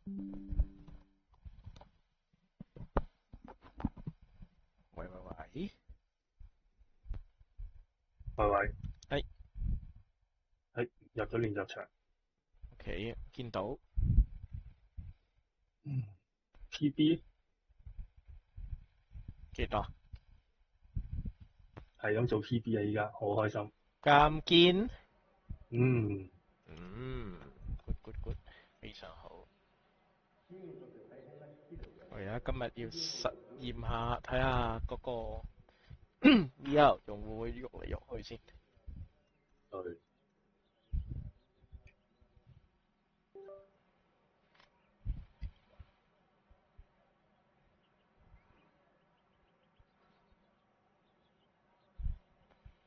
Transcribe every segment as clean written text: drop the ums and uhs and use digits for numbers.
喂喂喂，喂喂，係入咗練習場。OK，見到。PB 幾多？係咁做 PB 啊！依家好開心。咁堅？嗯， good good，非常好。我而家今日要實驗下，睇下嗰個 VR 仲會唔會喐嚟喐去先。對。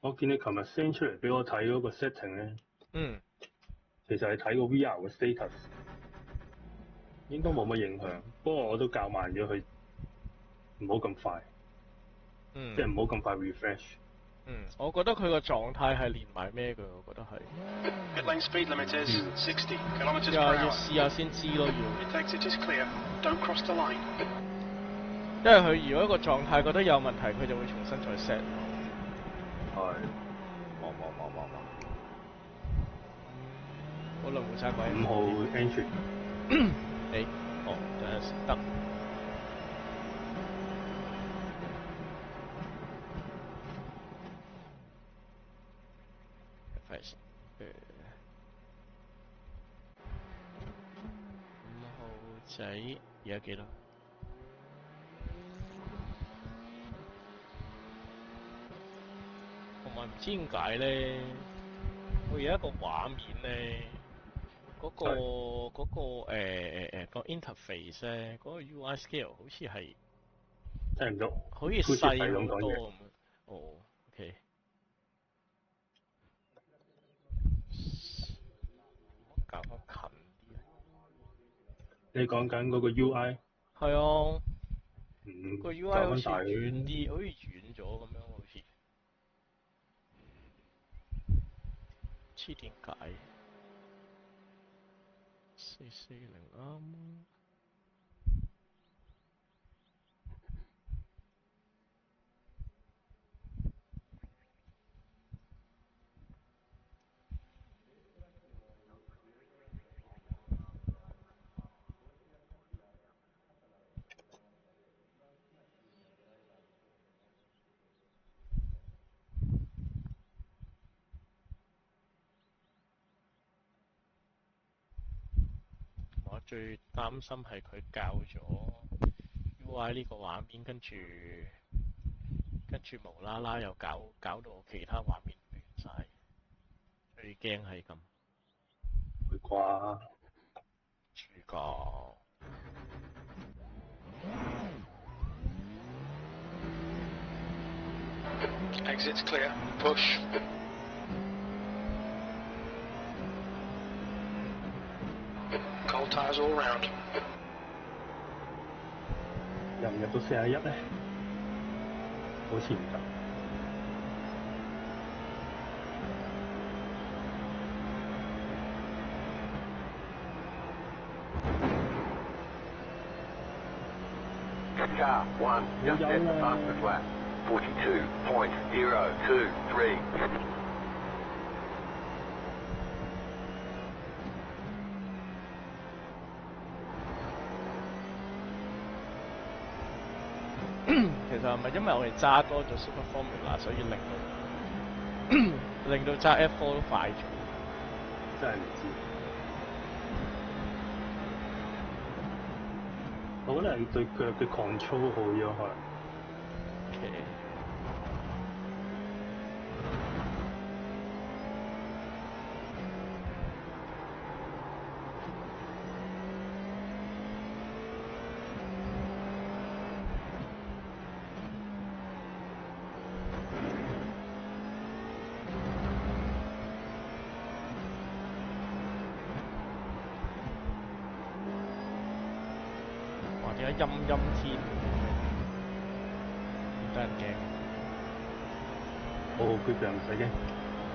我見你琴日 send 出嚟俾我睇嗰個 setting 咧，其實係睇個 VR 嘅 status，應該冇乜影響。不過我都校慢咗佢，唔好咁快，即係唔好咁快 refresh。我覺得佢個狀態係連埋咩嘅，我覺得係。Pit lane speed limit is 60 kilometers per 要 hour. 試下先知咯，要。Mid exit is clear. Don't cross the line. 因為佢如果個狀態覺得有問題，佢就會重新再 set。係。冇。好耐冇揸過。5號 entry。等陣先得。快先。5號仔而家幾多？同埋唔知點解咧，我而家個畫面咧，嗰個 interface 咧，嗰個 UI scale 好似係聽唔到，好似細好多咁。OK。搞翻近啲。你講緊嗰個 UI？係啊。個 UI 好似大遠啲，好似遠咗咁樣，好似。黐點解？440啱。我最擔心係佢校咗 UI 呢個畫面，跟住無啦啦又搞到其他畫面亂晒，最驚係咁。會啩？主角。Exit's clear. Push. Cold tyres all round. 入唔入到41咧？好似唔得。Car 1 just at the fastest lap. 42.023. 其實係咪因為我哋揸多咗 Super Formula，所以令到揸 F4 都快咗？真係唔知。我覺得係對腳嘅 control 好咗可能。Okay。點解陰陰天？唔得人驚。好好 grip 嘅，唔使驚。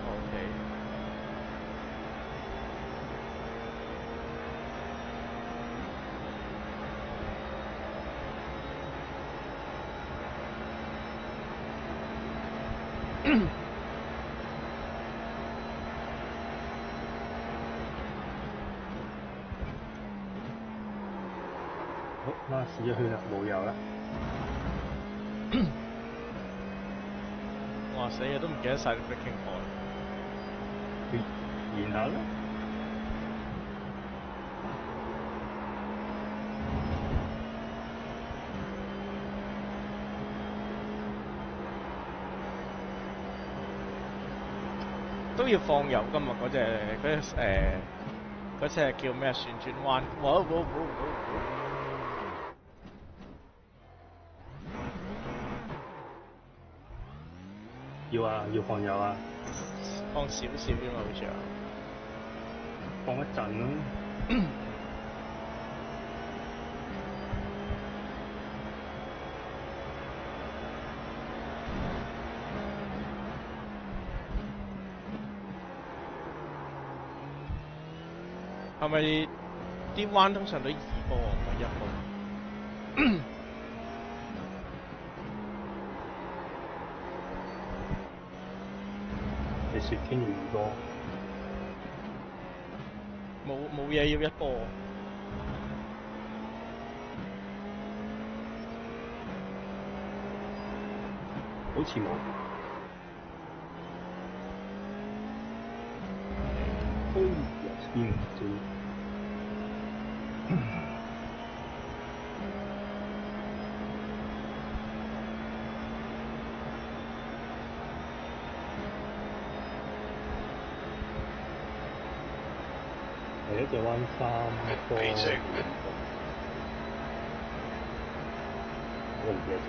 OK。好，拉屎咗去啦，冇油啦。哇死啊！都唔記得晒啲 breaking point。然下啦。都要放油㗎嘛？嗰隻叫咩？旋轉彎。要啊，要放油啊。放少少啫嘛，好似啊。放一陣咯。係咪啲彎通常都2波唔係1波？你雪傾2波。冇嘢要1波。好似冇。邊唔知？第一隻彎3波。P2。我唔記得咗。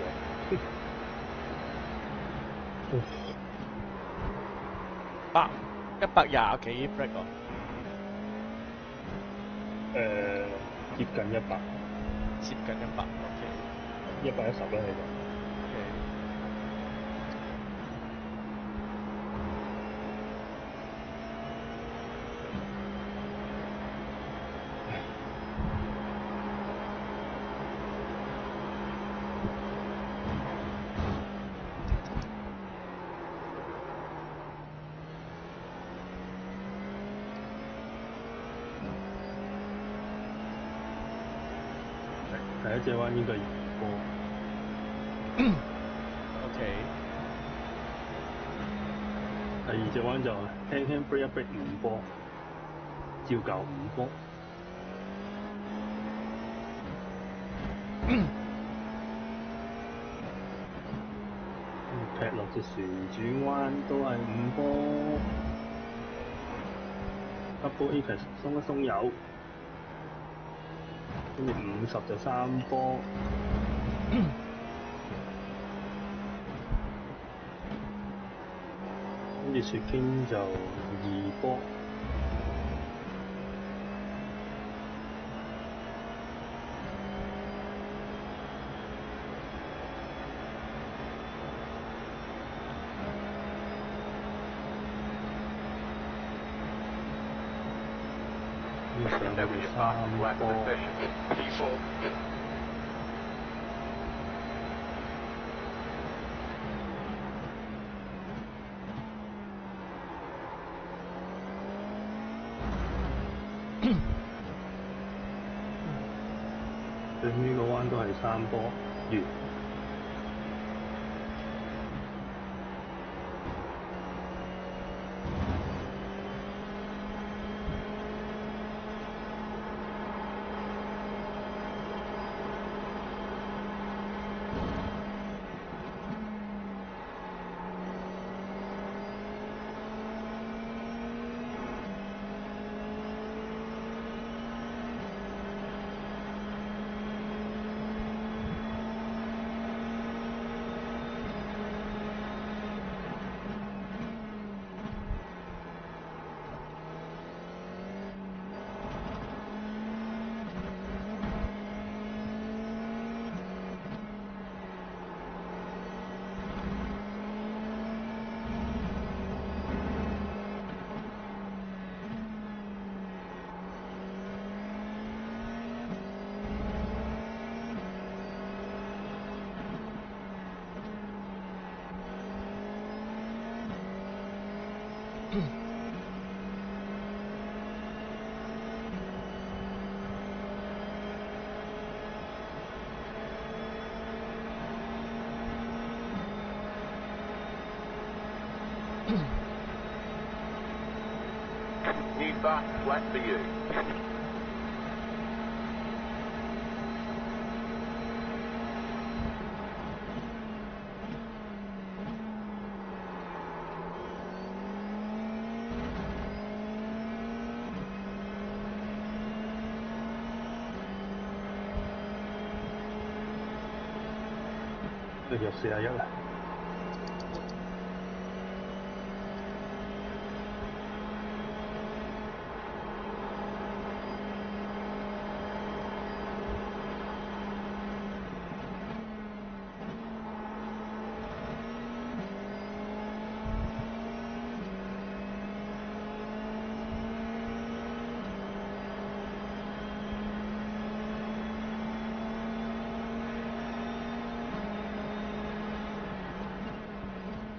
120幾 break 喎。接近100。接近100 ，OK。110啦，其實。第一隻彎應該係2波。OK。第二隻彎就輕輕 break 一 break 5波，照舊5波。劈落隻旋轉彎都係5波。double apex 鬆一鬆油。跟住50就3波。跟住雪傾就2波。要上到3波。P4。最尾個彎都係3波，完。New fast flat for you.又41啦。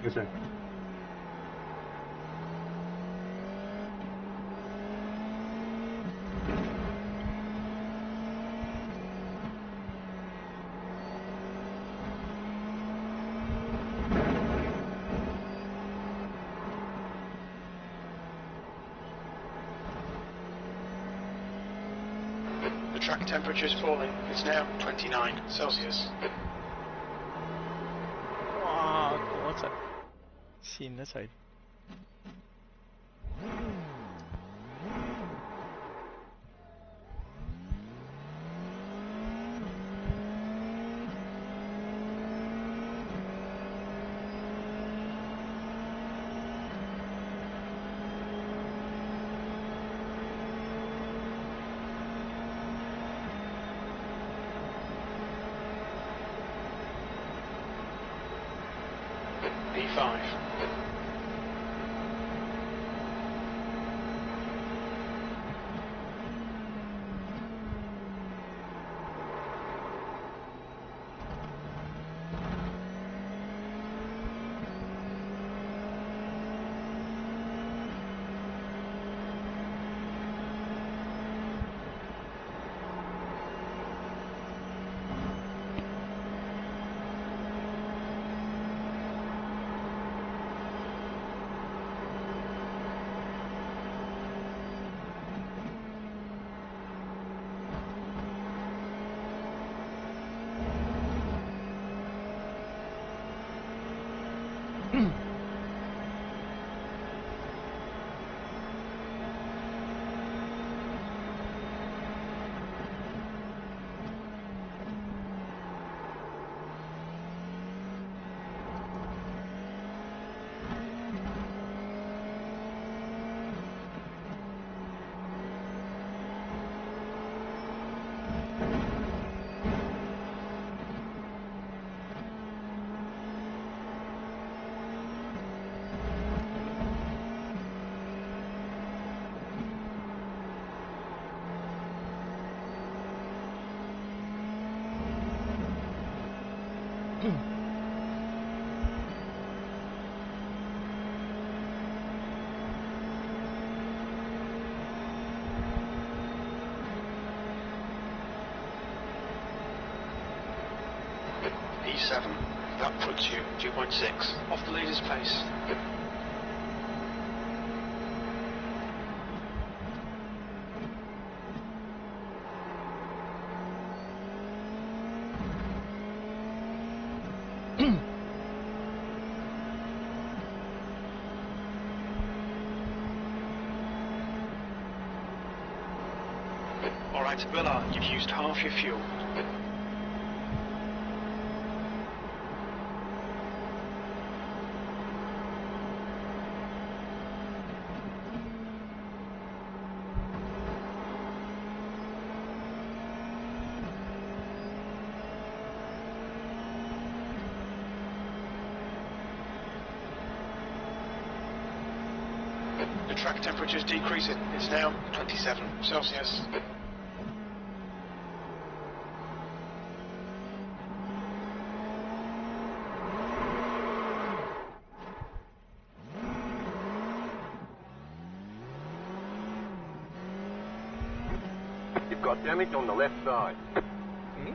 幾聲The track temperature is falling. It's now 29 Celsius. 哇！嗰隻線一齊。P5. P7. That puts you 2.6 off the leader's pace. Alright, Villa, you've used half your fuel. The track temperature is decreasing. It's now 27 Celsius. got damage on the left side. Hmm?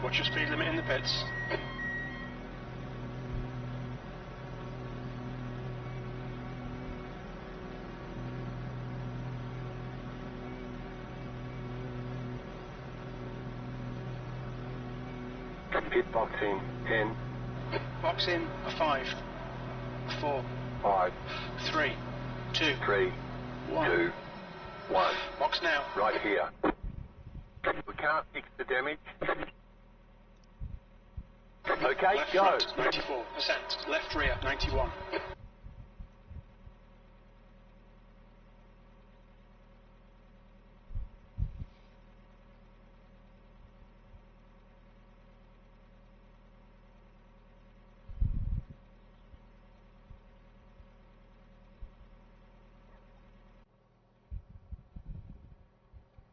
Watch your speed limit in the pits. Pit box in 10, Box in a 5, 4, 5, 3, 2, 3, 1. 2, 1. Box now. Right here. We can't fix the damage. Okay, Left go. front 94%. Left rear 91.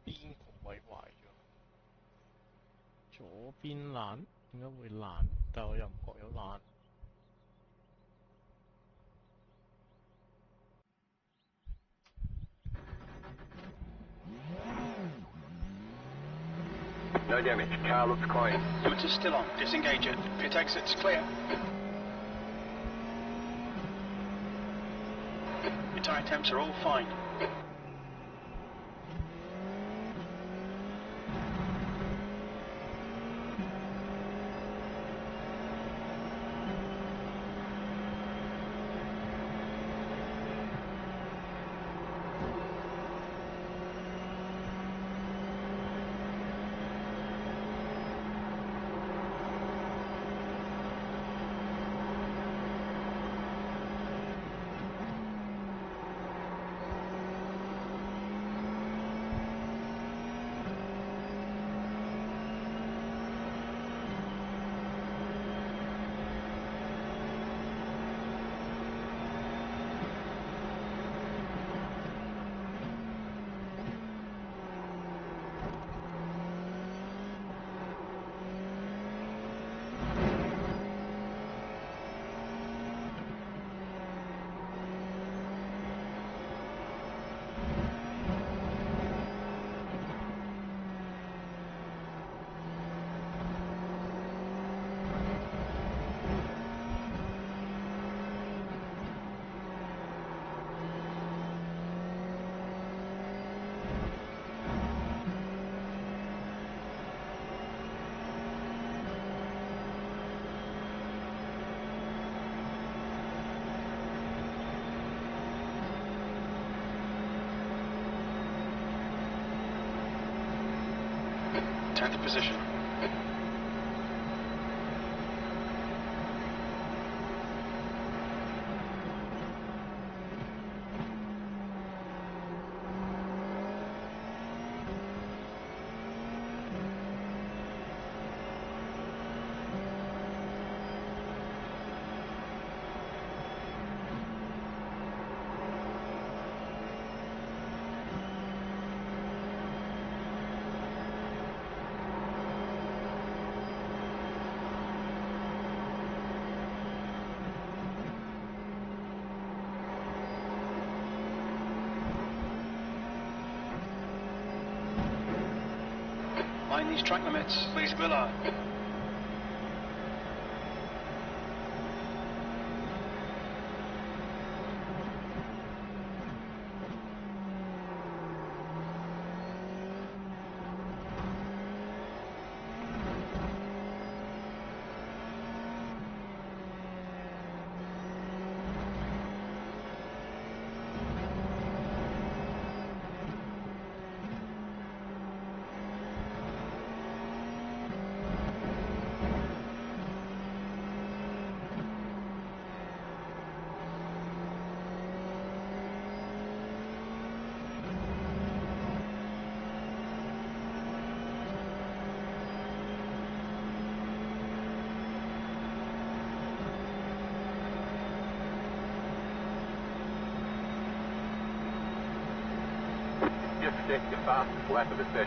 邊個位壞咗？左邊爛？點解會爛？但我又唔覺有爛。No damage. Car looks clean. Limiter's still on. Disengage it. Pit exit's clear. Your tyre temps are all fine. Tenth position. Mind these track limits, please, Villa. set your fastest lap of the session.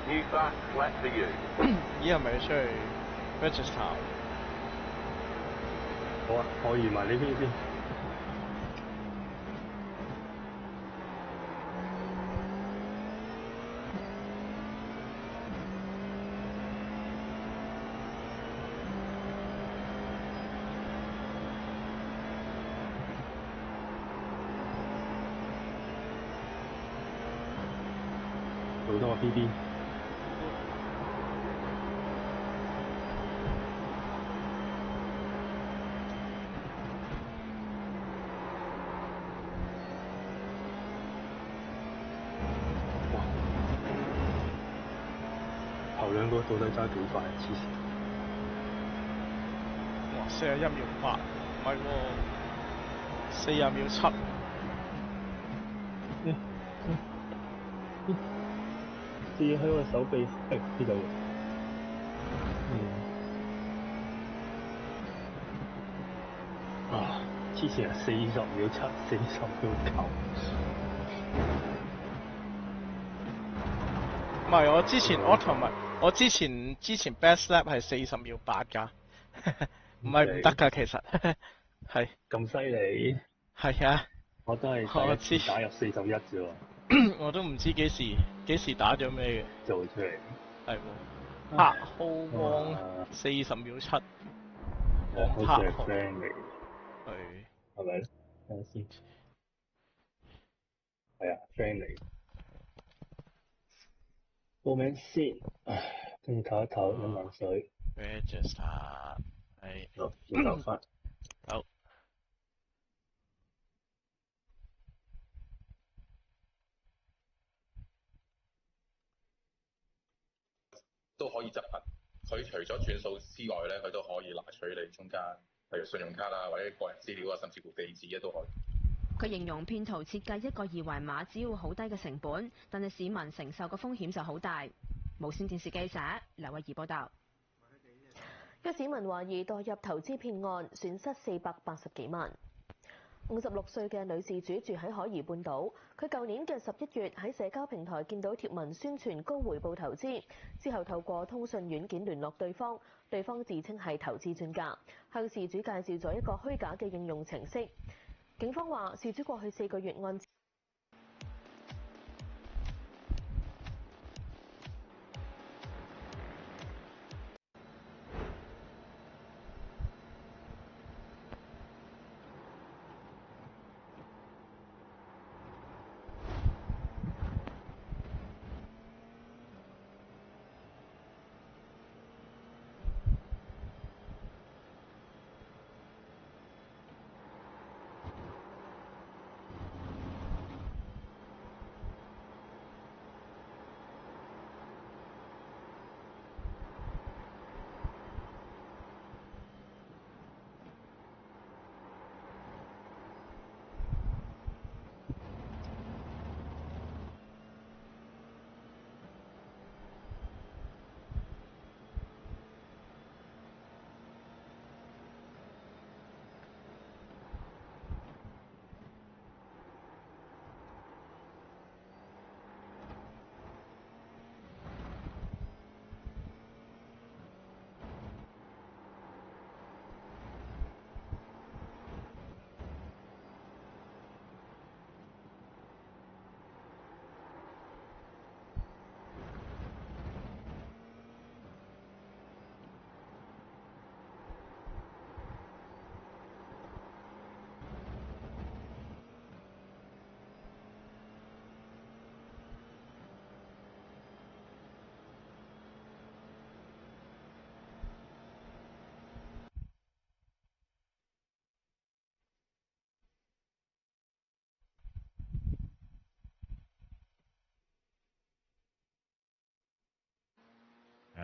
New fastest lap for you. 依係咪要出去 register？ 好啊，我移埋呢邊先。做到我 PB。頭兩個到底揸幾快？黐線！哇，41秒8，唔係喎，40秒7。試喺我手臂，呢度。啊！黐線啊！40秒7，40秒9。唔係，我之前 auto 咪，我之前 best lap 係40秒8㗎，唔係唔得㗎其實，係。咁犀利？係啊。我都係第一次打入41啫喎。我都唔知幾時打咗咩嘅。做出嚟。係喎。8號旺40秒7。好似係 friend 嚟。係咪？等下先。係啊 ，friend 嚟。報名先，跟住唞一唞，飲啖水。register 係。好，轉頭翻。好。都可以執行。佢除咗轉數之外咧，佢都可以拿取你中間，例如信用卡啦，或者個人資料啊，甚至乎地址啊都可以。佢形容騙徒設計一個二維碼只要好低嘅成本，但係市民承受嘅風險就好大。無線電視記者劉慧儀報道。有市民懷疑墮入投資騙案，損失480幾萬。56歲嘅女事主住喺海怡半島，佢舊年嘅11月喺社交平台見到貼文宣傳高回報投資，之後透過通訊軟件聯絡對方，對方自稱係投資專家，向事主介紹咗一個虛假嘅應用程式。警方話，事主過去4個月按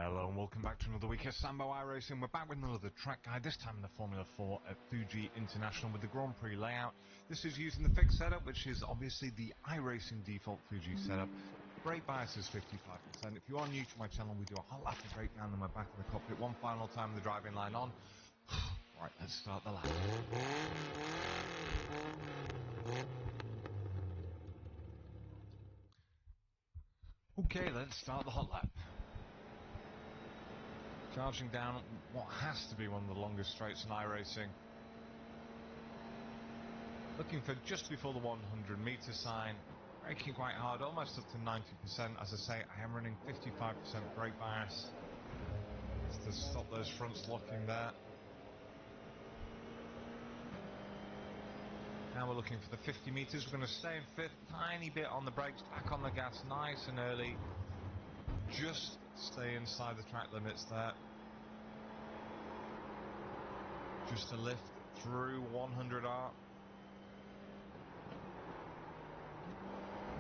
Hello and welcome back to another week of Sambo iRacing. We're back with another track guide, this time in the Formula 4 at Fuji International with the Grand Prix layout. This is using the fixed setup, which is obviously the iRacing default Fuji setup. Brake bias is 55%. If you are new to my channel, we do a whole lap of breakdown and we're back in the cockpit one final time with the driving line on. Right, let's start the lap. Okay, let's start the hot lap. Charging down what has to be one of the longest straights in iRacing. Looking for just before the 100 meter sign. Braking quite hard, almost up to 90%. As I say, I am running 55% brake bias. Just to stop those fronts locking there. Now we're looking for the 50 meters. We're going to stay in fifth, tiny bit on the brakes, back on the gas nice and early. Just stay inside the track limits there. Just a lift through 100R.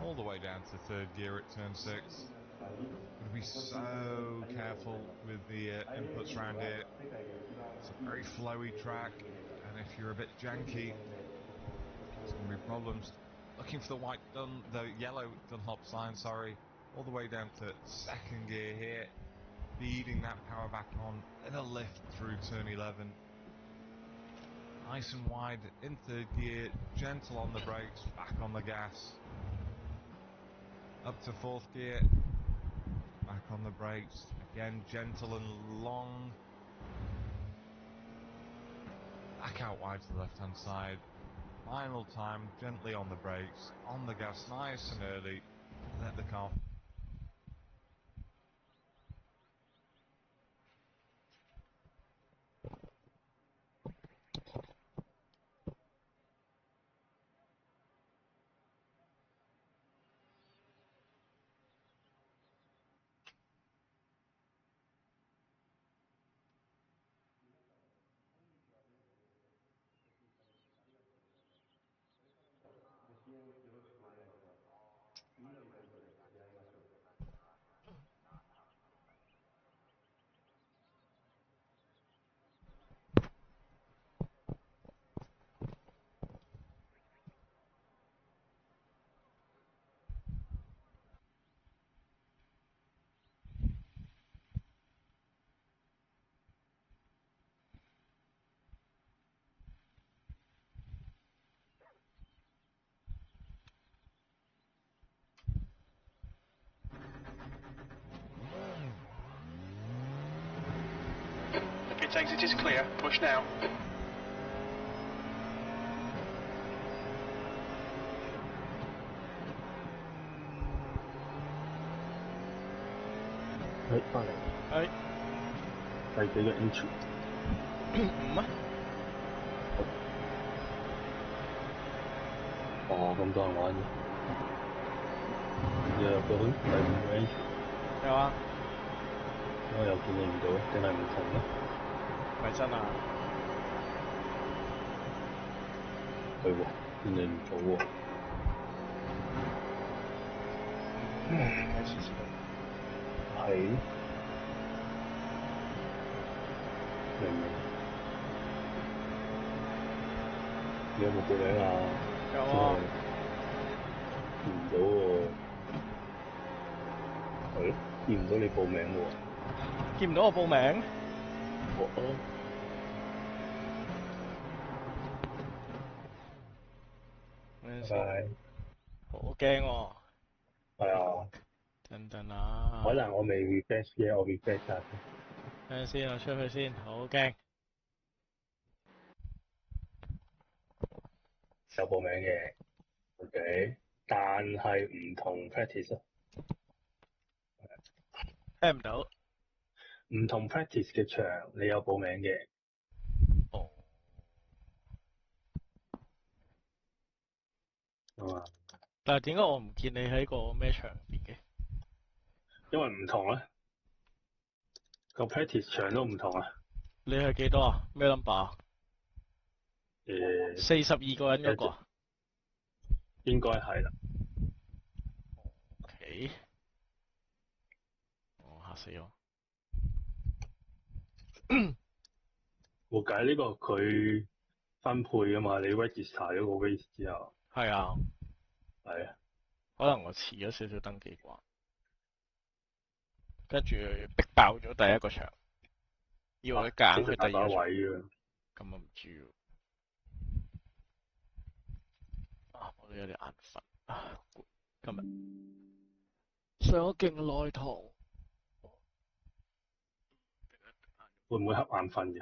All the way down to third gear at turn 6. Got to be so careful with the inputs around here. It's a very flowy track, and if you're a bit janky, there's going to be problems. Looking for the yellow Dunlop sign, sorry. All the way down to second gear here. Feeding that power back on. And a lift through turn 11. Nice and wide in third gear. Gentle on the brakes. Back on the gas. Up to fourth gear. Back on the brakes. Again, gentle and long. Back out wide to the left hand side. Final time, gently on the brakes, on the gas, nice and early. Let the car. The pit exit is clear. Push now. Right, 翻嚟。係。第幾個 entry？ 5啊。哦，咁多人玩嘅。你入到去第5個 entry？ 有啊。我又見你唔到，定係唔同咧？咪真啊？係喎，見你唔到喎。睇試試。係。明唔明？你有冇報名啊？有啊。見唔到喎。係咯，見唔到你報名喎。見唔到我報名？哦。拜拜。好驚喎。係啊。等啊。可能我未 refresh 嘅，我 refresh 下先。等陣先，我出去先，好驚。有報名嘅 ，OK， 但係唔同 practice 聽唔到。唔同 practice 嘅場，你有報名嘅。哦。但係點解我唔見你喺個咩場入邊嘅？因為唔同啊，個 practice 場都唔同啊。你係幾多啊？咩 number 啊？42個人嗰個啊？應該係啦。OK。哦，嚇死我！冇計呢個佢分配啊嘛，你 register 咗個 race 之後。係啊。係啊。可能我遲咗少少登記啩，跟住逼爆咗第一個場，要佢揀去第二個場。位啊。咁我唔知喎。我都有啲眼瞓啊！今日上咗勁耐堂，會唔會瞌眼瞓嘅？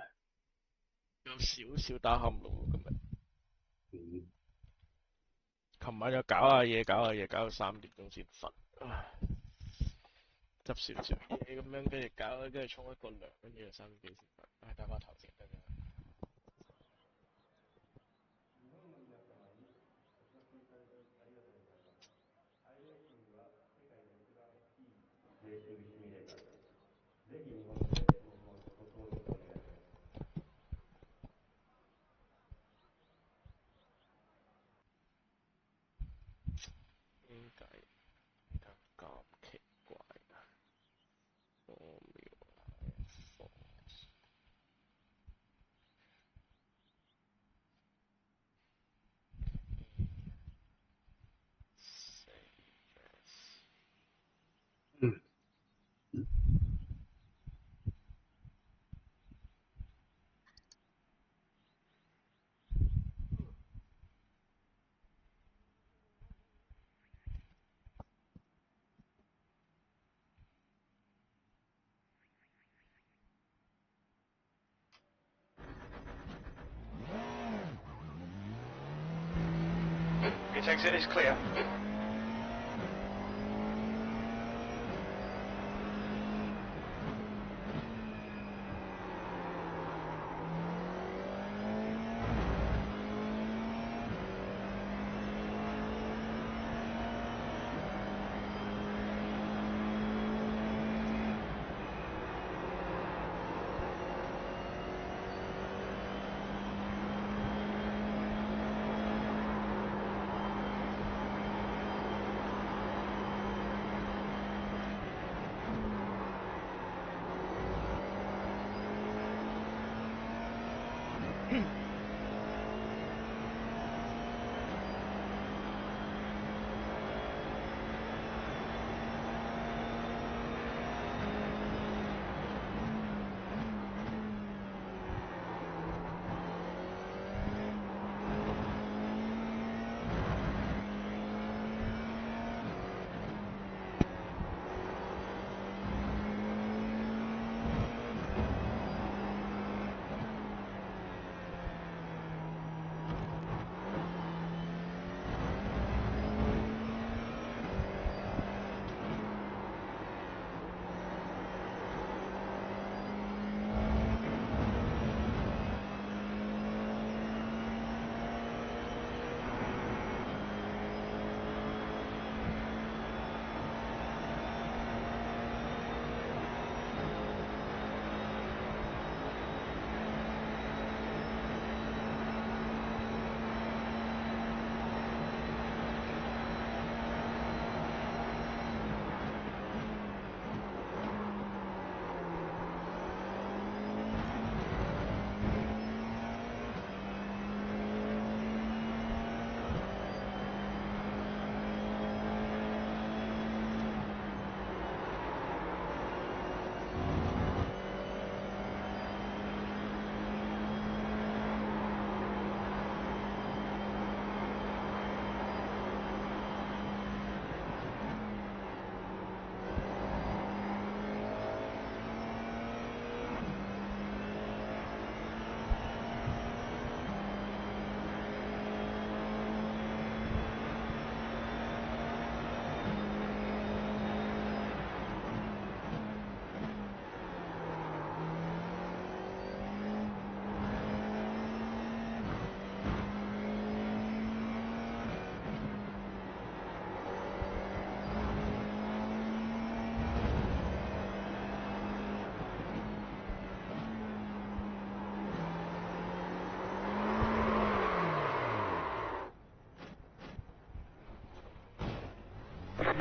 有少少打喊路今日。琴晚又搞下嘢，搞到3點鐘先瞓。執少少嘢咁樣，跟住搞，跟住沖一個涼，跟住就3點幾先瞓。打個頭先得㗎。點解咁奇怪啊？Pit exit is clear.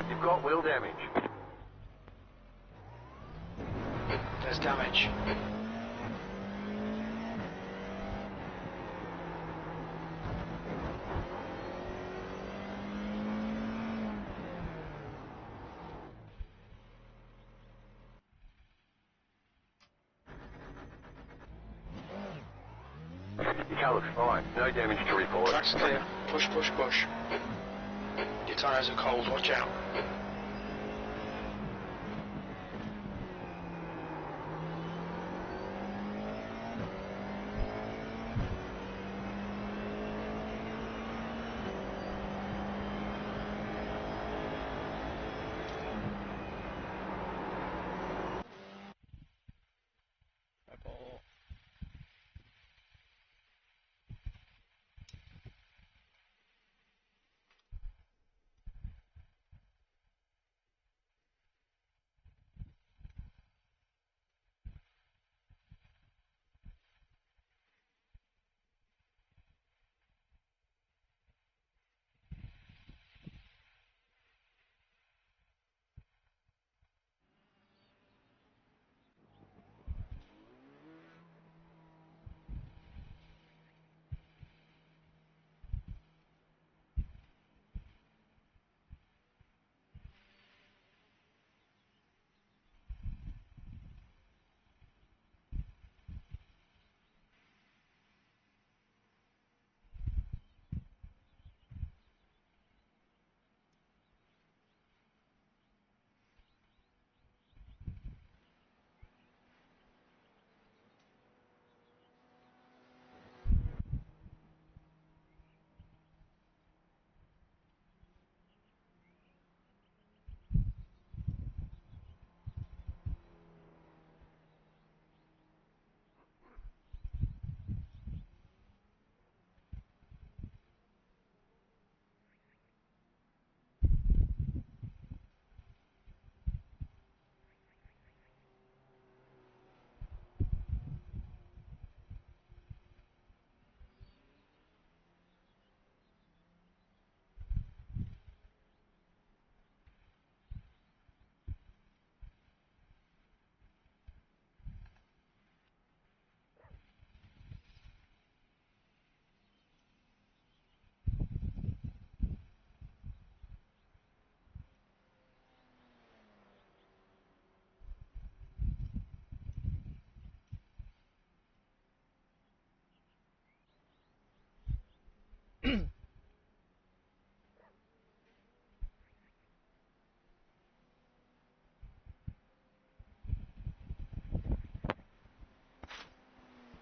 You've got wheel damage. There's damage. car looks fine. No damage to report. Track's clear. Push, push, push. Your tyres are cold, watch out.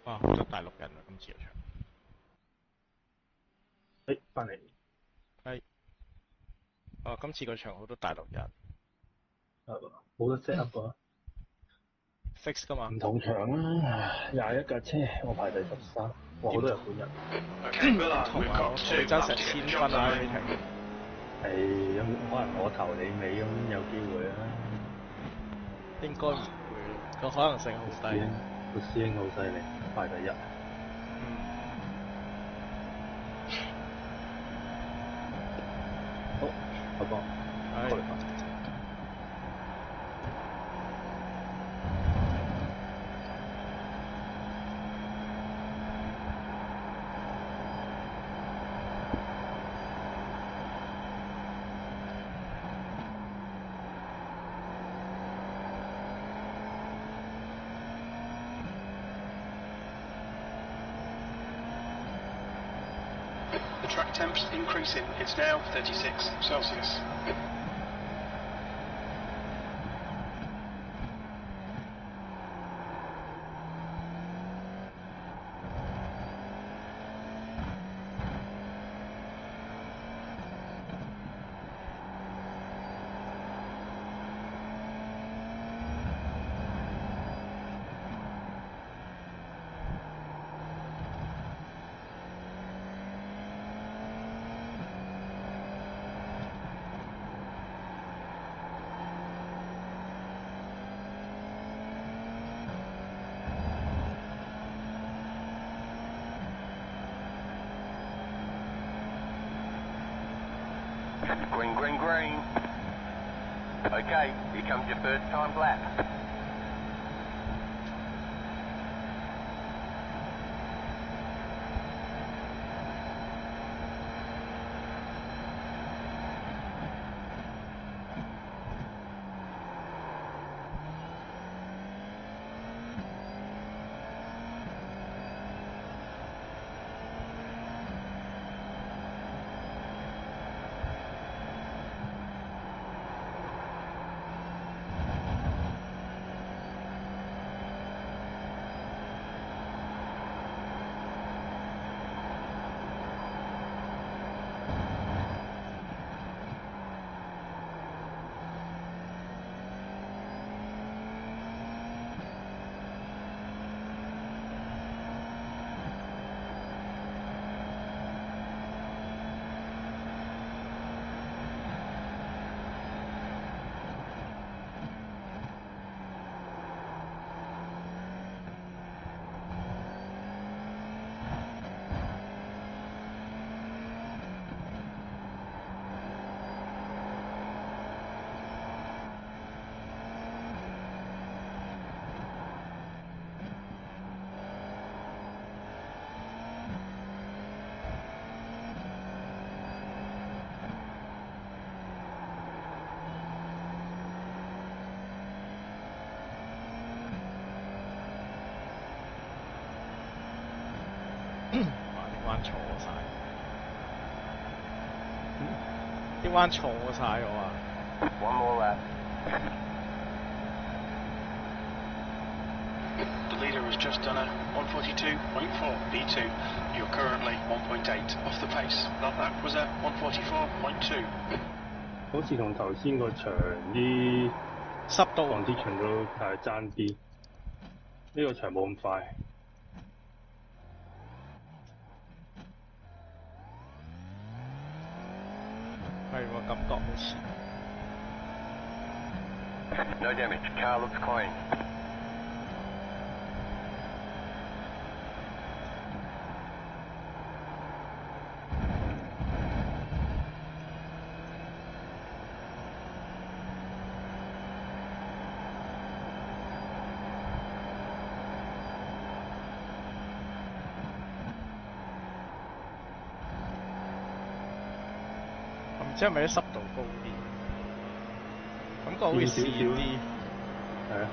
哇，好多大陸人啊，今次個場。翻嚟。係。哦，今次個場好多大陸人。冇得 set up 㗎。fix 㗎嘛。唔同場啦，21架車，我排第13。哇，好多日本人。同埋我同你爭成1000分啊 rating。咁可能我頭你尾咁有機會啊。應該唔會，個可能性好低。個師兄好犀利，排第1。好，阿哥。係。Track temps increasing. It's now 36 Celsius. Green, green, green. Okay, here comes your first time lap. 彎錯晒，啲彎錯晒我啊！ One more lap. The leader has just done a 142.4 B2. You're currently 1.8 off the pace. That was a 144.2. 好似同頭先個場啲濕度鋼鐵場都係爭啲，呢個場冇咁快。係喎，感覺好似。No damage. Car looks clean.唔知係咪啲濕度高啲？感覺好似跣啲。係啊。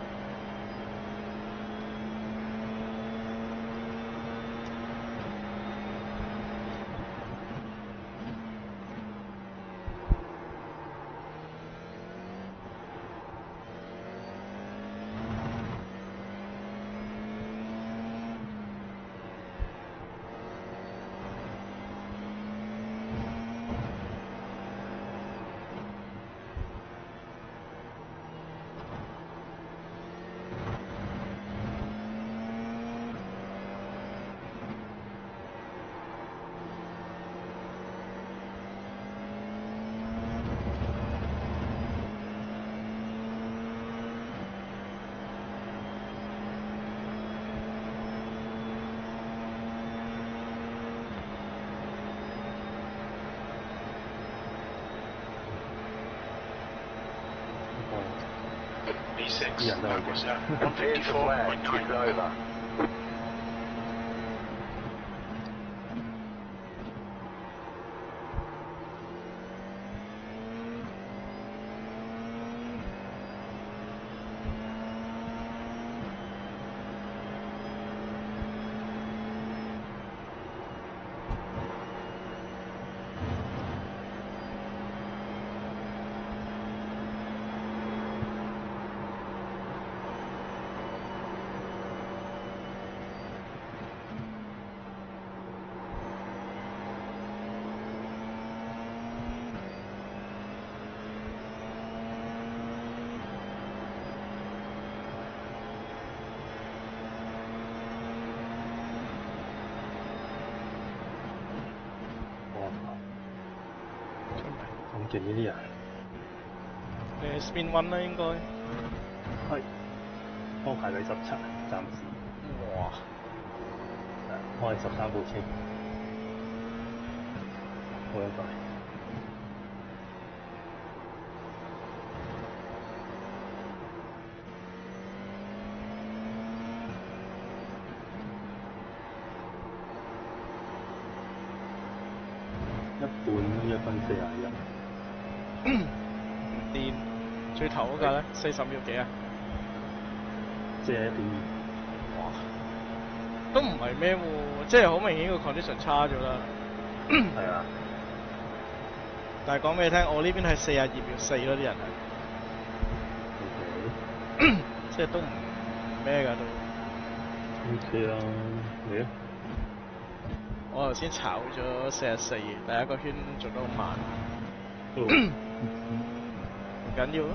B6. Yeah, no, That was a Here's the flag. It's 154.9. over.咁勁呢啲人。Spin One 啦應該。係。我排第17，暫時。哇！我係13部車。好一快。一半1分41。唔掂，最頭嗰架咧40秒幾啊41.2。哇！都唔係咩喎，即係好明顯個 condition 差咗啦。係啊。但係講俾你聽，我呢邊係42秒4咯，啲人係。OK。即係都唔咩㗎都。OK 啦，你啊？我頭先炒咗44，第一個圈做得好慢。唔緊要咯，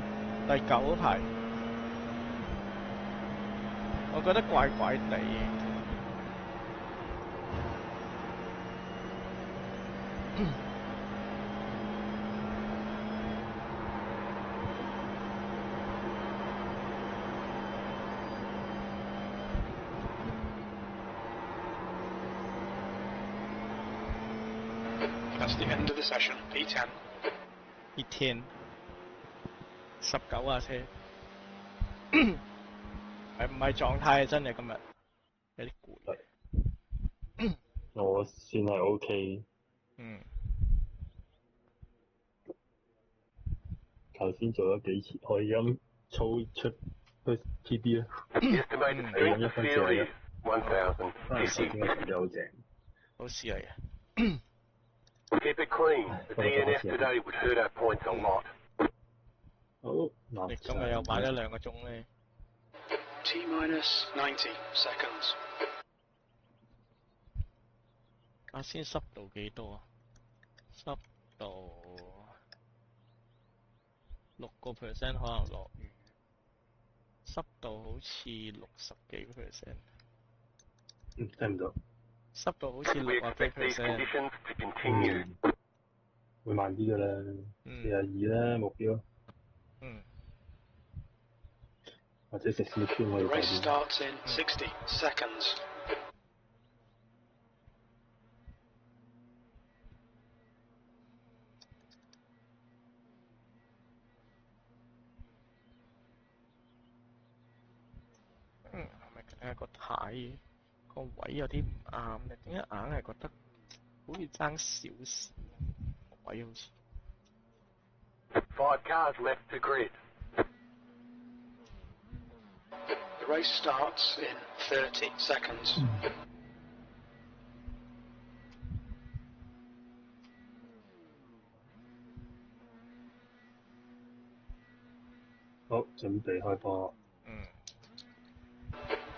第9排，我覺得怪怪地。That's the end of the session. P10. P10 19架車，唔係狀態真係今日有啲攰。我算係 OK。頭先做咗幾次，我而家操出去 PB 啦。Estimated speed for field is 1,050. 頭先個成績好正。好事嚟嘅。Keep it clean. The DNF today would hurt our points a lot. 好，嗱，你今日又玩咗2個鐘咧。T minus 90 seconds. 啱先濕度幾多啊？濕度6%可能落雨，濕度好似60幾%。聽唔到。濕度好似60幾%。會慢啲㗎啦，42啦目標。或者食 slip 先可以 The 快 race 啲。starts in 60 seconds. 係咪睇下個軚個位有啲唔啱咧？點解硬係覺得好似爭少少個位好似？5 cars left to grid. The race starts in 30 seconds. 好，準備開波。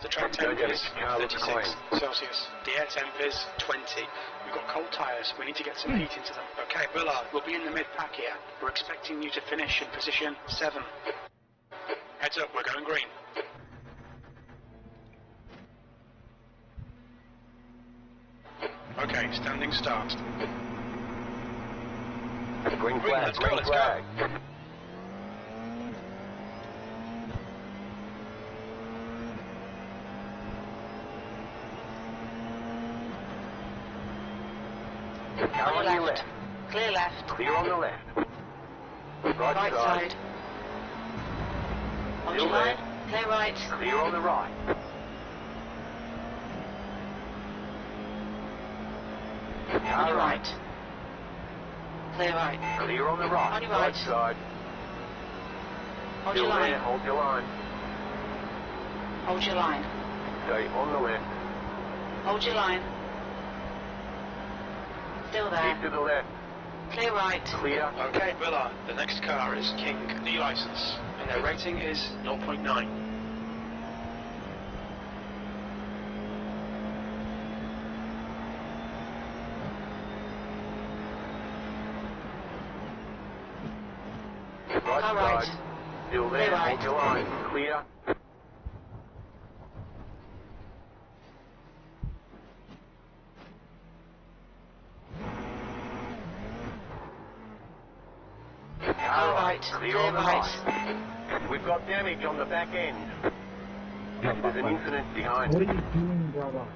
The track temp is 36 Celsius. The air temp is 20. We've got cold tyres. We need to get some heat into them. Okay, Willard, we'll be in the mid-pack here. We're expecting you to finish in position 7. Heads up, we're going green. Okay, standing start. Green flag, let's go, let's go. Car on your left. Clear left. Clear on the left. Right side. On your line. Clear right. Clear on the right. On your right. Clear right. Clear on the right. On your right. Side. Hold your line. Hold your line. Hold your line. Stay on the left. Hold your line. Still there. Keep to the left. Clear right. Clear. Okay, Willard, the next car is King, D license, and their rating is 0.9. Right Car side. right. Still there. Clear right. Hold your line. Clear. Car right. Clear on the right. We've got damage on the back end. There's an incident behind. What are you doing, brother?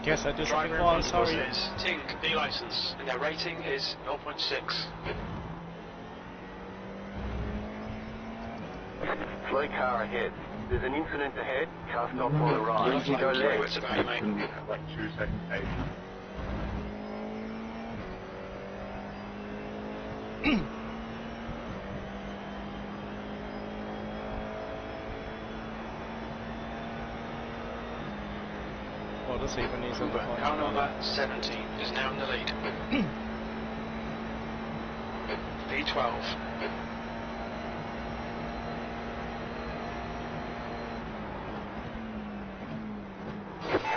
Guess I did something Driver in wrong, front of sorry. us is Tink, D license, and their rating is 0.6. Slow car ahead. There's an incident ahead. Car stop on the right. Go left. What's about you, mate? Like 2 seconds ahead. Oh, that's even easier. Car number 17 is now in the lead. V12.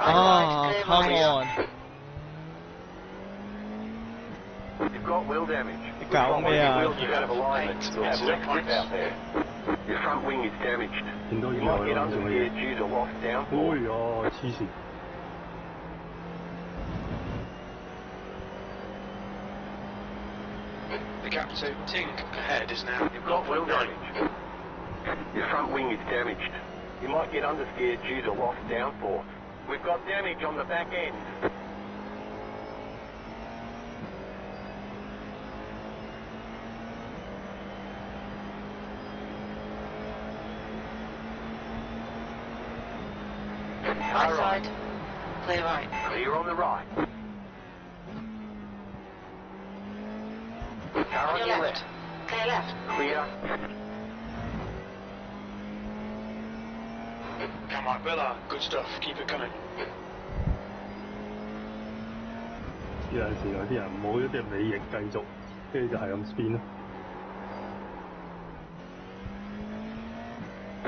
Ah, come on. You've got wheel damage. You got me out. Wheels are out of alignment. You'll have left grip out there. Your front wing is damaged. You might get understeer due to lost downforce. 哎呀，黐線！ The gap to Tink ahead is now You've got wheel 0.9. damage. Your front wing is damaged. You might get understeer due to lost downforce. We've got damage on the back end. Right side. Clear right. Clear on the right. Car On your left. Clear left. Clear. Mark Villa, good stuff, keep it coming. 有陣時有啲人冇咗隻尾翼繼續，跟住就係咁 spin 咯。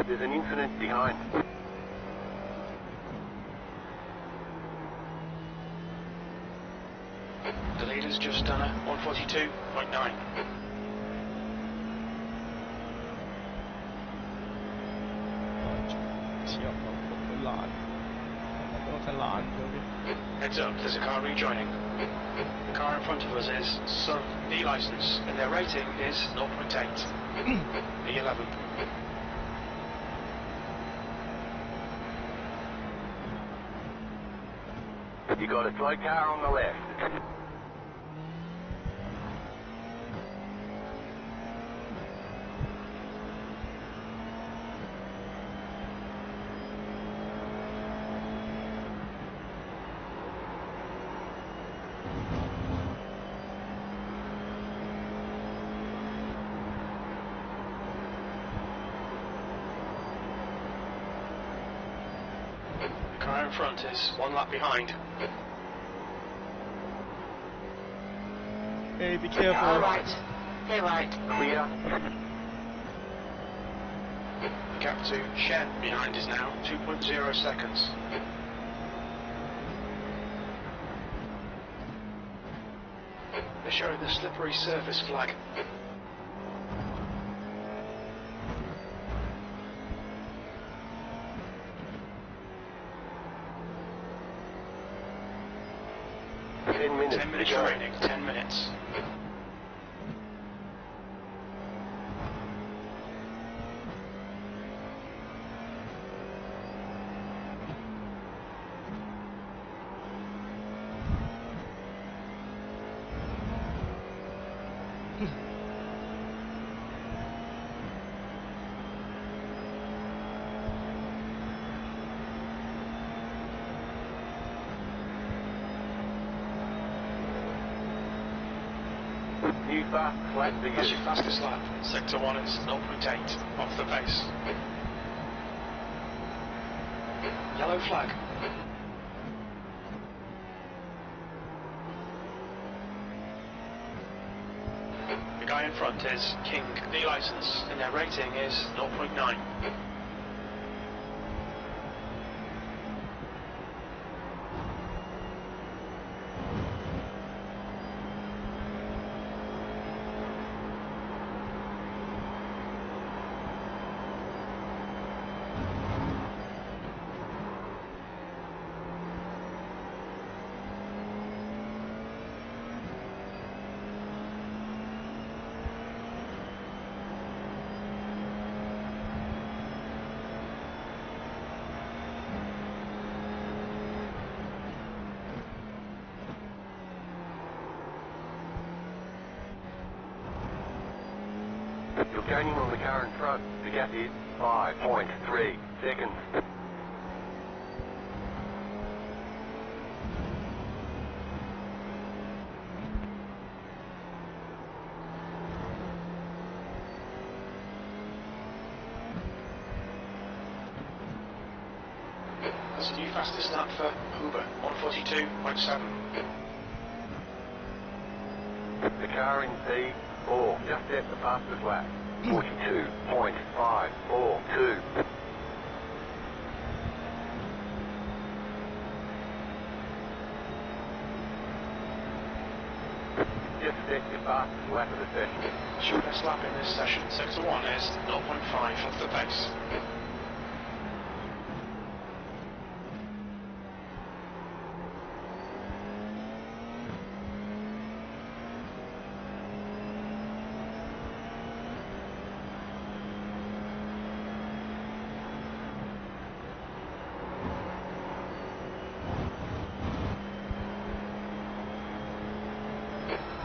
There's an incident behind. The leader's just done a 142.9. Heads up, there's a car rejoining. The car in front of us is sub B license, and their rating is 0.8. B11. You got a slow car on the left. The car in front is 1 lap behind. Hey, be careful. All right. Hey, right. Clear. Gap to Shen behind is now 2.0 seconds. They're showing the slippery surface flag. Ten minutes remaining, 10 minutes. New fast flat for That's you. your fastest lap. Sector 1 is 0.8 off the pace. Yellow flag. The guy in front is King, the license, and their rating is 0.9. You're gaining on the car in front. The gap is 5.3 seconds. That's the new fastest lap for Uber, 142.7. The car in P4 just set the fastest lap. 42.542. Just set your fastest lap of the session. Shortest lap in this session, sector 1 is 0.5 off the pace.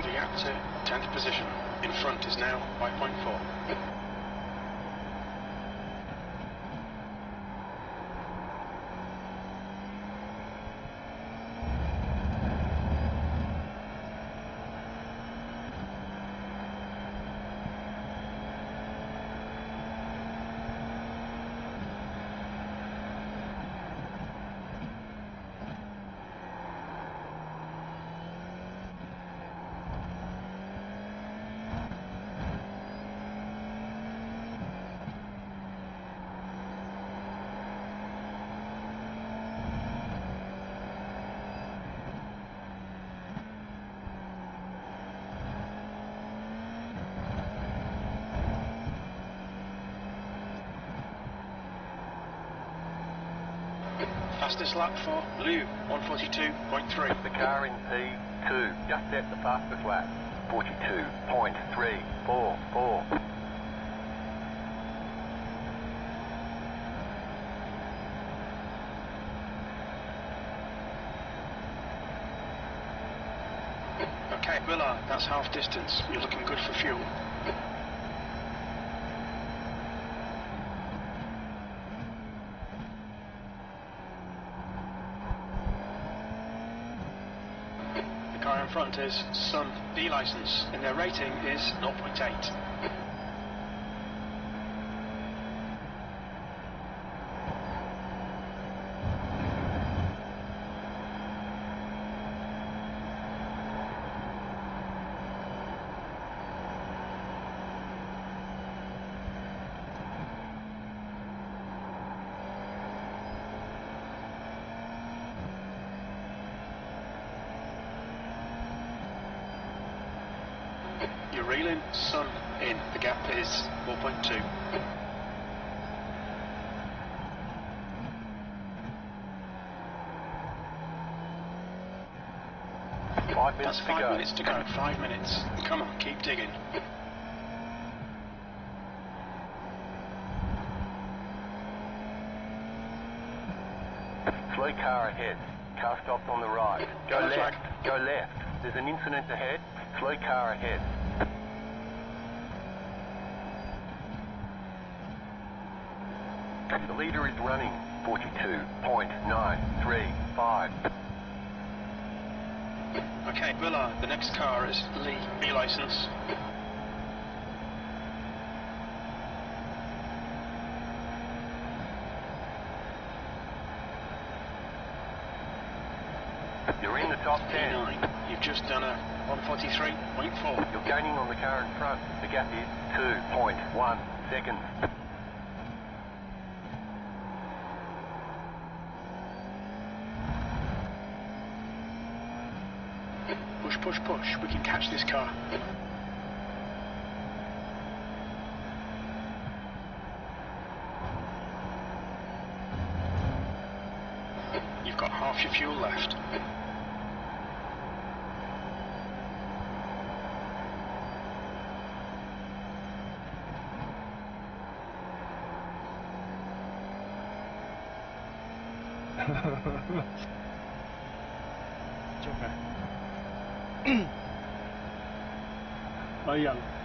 The gap to 10th position in front is now 5.4. Fastest lap for Liu, 142.3. The car in P2 just set the fastest lap, 42.344. Okay, Willard, that's half distance. You're looking good for fuel. The car in front is Sun B license, and their rating is 0.8. You're reeling, Sun in. The gap is 4.2. That's 5 minutes to go. 5 minutes. Come on, keep digging. Slow car ahead. Car stopped on the right. Go left. Go left. There's an incident ahead. Slow car ahead. The leader is running 42.935. Okay, Willard, the next car is Lee, B license. You're in the top 10. 9. You've just done a 143.4. You're gaining on the car in front. The gap is 2.1 seconds. Push, push, push. We can catch this car. You've got half your fuel left.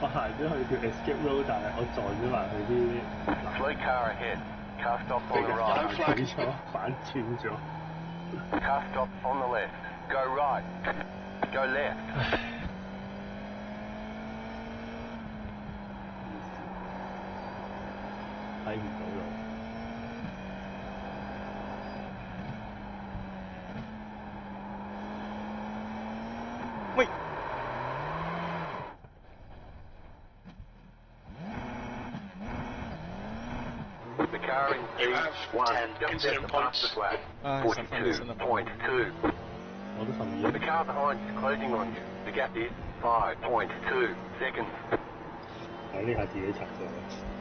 我行咗去條 escape road，但係我撞咗埋去啲 Slow car ahead. Car stop on the right. 死咗，反轉咗。Car stop on the left. Go right. Go left. 睇唔到路。喂！ The car in P1 just set the fastest lap, 42.2. The car behind is closing on you. The gap is 5.2 seconds. 睇呢下自己拆咗。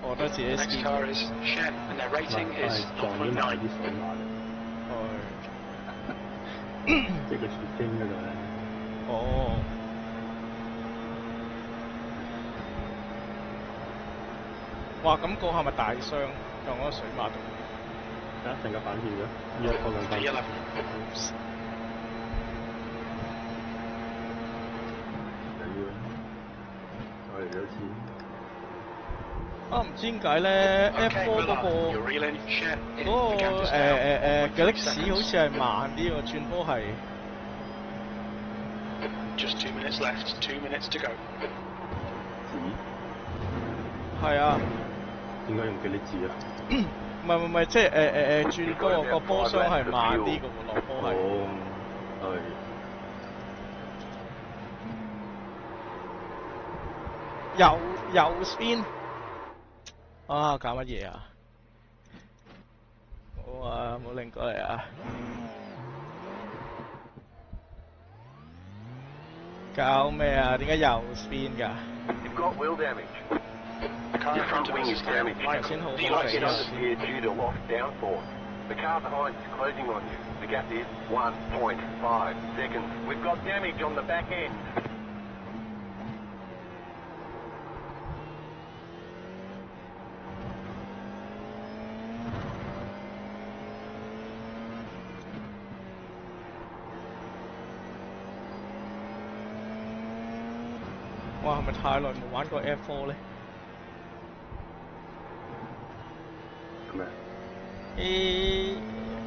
我覺得自己 Next car is Shen, and their rating is 0.9. 啲水馬嚟。即係個全經嗰度咧。哦。哇！咁個係咪大傷？用嗰個水馬度。啊！成架反轉咗，依家拖緊翻。我哋有錢。唔知點解咧 F4 嗰個嘅歷史好似係慢啲喎，轉波係。Just 2 minutes left. 2 minutes to go. 係啊。點解用幾粒字啊？唔係，即係轉波個波箱係慢啲嘅喎，落波係。哦，係。右 spin。啊！搞乜嘢啊？好啊，冇擰過嚟啊！搞咩啊？點解右 spin 㗎？ You've got wheel damage. Your front wing is damaged. You might get understeer due to lost downforce. The car behind is closing on you. The gap is 1.5 seconds. We've got damage on the back end.哇，係咪太耐冇玩過 F4 咧？咩？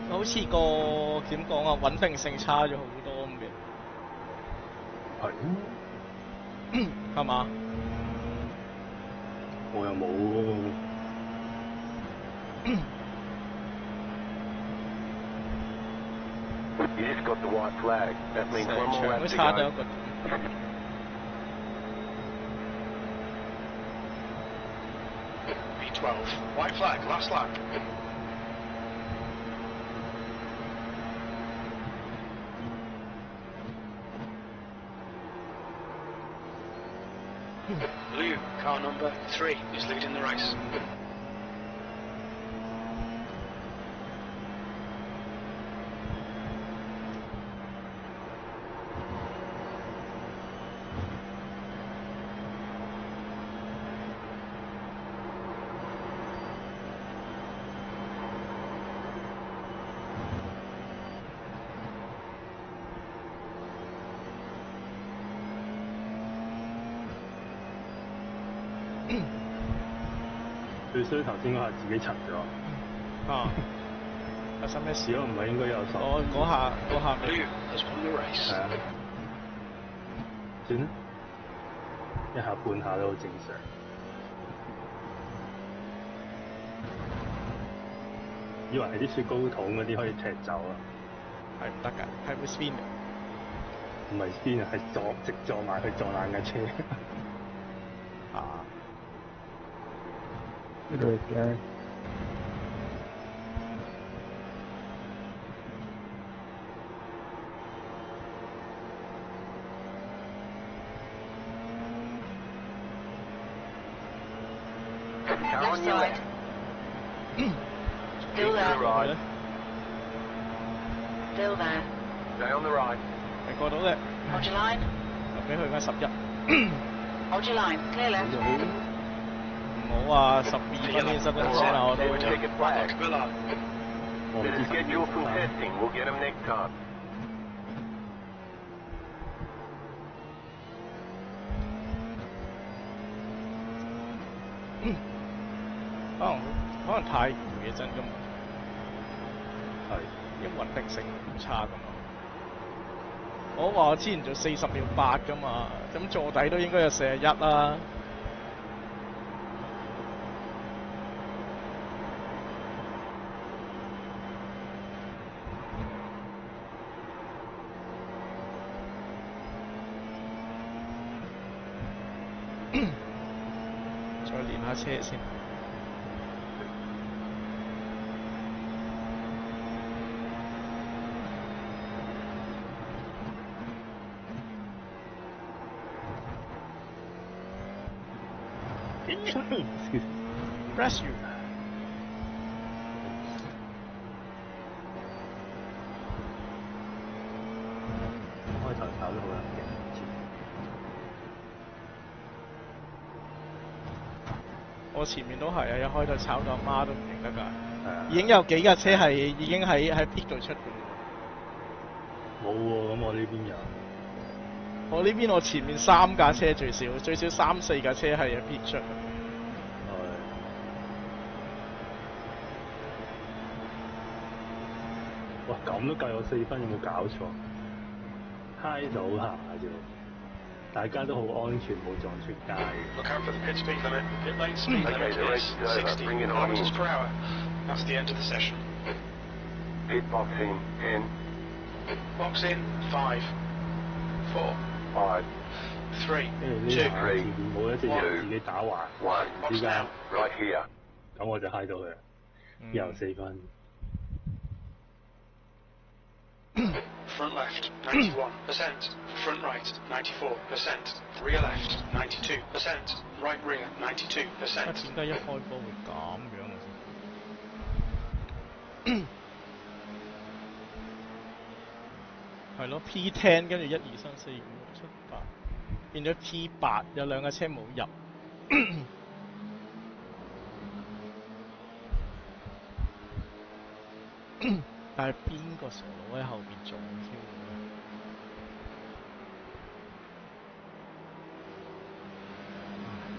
好似個點講啊，穩定性差咗好多咁嘅。係。係嘛？我又冇喎。You just got the white flag. That means one more lap to go. P12, white flag, last lap. Blue, car number 3, is leading the race.最衰頭先嗰下自己沉咗。啊！發生咩事咯？唔係應該有手。嗰下咪。係啊。算啦，一下半下都好正常。以為係啲雪糕筒嗰啲可以踢走啊？係唔得㗎，係會 spin 嘅。唔係 spin 啊，係直撞埋去撞爛架車。啊！呢度嘅。Left side. Still there. Right. Still there. Stay on the right. 你過到嘅。Hold your line. 就俾佢翻11。Hold your line. Clear left. 唔好話12分已經失分鐘啦，我都。Let's schedule some testing. We'll get them next time. 可能太攰嘅真㗎嘛。係。因為穩定性好差㗎嘛。我話我之前做40秒8㗎嘛，咁坐底都應該有41啦。再練下車先。Bless you。開頭炒得好難嘅。我前面都係啊，一開頭炒到阿媽都唔認得㗎。係啊。已經有幾架車係已經喺 pit 度出㗎喎。冇喎，咁我呢邊有。我呢邊我前面3架車最少3、4架車係喺 pit 出。哇！咁都計我4分，有冇搞錯？嗨到下啫，大家都好安全，冇撞出街。Look out for the pit speed limit. Pit lane speed limit is 60 kilometers per hour. That's the end of the session. Pit box in 10. Box in 5, 4, 5, 3, 2, 冇一隻人自己打橫。1. 之間 Right here. 咁我就嗨到佢，又4分。Front left, 91%. Front right, 94%. Rear left, 92%. Right rear, 92%. 點解一開波會咁樣嘅先？係咯 P10 跟住1、2、3、4、5、6、7、8，變咗 P8，有2架車冇入。但係邊個傻佬喺後邊撞 Q 嘅？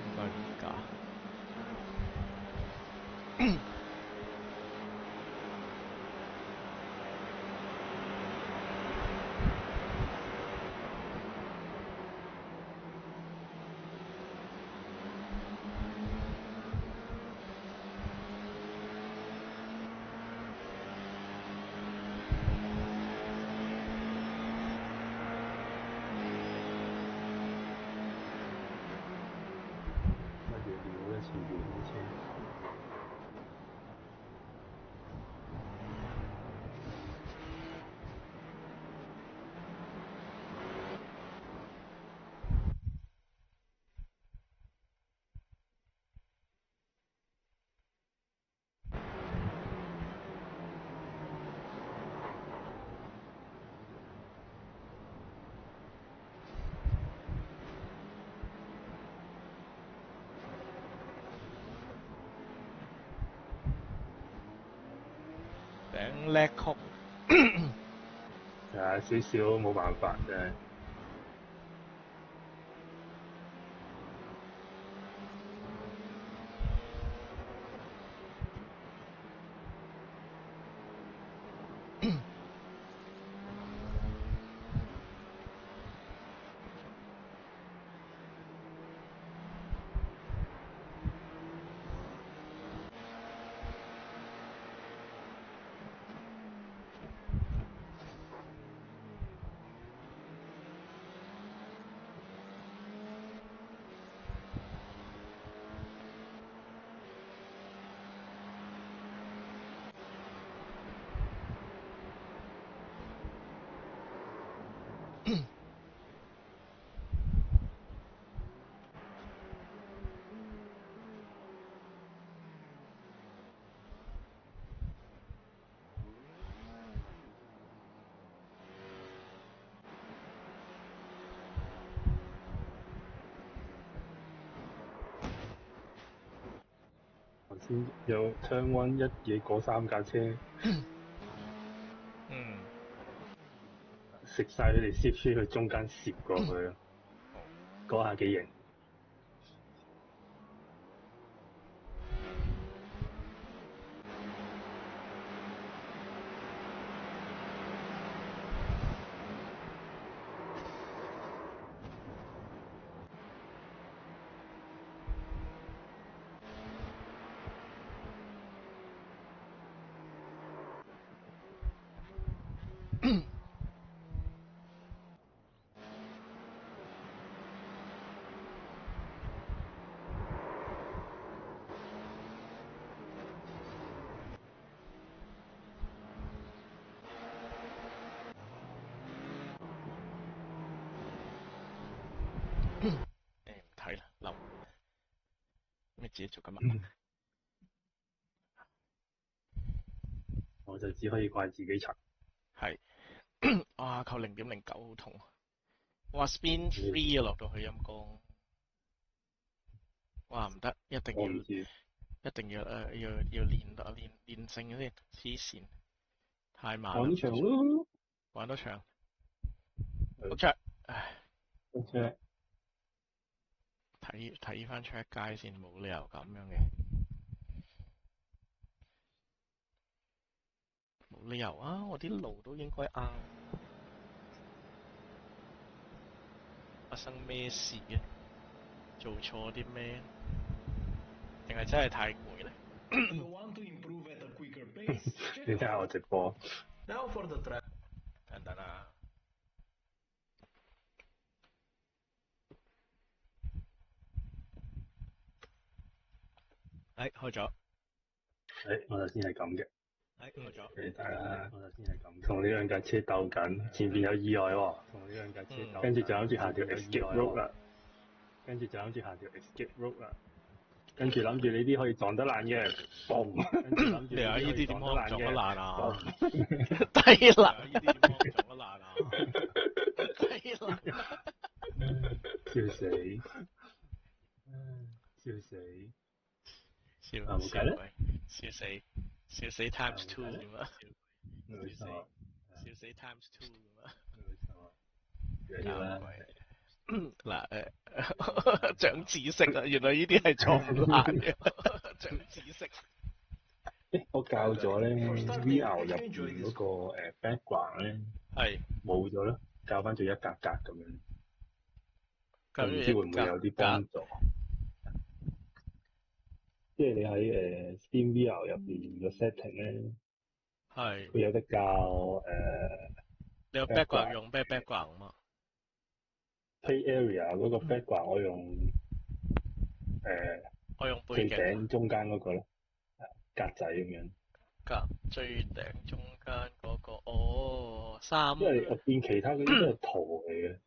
應該係呢架。頂叻曲，係少少冇辦法啫。先有Turn 1一嘢過3架車，食晒佢哋攝輸去中間攝過去，嗰下幾型。自己做緊乜？我就只可以怪自己柒。係，哇！扣0.09好痛。哇 ！Spin free 啊，落到去陰公。哇！唔得，一定要練性先，黐線，太慢啦。玩場咯，玩多場。好着，唉。好着。睇翻出街先，冇理由咁樣嘅。冇理由啊！我啲路都應該啱。發生咩事嘅？做錯啲咩？定係真係太攰咧？你睇下我直播。等等啊！開咗。我頭先係咁嘅。開咗。俾大家，我頭先係咁。同呢兩架車鬥緊，前邊有意外喎。同呢兩架車鬥緊。跟住就諗住行條 escape road 啦。跟住諗住呢啲可以撞得爛嘅，嘣！跟住諗住呢啲可以撞得爛嘅，撞得爛啊！嘣！低能！呢啲點撞得爛啊？係啦，笑死，笑死，冇計咧，笑死 times two 咁啊，笑死 times two 咁啊，搞鬼嗱長知識啊，原來呢啲係錯誤欄嘅，長知識。我教咗咧 VR 入邊嗰個background 咧係冇咗啦，教翻做一格格咁樣，就唔知會唔會有啲幫助？即係你喺Steam VR 入邊個 setting 咧，係佢有得教你有 background 用咩 background 嘛 ？Play area 嗰個 background 我用我用背最景頂中間嗰個咯，格仔咁樣。最頂中間嗰個，哦，因為我見其他嗰啲都係圖嚟嘅，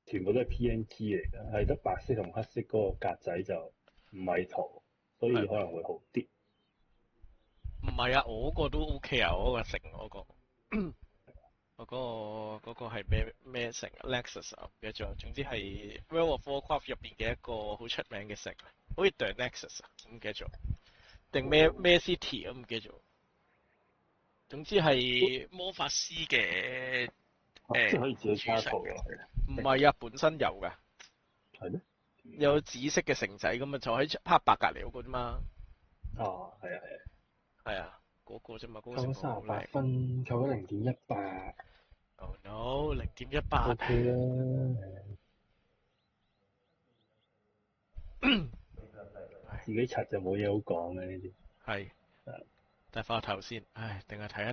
全部都係 PNG 嚟嘅，係得白色同黑色嗰個格仔就唔係圖，所以可能會好啲。唔係啊，我個都 OK 啊，我個成嗰個，嗰個係咩城啊 ？Lexus 啊，唔記得咗。總之係 World of Warcraft 入邊嘅一個好出名嘅城，好似 The Nexus 啊，唔記得咗。定咩 City 啊，唔記得咗。總之係魔法師嘅即係可以自己加圖落去。唔係啊，本身有㗎。係咩？有紫色嘅城仔咁啊，就喺黑白隔離嗰個啫嘛。哦，係啊，係啊。係啊，嗰個啫嘛，嗰個扣咗38分，扣咗0.18。Oh no，0.18。OK 啦。自己刷就冇嘢好講嘅呢啲。係。戴翻個頭先，唉，定係睇一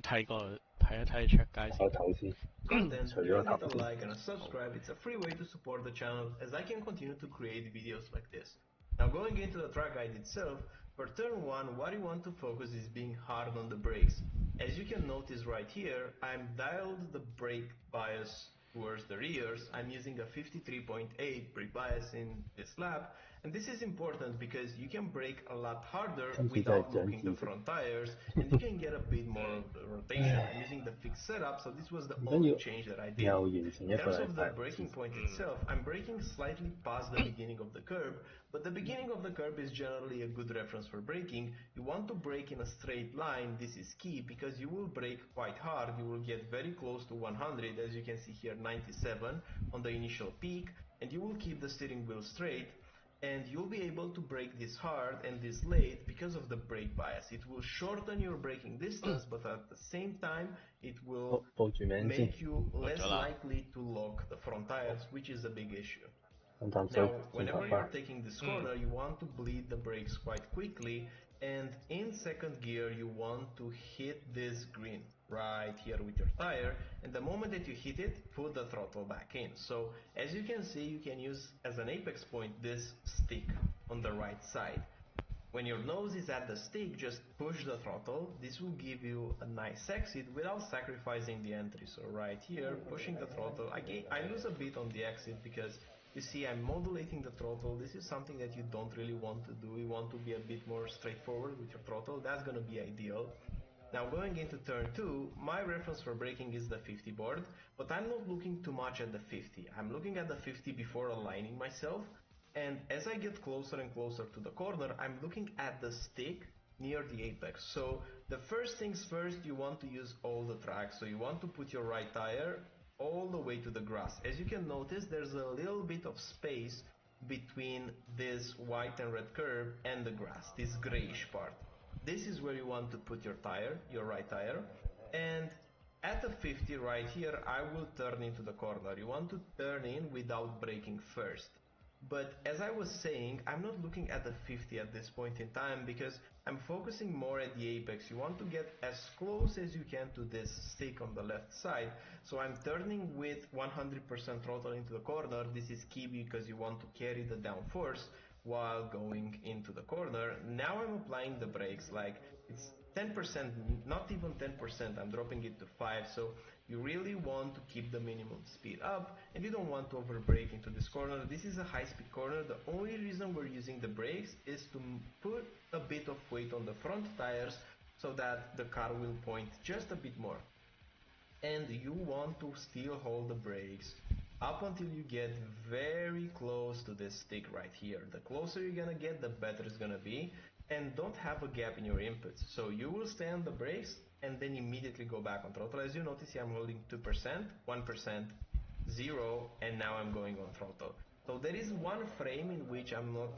睇出街先。個頭先。Content, give it a like and a subscribe. It's a free way to support the channel as I can continue to create videos like this. Now going into the track guide itself, for turn 1 what you want to focus is being hard on the brakes. As you can notice right here, I'm dialed the brake bias towards the rears. I'm using a 53.8 brake bias in this lap, and this is important because you can brake a lot harder without locking the front tires, and you can get a bit more of the rotation. I'm using the fixed setup, so this was the only change that I did. In terms of the braking point itself, I'm braking slightly past the beginning of the curb, but the beginning of the curb is generally a good reference for braking. You want to brake in a straight line. This is key because you will brake quite hard. You will get very close to 100, as you can see here, 97 on the initial peak, and you will keep the steering wheel straight, and you'll be able to brake this hard and this late because of the brake bias. It will shorten your braking distance, but at the same time it will make you less likely to lock the front tires, which is a big issue. Now, whenever you're taking this corner, you want to bleed the brakes quite quickly, and in second gear you want to hit this green right here with your tire, and the moment that you hit it, put the throttle back in. So as you can see, you can use as an apex point this stick on the right side. When your nose is at the stick, just push the throttle. This will give you a nice exit without sacrificing the entry. So right here, pushing the throttle, I lose a bit on the exit because you see I'm modulating the throttle. This is something that you don't really want to do. You want to be a bit more straightforward with your throttle. That's going to be ideal. Now going into turn 2, my reference for braking is the 50 board, but I'm not looking too much at the 50. I'm looking at the 50 before aligning myself, and as I get closer and closer to the corner, I'm looking at the stick near the apex. So the first things first, you want to use all the tracks. So you want to put your right tire all the way to the grass. As you can notice, there's a little bit of space between this white and red curb and the grass, this grayish part. This is where you want to put your tire, your right tire, and at the 50 right here, I will turn into the corner. You want to turn in without braking first. But as I was saying, I'm not looking at the 50 at this point in time because I'm focusing more at the apex. You want to get as close as you can to this stick on the left side. So I'm turning with 100% throttle into the corner. This is key because you want to carry the downforce while going into the corner. Now I'm applying the brakes, like it's 10%, not even 10%, I'm dropping it to 5, so you really want to keep the minimum speed up and you don't want to over brake into this corner. This is a high speed corner. The only reason we're using the brakes is to put a bit of weight on the front tires so that the car will point just a bit more. and you want to still hold the brakes up until you get very close to this stick right here. The closer you're gonna get, the better it's gonna be, and don't have a gap in your inputs. So you will stay on the brakes and then immediately go back on throttle. As you notice here, I'm holding 2%, 1%, 0, and now I'm going on throttle. So there is one frame in which I'm not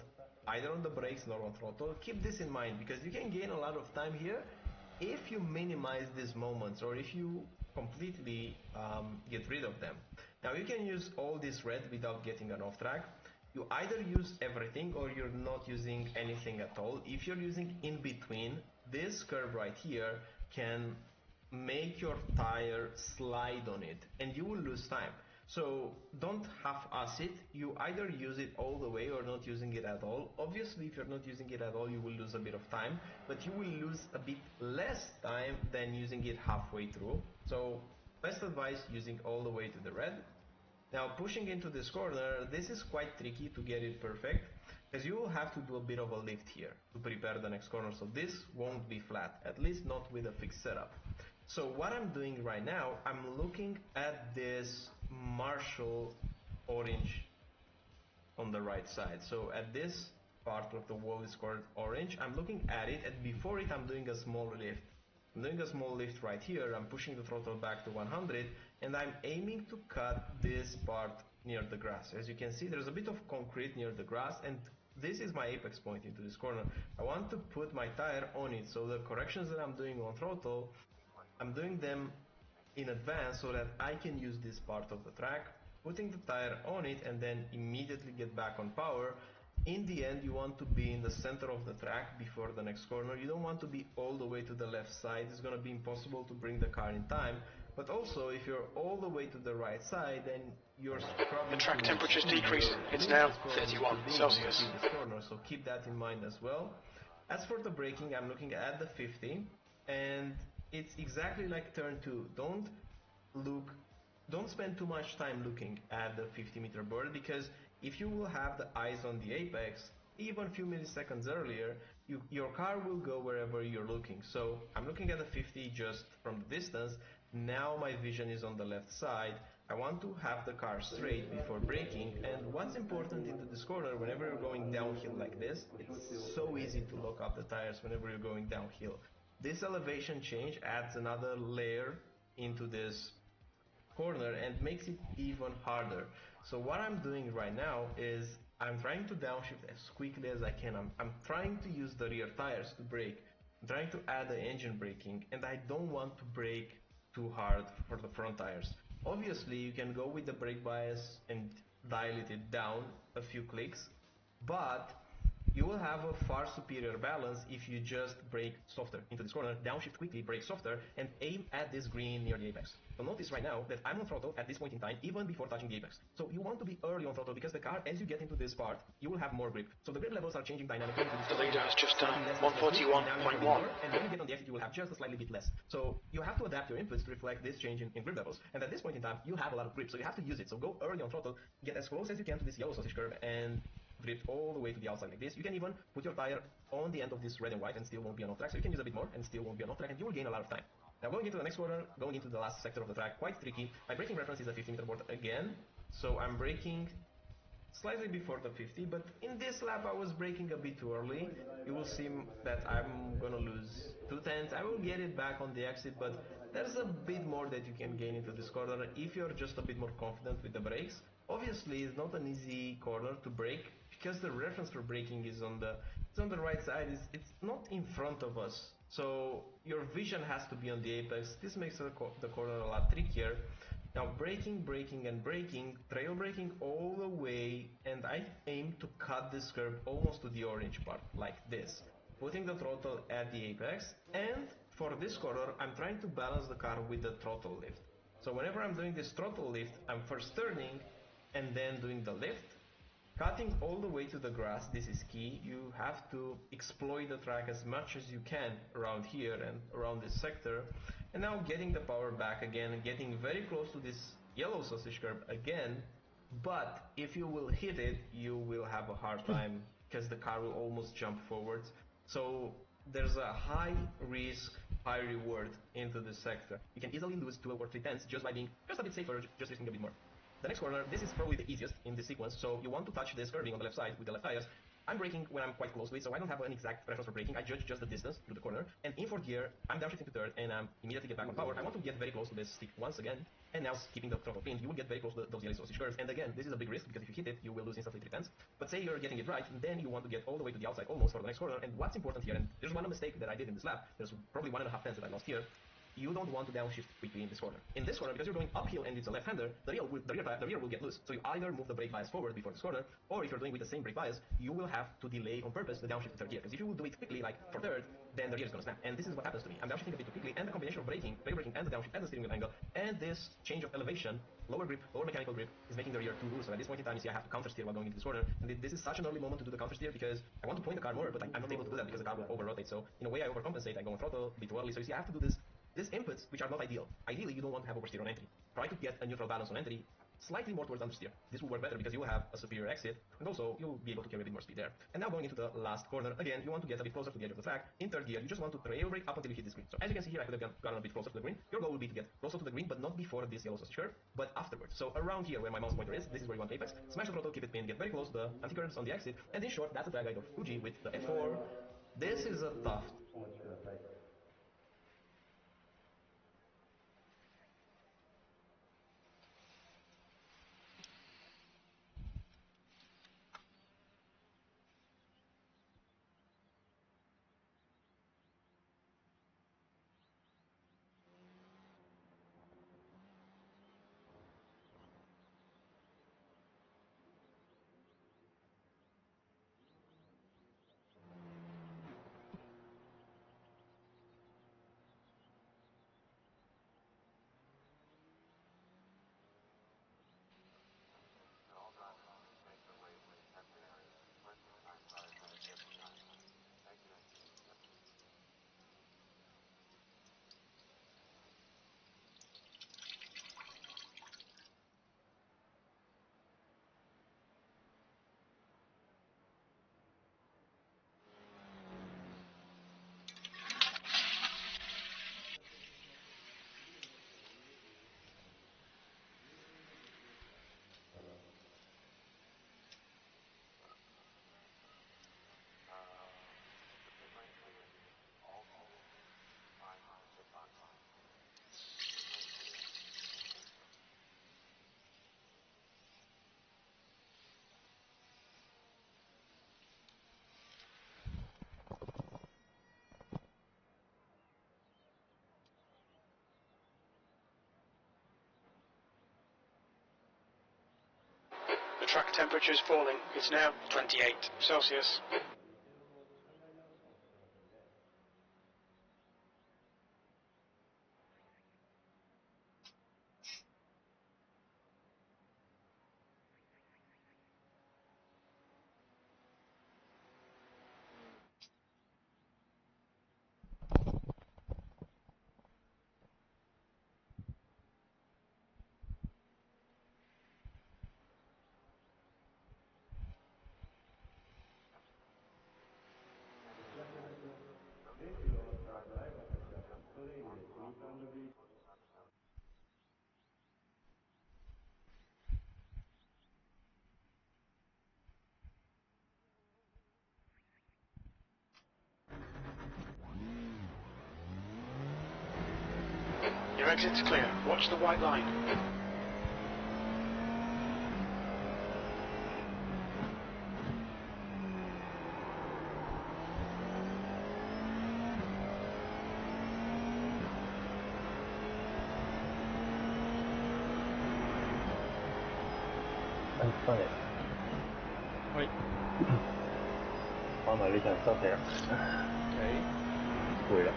either on the brakes nor on throttle. Keep this in mind, because you can gain a lot of time here if you minimize these moments, or if you completely get rid of them. Now you can use all this red without getting an off track. You either use everything or you're not using anything at all. If you're using in between, this curve right here can make your tire slide on it and you will lose time. So don't half-ass it. You either use it all the way or not using it at all. Obviously, if you're not using it at all, you will lose a bit of time, but you will lose a bit less time than using it halfway through. So best advice, using all the way to the red. Now pushing into this corner, this is quite tricky to get it perfect, because you will have to do a bit of a lift here to prepare the next corner. So this won't be flat, at least not with a fixed setup. So what I'm doing right now, I'm looking at this Marshall orange on the right side. So at this part of the wall is called orange. I'm looking at it, and before it I'm doing a small lift. I'm doing a small lift right here. I'm pushing the throttle back to 100, and I'm aiming to cut this part near the grass. As you can see, there's a bit of concrete near the grass, and this is my apex point into this corner. I want to put my tire on it, so the corrections that I'm doing on throttle, I'm doing them in advance so that I can use this part of the track, putting the tire on it and then immediately get back on power. In the end, you want to be in the center of the track before the next corner. You don't want to be all the way to the left side. It's going to be impossible to bring the car in time. But also, if you're all the way to the right side, then you're scrubbing. The track temperature's decreasing. It's now 31 Celsius. This corner, so keep that in mind as well. As for the braking, I'm looking at the 50, and it's exactly like turn 2. Don't spend too much time looking at the 50-meter board, because if you will have the eyes on the apex, even a few milliseconds earlier, your car will go wherever you're looking. So I'm looking at the 50 just from the distance. Now my vision is on the left side. I want to have the car straight before braking. And what's important into this corner, whenever you're going downhill like this, it's so easy to lock up the tires whenever you're going downhill. This elevation change adds another layer into this corner and makes it even harder. So what I'm doing right now is I'm trying to downshift as quickly as I can. I'm trying to use the rear tires to brake. I'm trying to add the engine braking, and I don't want to brake too hard for the front tires. Obviously, you can go with the brake bias and dial it down a few clicks, but you will have a far superior balance if you just brake softer into this corner, downshift quickly, brake softer, and aim at this green near the apex. So notice right now that I'm on throttle at this point in time, even before touching the apex. So you want to be early on throttle, because the car, as you get into this part, you will have more grip. So the grip levels are changing dynamically. The leader has just done 141.1. And when you get on the exit, you will have just a slightly bit less. So you have to adapt your inputs to reflect this change in grip levels. And at this point in time, you have a lot of grip, so you have to use it. So go early on throttle, get as close as you can to this yellow sausage curve, and grip all the way to the outside like this. You can even put your tire on the end of this red and white and still won't be an off track. So you can use a bit more and still won't be an off track, and you will gain a lot of time. Now going into the next corner, going into the last sector of the track, quite tricky. My braking reference is a 50-meter board again. So I'm braking slightly before the 50, but in this lap I was braking a bit too early. You will see that I'm gonna lose 2/10. I will get it back on the exit, but there's a bit more that you can gain into this corner if you're just a bit more confident with the brakes. Obviously, it's not an easy corner to brake, because the reference for braking is on the right side. It's not in front of us, so your vision has to be on the apex. This makes the corner a lot trickier. Now braking, trail braking all the way, and I aim to cut this curve almost to the orange part, like this, putting the throttle at the apex. And for this corner, I'm trying to balance the car with the throttle lift. So whenever I'm doing this throttle lift, I'm first turning and then doing the lift, cutting all the way to the grass. This is key. You have to exploit the track as much as you can around here and around this sector. And now getting the power back again and getting very close to this yellow sausage curve again. But if you will hit it, you will have a hard time, because the car will almost jump forwards. So there's a high risk, high reward into this sector. You can easily lose 2 or 3 tenths just by being just a bit safer, just risking a bit more. The next corner, this is probably the easiest in this sequence, so you want to touch this curving on the left side with the left tires. I'm braking when I'm quite close to it, so I don't have an exact preference for braking. I judge just the distance through the corner. And in 4th gear, I'm downshifting to 3rd, and I'm immediately get back on power. I want to get very close to this stick once again, and now keeping the throttle pinned, you will get very close to those yellow sausage curves. And again, this is a big risk, because if you hit it, you will lose instantly 3 tenths. But say you're getting it right, then you want to get all the way to the outside, almost for the next corner. And what's important here, and there's one mistake that I did in this lap, there's probably 1.5 tenths that I lost here. You don't want to downshift quickly in this corner. In this corner, because you're going uphill and it's a left-hander, the rear will get loose. So you either move the brake bias forward before this corner, or if you're doing with the same brake bias, you will have to delay on purpose the downshift to 3rd gear. Because if you will do it quickly, like for 3rd, then the rear is going to snap. And this is what happens to me. I'm downshifting a bit too quickly, and the combination of braking, and the downshift, and the steering wheel angle, and this change of elevation, lower grip, lower mechanical grip, is making the rear too loose. So at this point in time, you see I have to counter steer while going into this corner. And this is such an early moment to do the counter steer, because I want to point the car more, but I'm not able to do that because the car will over-rotate. So in a way, I overcompensate. I go on throttle a bit too early. So you see, I have to do these inputs, which are not ideal. Ideally, you don't want to have oversteer on entry. Try to get a neutral balance on entry, slightly more towards understeer. This will work better because you will have a superior exit, and also you'll be able to carry a bit more speed there. And now going into the last corner, again, you want to get a bit closer to the edge of the track. In 3rd gear, you just want to trail brake up until you hit this green. So as you can see here, I could have gone a bit closer to the green. Your goal will be to get closer to the green, but not before this yellow sausage curve, but afterwards. So around here, where my mouse pointer is, this is where you want apex. Smash the throttle, keep it pinned, get very close to the anti-curves on the exit, and in short, that's the track guide of Fuji with the F4. This is a tough. The track temperature is falling. It's now 28 Celsius. Your exit's clear. Watch the white line. Wait. 翻埋呢場收皮啦。攰啦。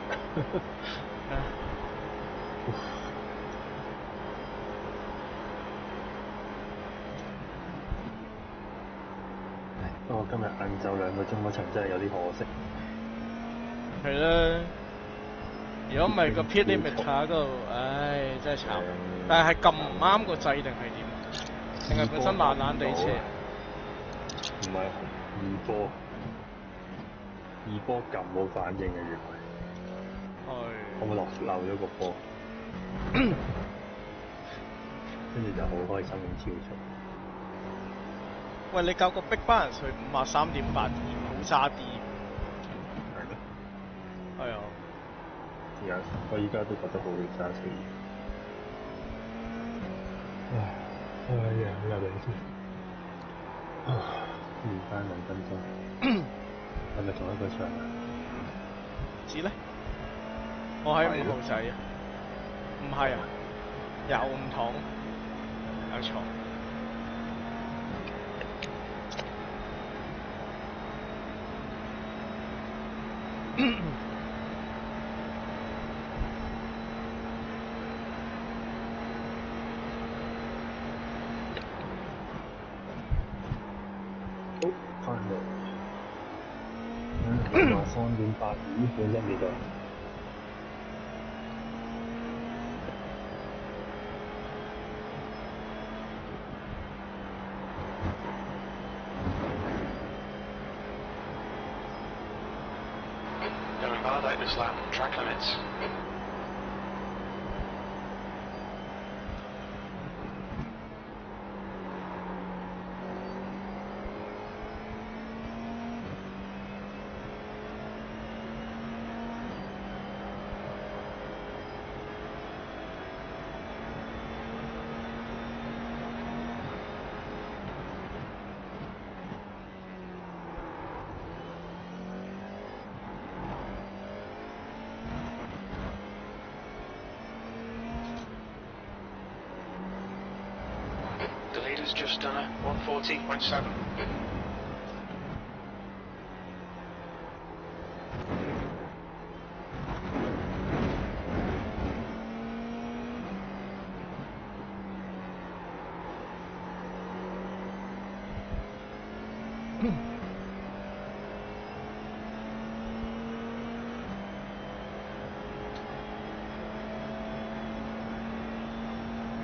不過今日晏晝2個鐘嗰場真係有啲可惜。係啦。如果唔係個 pit limiter 嗰度，唉，真係慘。但係撳唔啱個掣定係點？定係本身懶地車？唔係2波，2二波撳冇反應嘅原來。我咪漏咗個波，跟住就好開心咁超速。喂，你教個 Big Balance 去53.8，好差啲。係咯。係啊。我而家都覺得好易揸死。有兩先。練翻2分鐘。係咪同一個場啊？唔知咧。我喺5號仔啊。唔係啊。又唔同。有錯。翻嚟，53.8，本身幾多？Invalidate this lap. Track limits. The leader's just done a 140.7.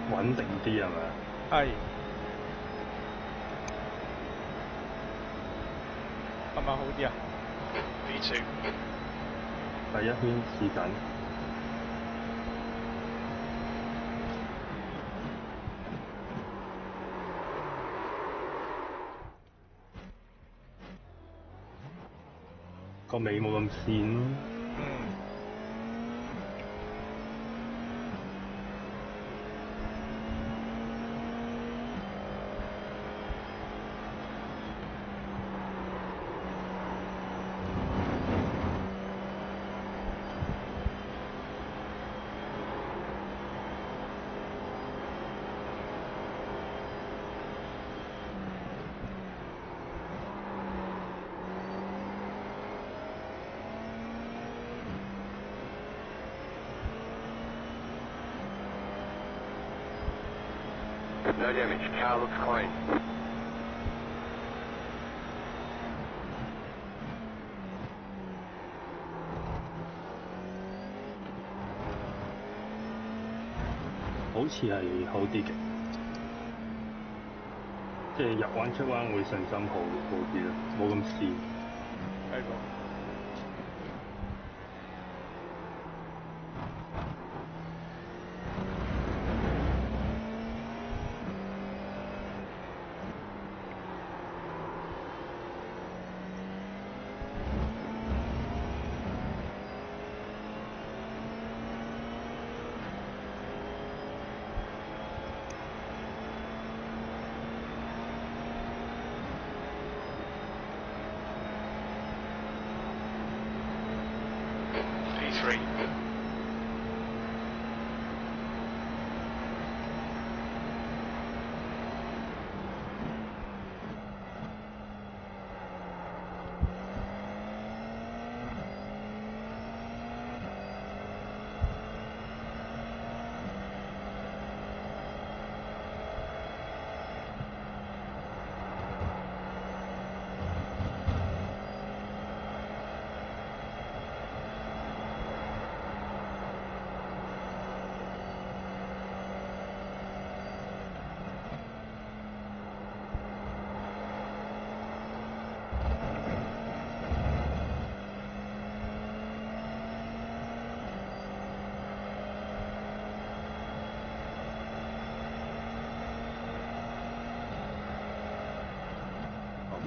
穩定啲係咪？係。係咪好啲啊 ？V2。第一圈試緊。個尾冇咁跣咯。No damage. Car looks clean. 好似係好啲嘅，即係入彎出彎會順心好啲咯，冇咁跣。係喎。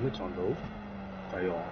點解撞到？抵我。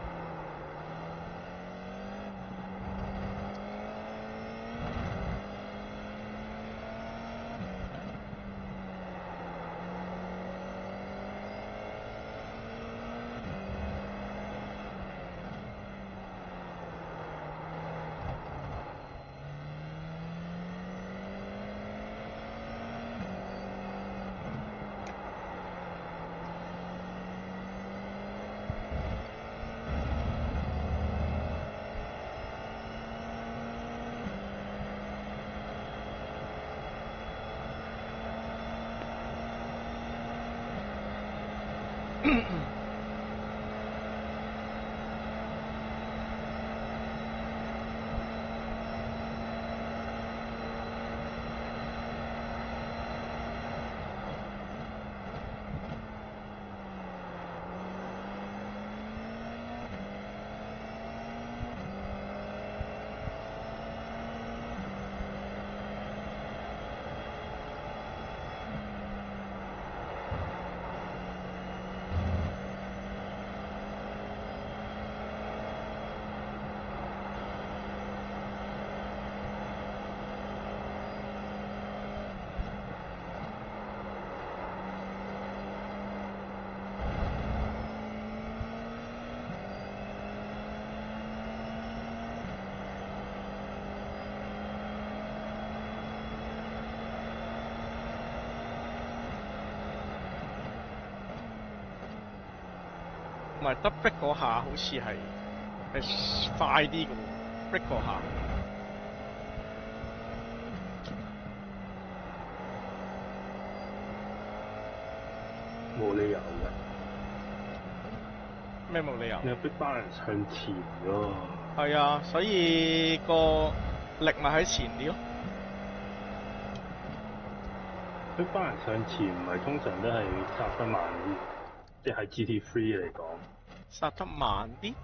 唔係得 break 嗰下好似係快啲嘅喎 ，break 嗰下。冇理由嘅。咩冇理由？你 big balance 向前咯。係啊，所以個力咪喺前啲咯。big balance 向前唔係通常都係剎得慢啲，即係 GT3 嚟講。剎得慢啲？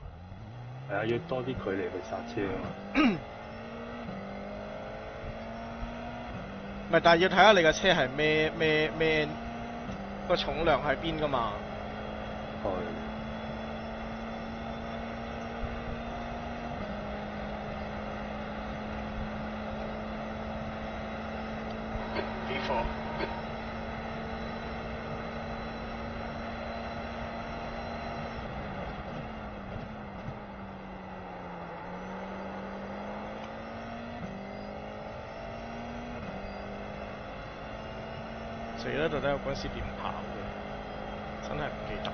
係啊，要多啲距離去剎車啊嘛。唔係，但係要睇下你嘅車係咩個重量喺邊㗎嘛。係。V4。死啦！到底我嗰時點跑嘅？真係唔記得。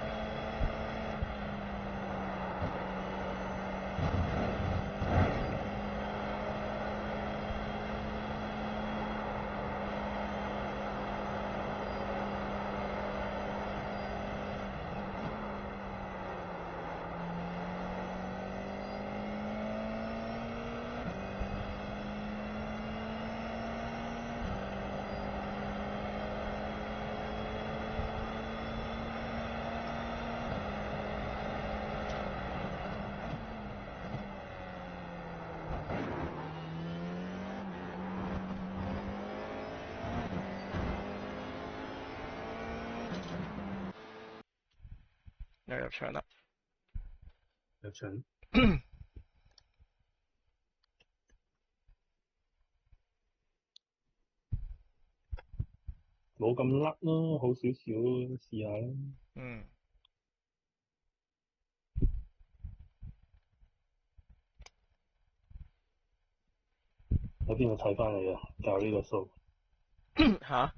又入場啦！入場。冇咁甩咯，好少少試下啦。嗯。喺邊度睇翻嚟啊？教呢個數。嚇？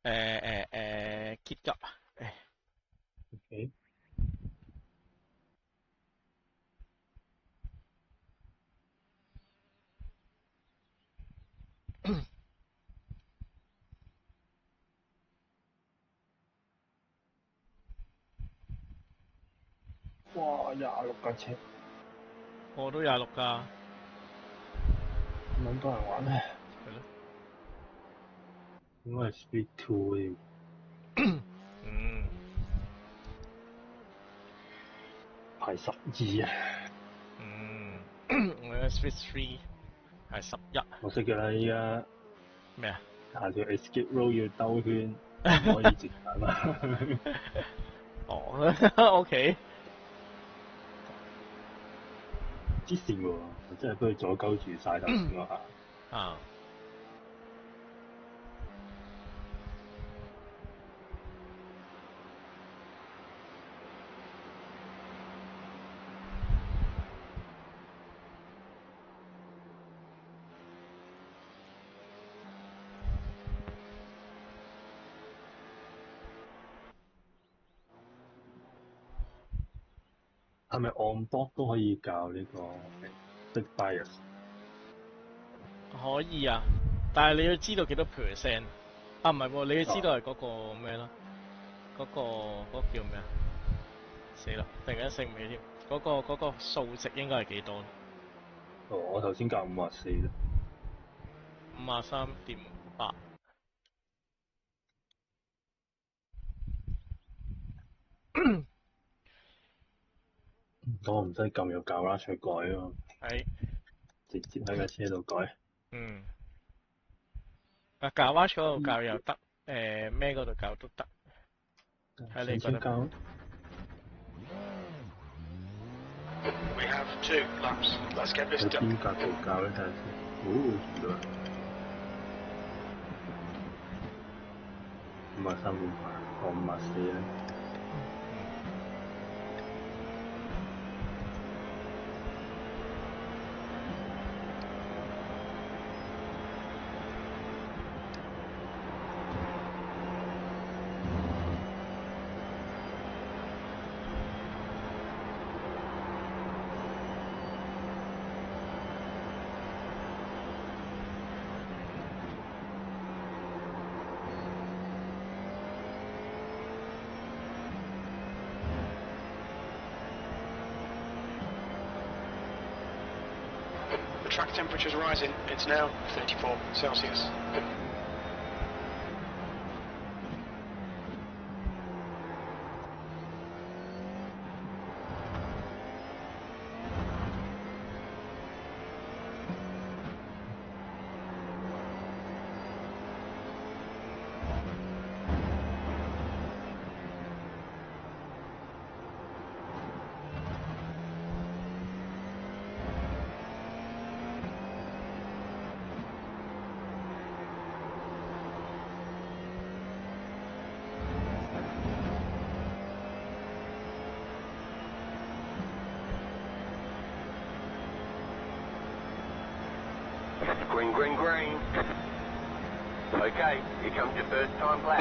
結急啊！OK。哇！26架車。我都26架。咁多人玩咧？係咯。應該係 Speed 2嚟。嗯。排12啊。嗯。我嘅 Speed 3係11。我識㗎啦，依家。咩啊？行條 escape road 要兜圈，唔可以直行啊！哦，OK。黐線喎，真係俾佢阻鳩住晒頭先嗰下。啊。係咪 on board 都可以教呢個 big bias？ 可以啊，但係你要知道幾多 percent？ 啊，唔係喎，你要知道係嗰個咩啦？嗰個叫咩啊？死啦！突然間醒唔起添。嗰個數值應該係幾多？哦，我頭先教54啫。53.8。我唔使撳入教啦，出改咯。係。直接喺架車度改。嗯。啊，教 watch 嗰度教又得，咩嗰度教都得。睇你覺得。教。We have 2 laps. Let's get this done. 喺邊格度教咧？睇下先。哦，原來53.8，我54咧。The track temperature's rising. It's now 34 Celsius. Green, green, green. Okay, here comes your first time lap.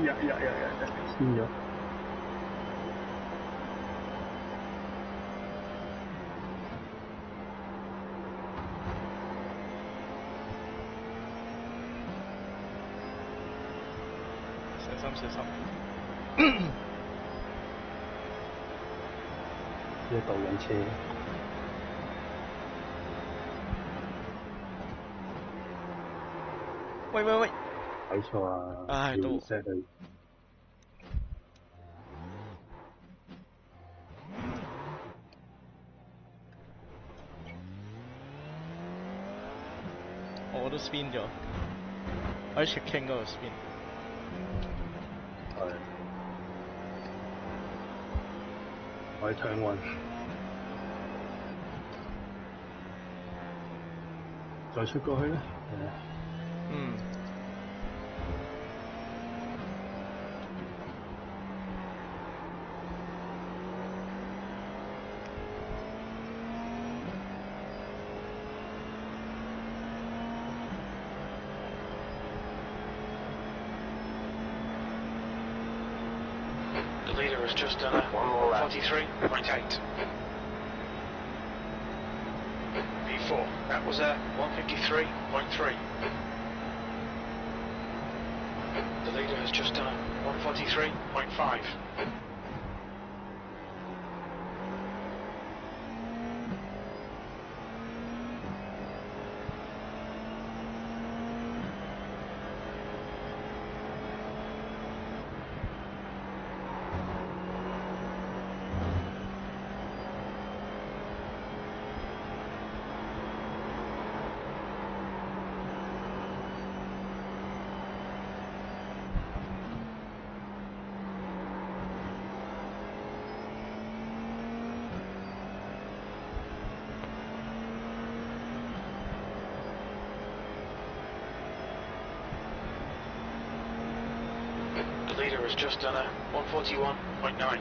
呀，先咗。小心。呢度緊車。喂。睇錯啊！唉，都。reset 佢。我都 spin 咗，我喺 checking 嗰度 spin。係。我喺 turn 1。再出過去咧。嗯。The leader has just done a 43.8. P4, that was a 153.3. The leader has just done a 1:43.5. The leader has just done a 1:41.9.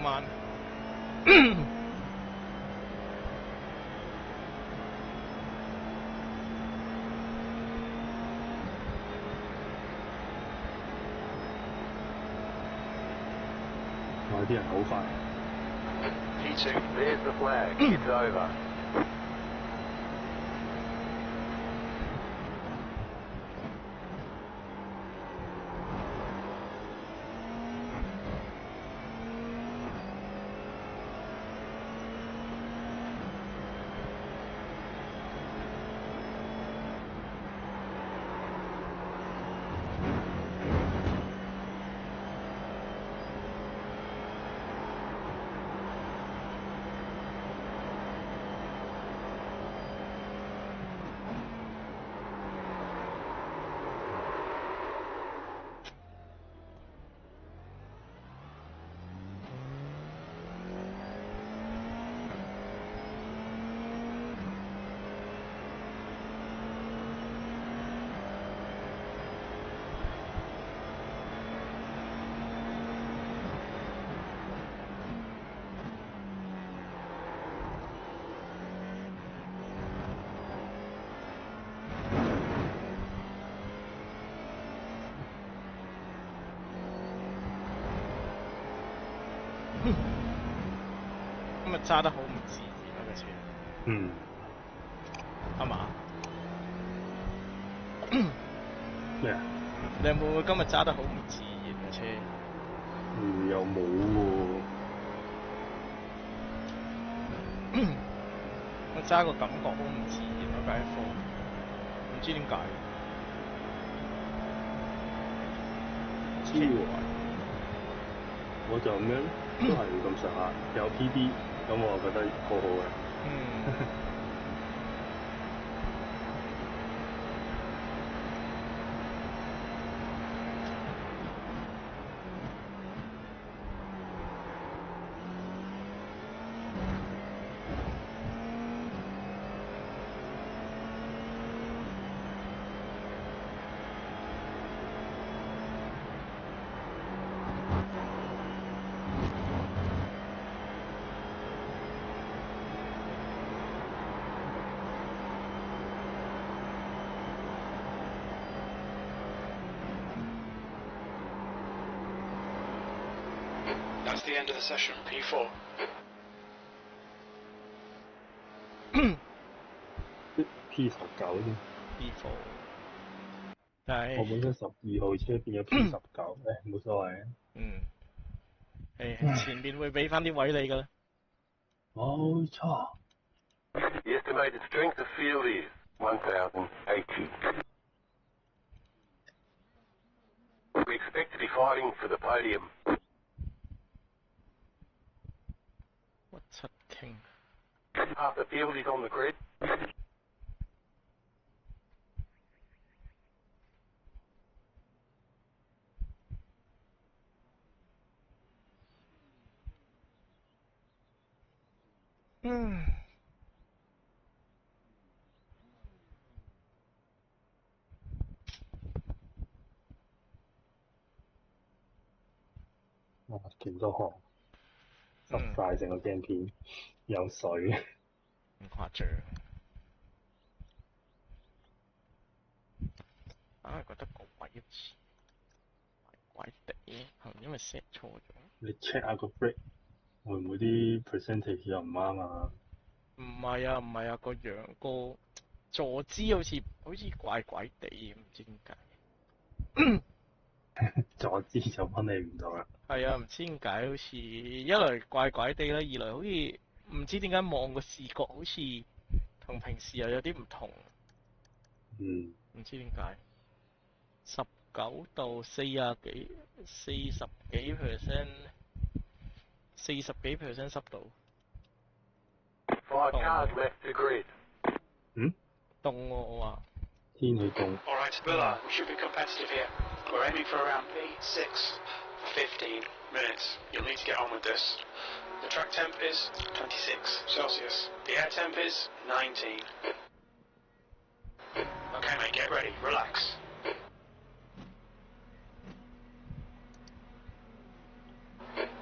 慢。哇！啲人好快。P2. There's the flag. It's over.今日揸得好唔自然啊個車。嗯。係嘛？咩啊？你有冇今日揸得好唔自然個車？又冇喎。我揸個感覺好唔自然咯，架 F4，唔知點解。知喎。我就咩咧？都係咁上下，有 PB， 咁我覺得好好嘅。That's the end of the session, P4. P19 啫。P4。但係我本身12號車變咗 P19，冇所謂。前面會俾翻啲位你㗎啦。冇錯。The estimated strength of field is 1,080. We expect to be fighting for the podium. What a king. Half the field is on the grid. 哇，勁多汗，濕晒成個鏡片，有水。咁誇張。硬係覺得個位好似怪怪地，係咪因為 set 錯咗？你 check 下個 brake 會唔會啲 percentage 又唔啱啊？唔係啊，唔係啊，個樣個坐姿好似怪怪地，唔知點解。坐姿就分你唔到啦。係啊，唔知點解好似一來怪怪地啦，二來好似唔知點解望個視覺好似同平時又有啲唔同。唔知點解。19到40幾%，40幾%濕度。凍喎我話。天氣凍。Alright, Villa, we should be competitive here. We're aiming for around P6 for 15 minutes. You'll need to get on with this. The track temp is 26 Celsius. The air temp is 19. Okay, mate, get ready. Relax.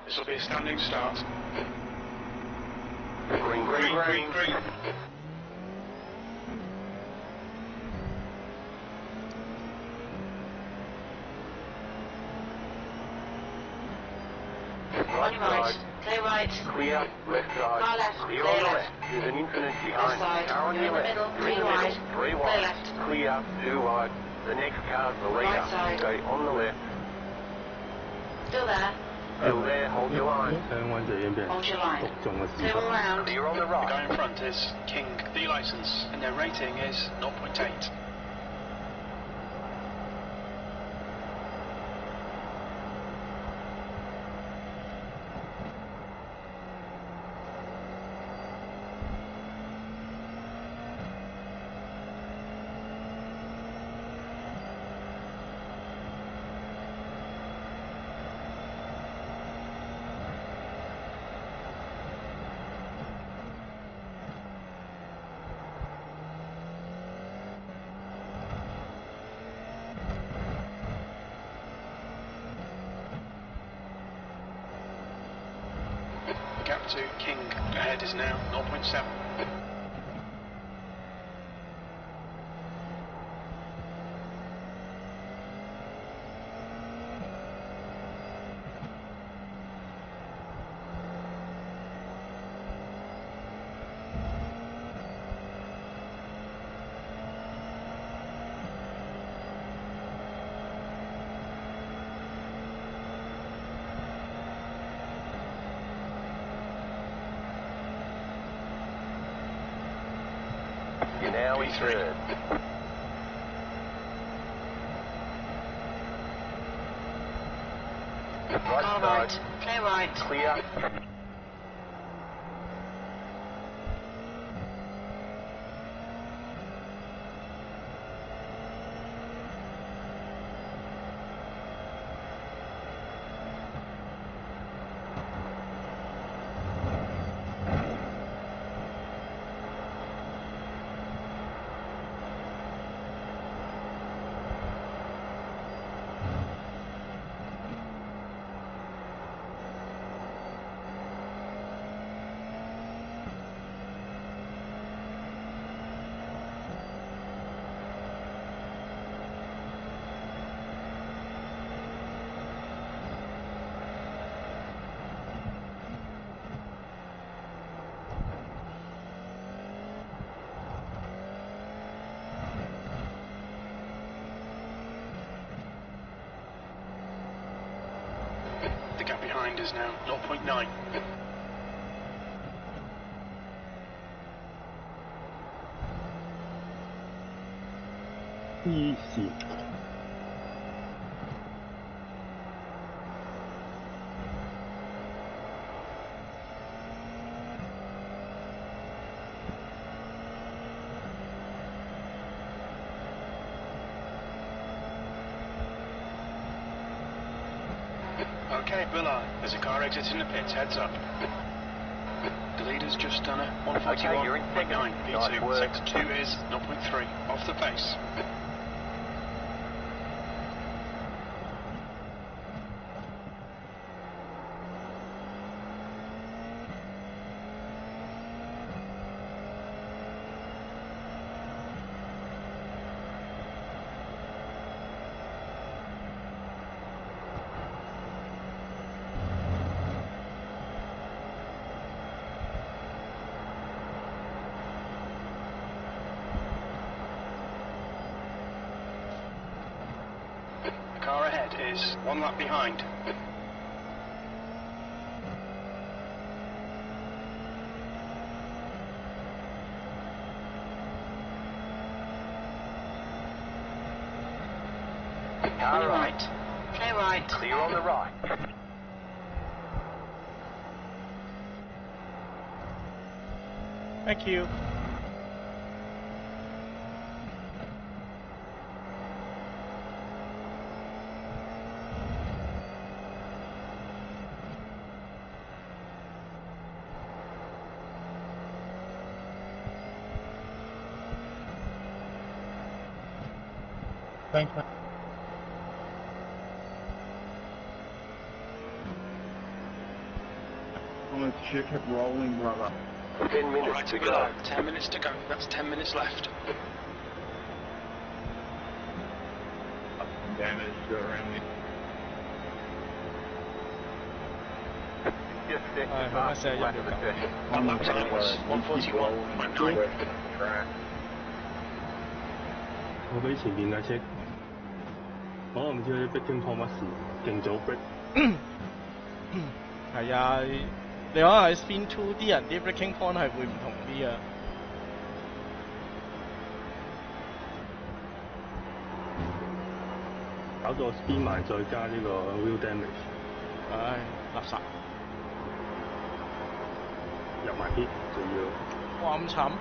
This will be a standing start. Green, green, green, green. Right, clear right. Clear, left side. Car left, Clear clear on the left. left. There's an incident Left behind. side, Car on you're your in the left. middle, You're in 3 the wide. middle. 3 Clear wide. left. Clear, 2 wide. The next car's the leader. Right side. Stay on the left. Still there. Still there, hold your line. Hold your line. Clear all round. Clear on the The guy right. in front is King, the license, and their rating is 0.8. The gap to King ahead is now 0.7. You're now in third. Right Car side. right, clear right. Clear. The gap behind is now 0.9. Easy. Okay, Villa, there's a car exiting the pits, heads up. The leader's just done a 141.9. Okay, you're in second. P2, Nice work. sector 2 is 0.3, off the pace. car ahead is 1 lap behind. Car right. Clear right. Clear on the right. Thank you. Thanks, man. I'm gonna keep rolling, brother. 10 minutes Alright, to we're go. on. 10 minutes to go. That's 10 minutes left. Damage, go around me. Just set Ai, your không fastest xe lap dâm of được the cậu. session. That lap time was 141.9. 我俾前面架車，我唔知佢啲 braking point 乜事，勁早 break。係啊，你可能喺 Spin 2啲人啲 breaking point 係會唔同啲啊。搞到我 spin 埋，再加呢個 wheel damage。唉，垃圾。入埋 pit 仲要。哇，咁慘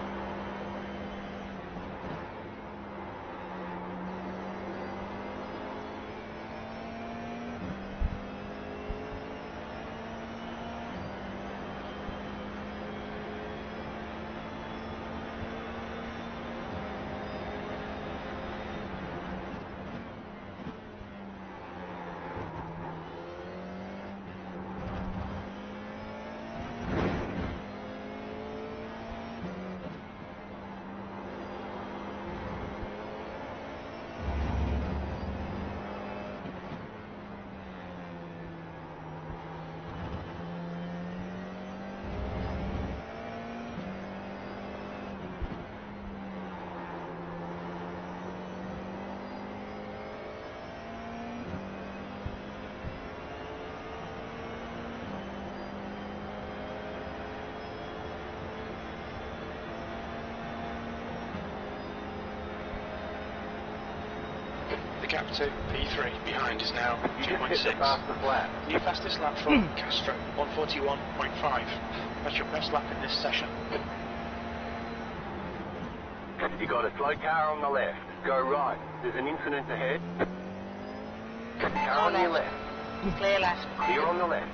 ！The gap to P3 behind is now 2.6. New fastest lap from Castro, 141.5. That's your best lap in this session. You got a slow car on the left. Go right. There's an incident ahead. Car on your left. Clear left. Clear on the left.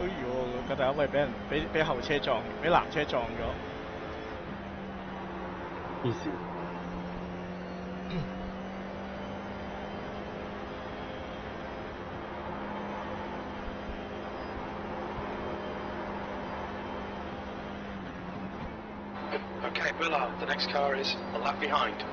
哎呦，個大位俾後車撞，俾藍車撞咗。意思。Okay, Willard, the next car is a lap behind.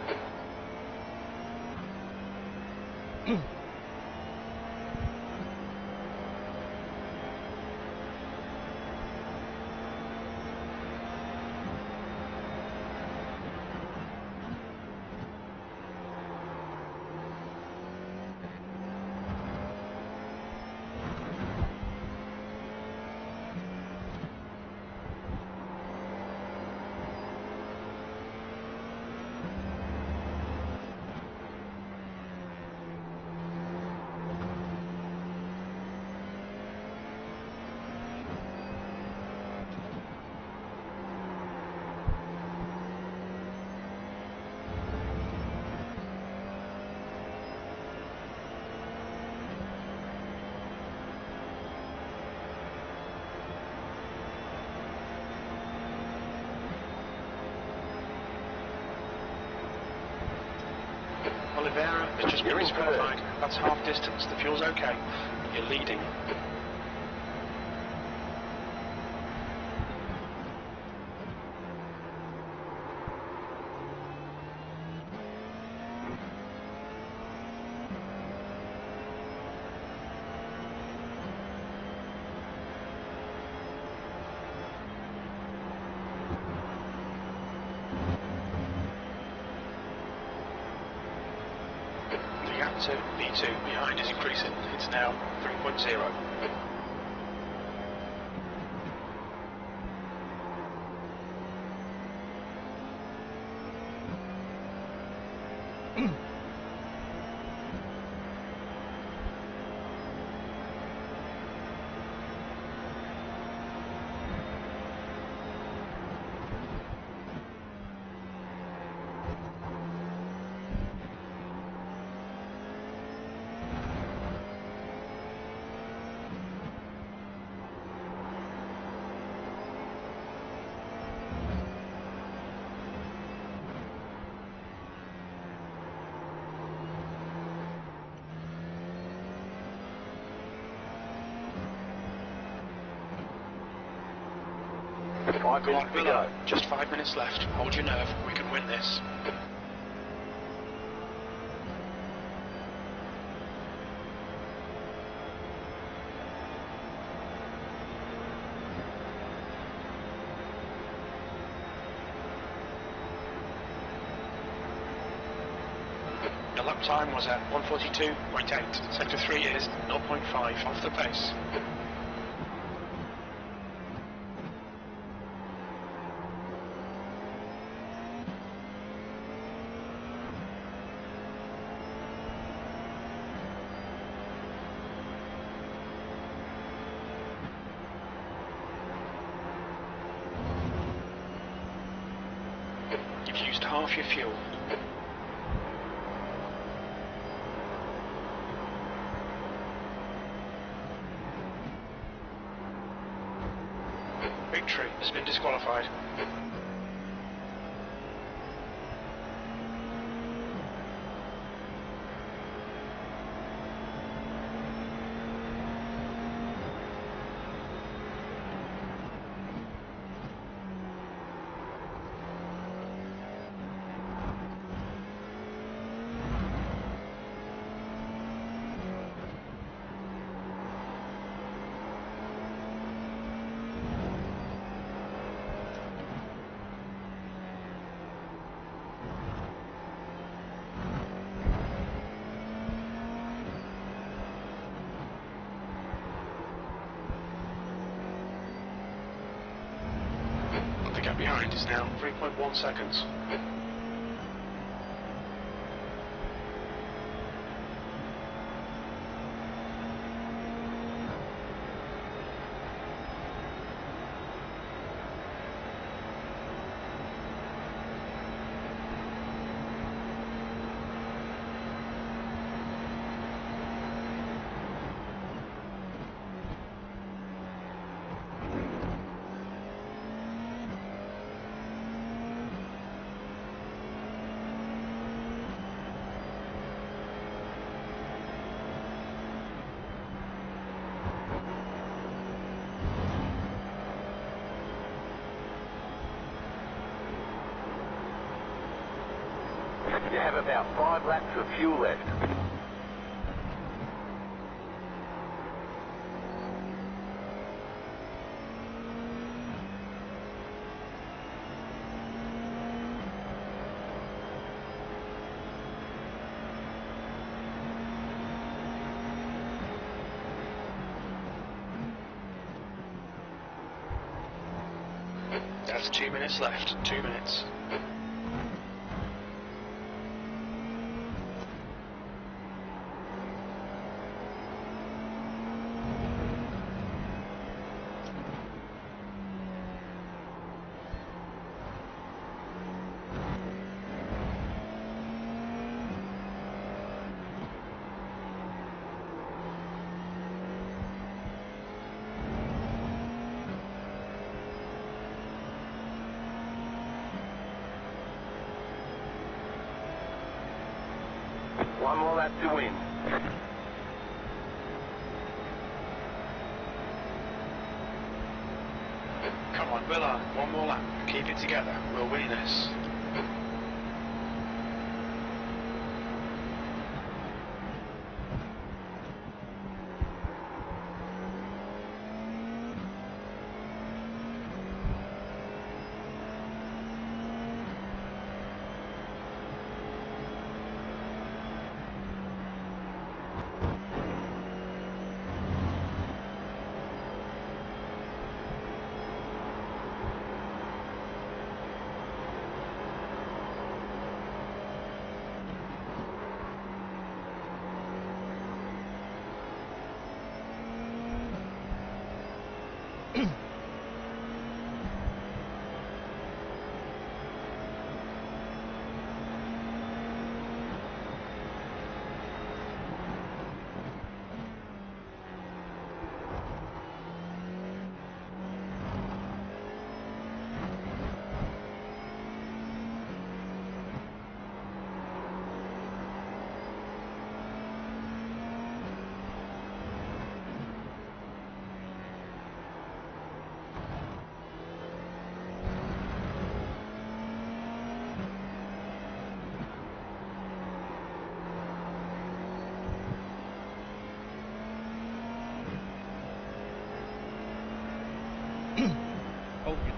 Oliveira has just been disqualified. That's half distance. The fuel's okay. You're leading. to P2. Behind is increasing. It's now 3.0. Go on, Miller. Just 5 minutes left. Hold your nerve. We can win this. The lap time was at 1:42.8. Sector 3 is 0.5 off the pace. You've used half your fuel. Victory has been disqualified. The gap behind is now 3.1 seconds. You have about 5 laps of fuel left. That's 2 minutes left. 2 minutes. One more lap to win. Come on, Willard. One more lap. Keep it together. We'll win this.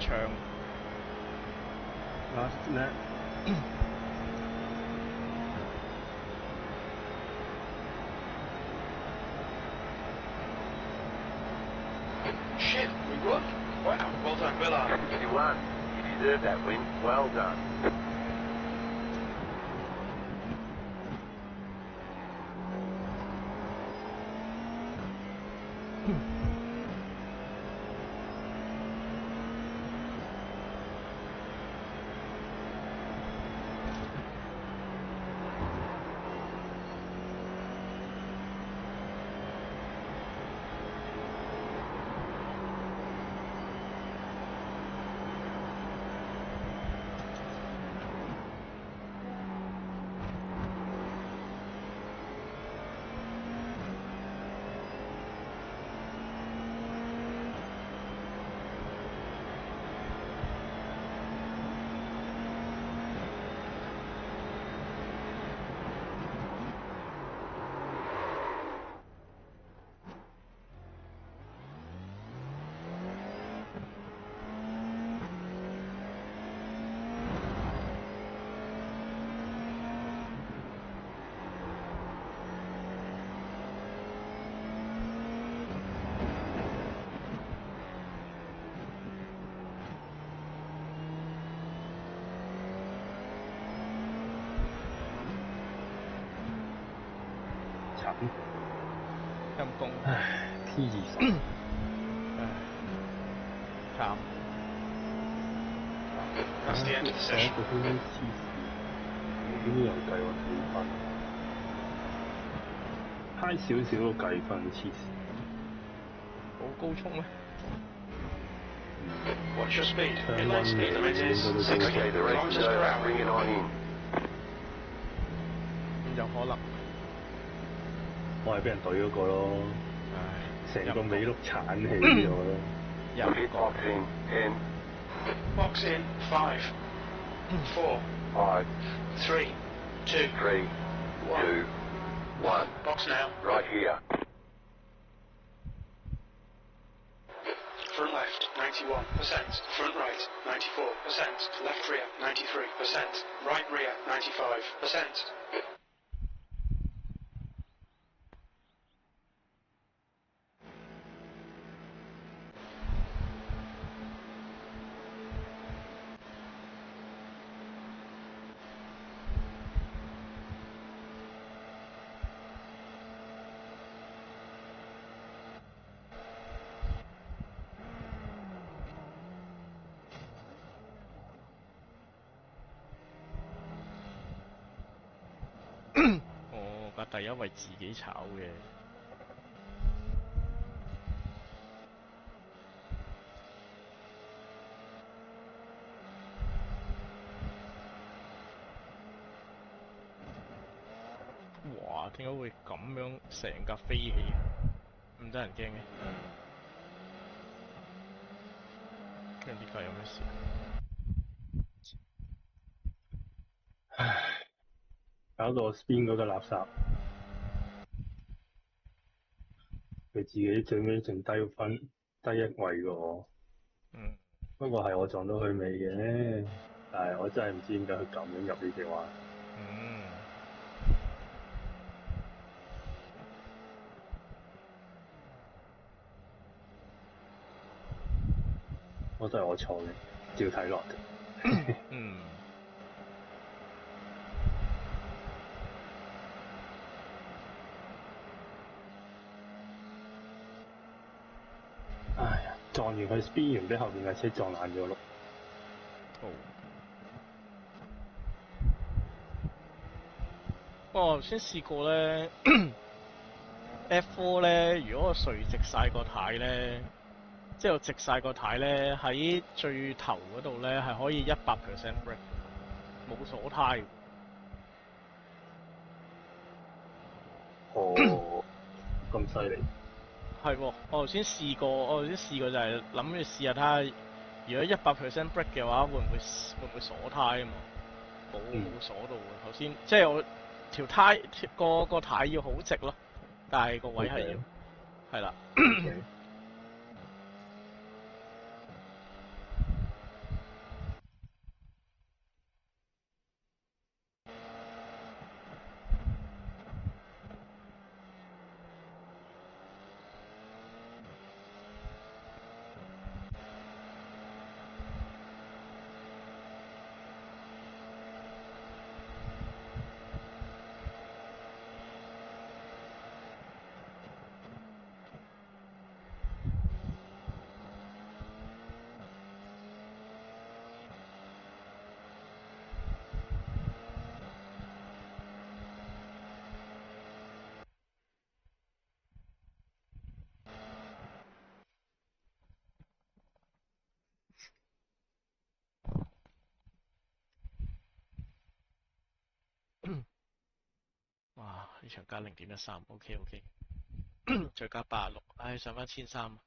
槍。Last lap。Shit, we won! Wow, well done, Willard. You won. You deserve that win. Well done.陰公。唉 T20。唉，慘。That's the end of the session。個圈黐線，點解又計我幾分？揩少少都計分，黐線。好高衝咩？ Watch your speed. Inline speed limit is 60 kilometers per hour. Bring it on in. 咁有可能。我係俾人懟嗰個咯，成個尾碌鏟起咗咯。入box in 10. Box in 5, 4, 5, 3, 2, 3, 2, 1. Box now. Right here. Front left 91%, front right 94%, left rear 93%, right rear 95%.第一位自己炒嘅。哇！點解會咁樣成架飛起？唔得人驚嘅。跟住呢架有咩事？唉，搞到我 spin 嗰個垃圾。佢自己最尾剩低分低一位嘅我。不過係我撞到佢尾嘅，但係我真係唔知點解佢咁樣入呢隻彎。我都係我錯嘅，照睇落嘅。哎呀，撞完佢 spin 完，俾後面架車撞爛咗咯。我頭先試過咧，F4 咧，如果我垂直晒個軚咧，即係我直晒個軚咧，喺最頭嗰度咧係可以100% brake， 冇鎖軚。哦，咁犀利！係喎，我頭先試過就係諗住試下睇下，如果100% brake 嘅話，會唔會鎖軚啊嘛？冇鎖到喎。頭先即係我條軚個軚要好直咯，但係個位係要係啦。呢場加0.13 OK， 再加86，唉，上翻1300。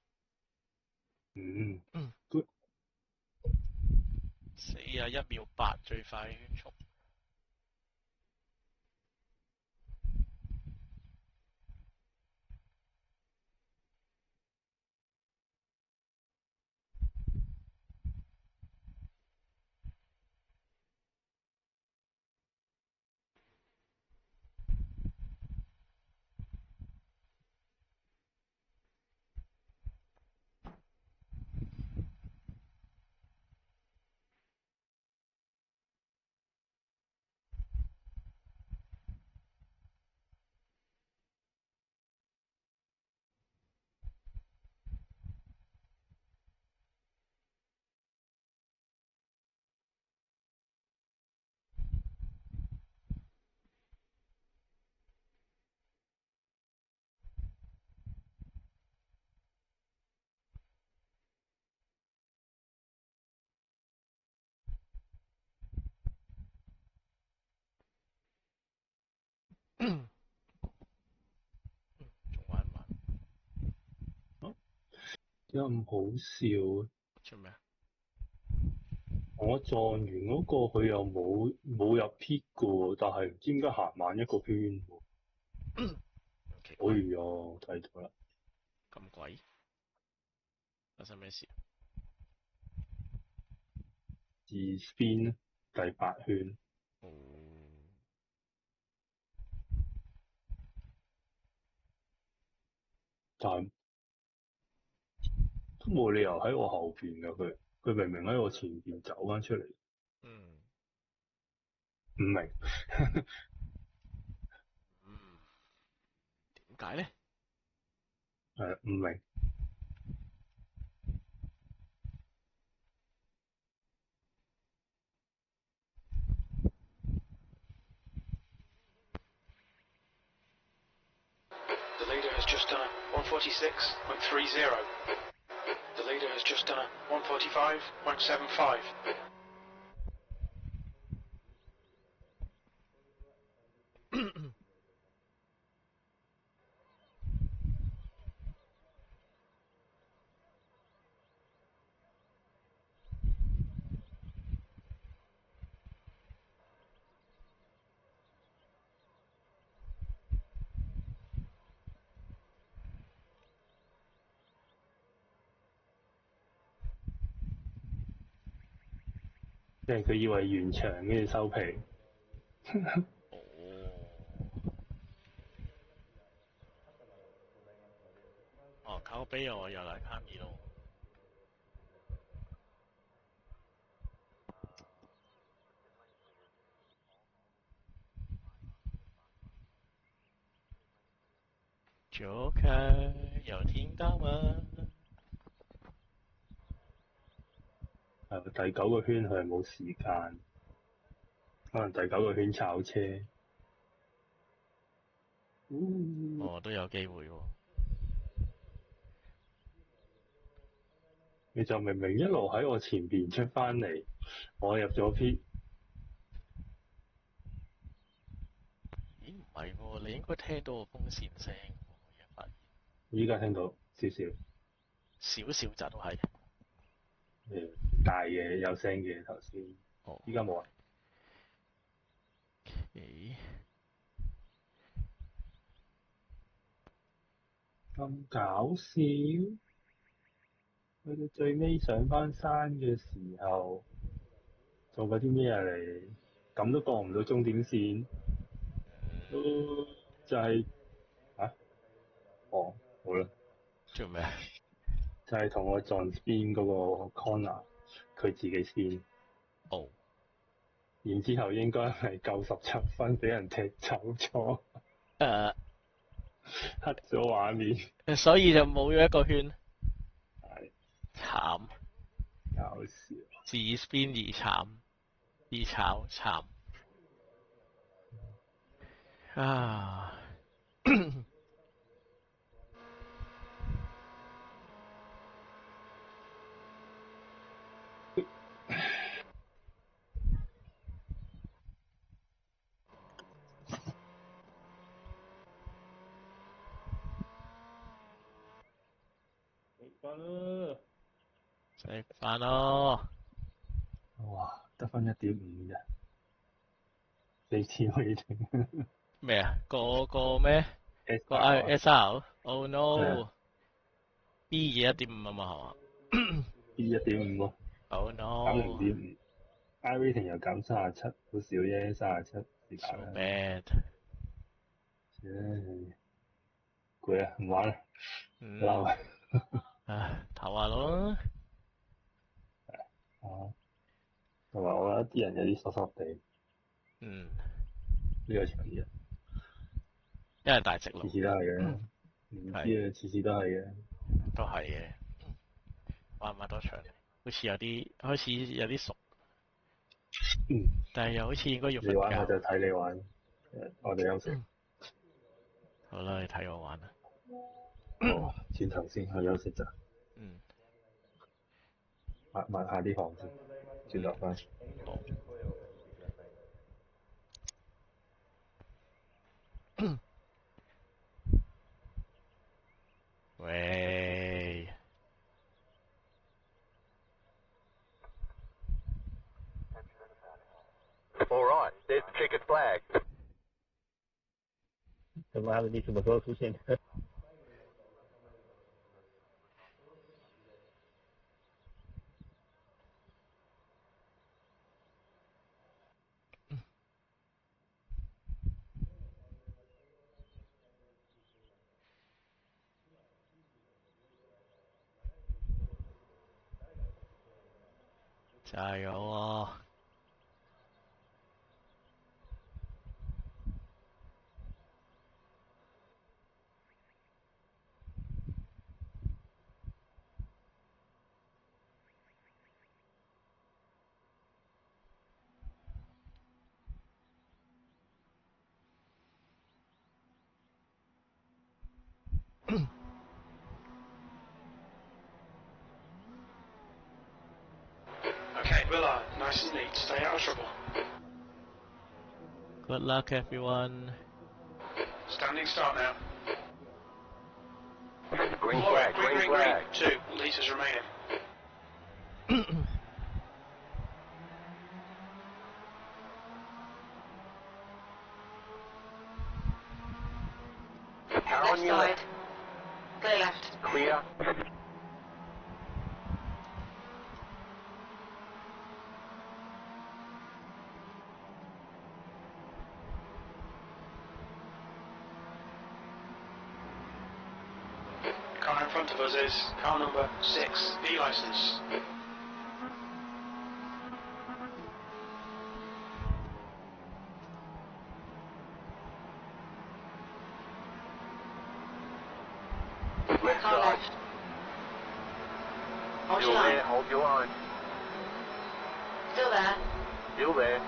good。41秒8最快圈速。仲玩唔玩？點解咁好笑？做咩？我撞完嗰個佢又冇入 pit 嘅喎，但係唔知點解行慢一個圈喎。哎呀，睇到啦。咁鬼？發生咩事？自 spin 第8圈。但係都冇理由喺我後邊㗎，佢明明喺我前邊走翻出嚟。唔明。點解咧？唔明。The leader has just done a 146.30. The leader has just done a 145.75.即係佢以為完場跟住收皮。靠背我又嚟卡米咯。Joker 有聽到嗎？第9個圈佢係冇時間，可能第9個圈炒車。都有機會喎。你就明明一路喺我前邊出翻嚟，我入咗 pit。咦唔係喎，你應該聽到個風扇聲喎，依家聽到少少。少少咋都係。大嘅有聲嘅頭先。依家冇啊。咁搞笑！去到最尾上翻山嘅時候，做嗰啲咩嚟？咁都過唔到終點線，就係好啦。做咩？就係同我撞 spin 嗰個 corner， 佢自己 spin。然之後應該係夠17分，俾人踢走咗。黑咗畫面。所以就冇咗一個圈。係。慘。搞笑。自 spin 而慘，而炒慘。啊！飯啦！食飯咯！哇，得翻1.5啫，4次可以整。咩啊？個咩？個 SR？Oh no！B 嘅1.5啊嘛係嘛？B 1.5咯。Oh 減 no！ 0.5。iRacing 又減37，好少啫，37是但 So 啦。bad。攰啊，唔玩啦，嬲啊！唉，唞下咯。同埋我覺得啲人有啲濕濕地。呢個場地。因為大直路。次次都係嘅。唔知啊，次次都係嘅。都係嘅。玩唔玩多場？好似開始有啲熟。但係又好似應該要瞓覺。你玩我就睇你玩，我哋休息。好啦，你睇我玩啦。轉頭先，我休息陣。抹下啲汗先，轉頭翻。好。喂。All right, there's the checkered flag. 他妈的，你什么时候出现的加油啊！Okay, Villa, nice and neat. Stay out of trouble. Good luck, everyone. Standing start now. Green flag, green flag. 2 litres remaining. Car on your left. Clear left. Clear. Car in front of us is car number 6, B licence. Left Car side. left. Hold Still your line. there, hold your line. Still there. Still there.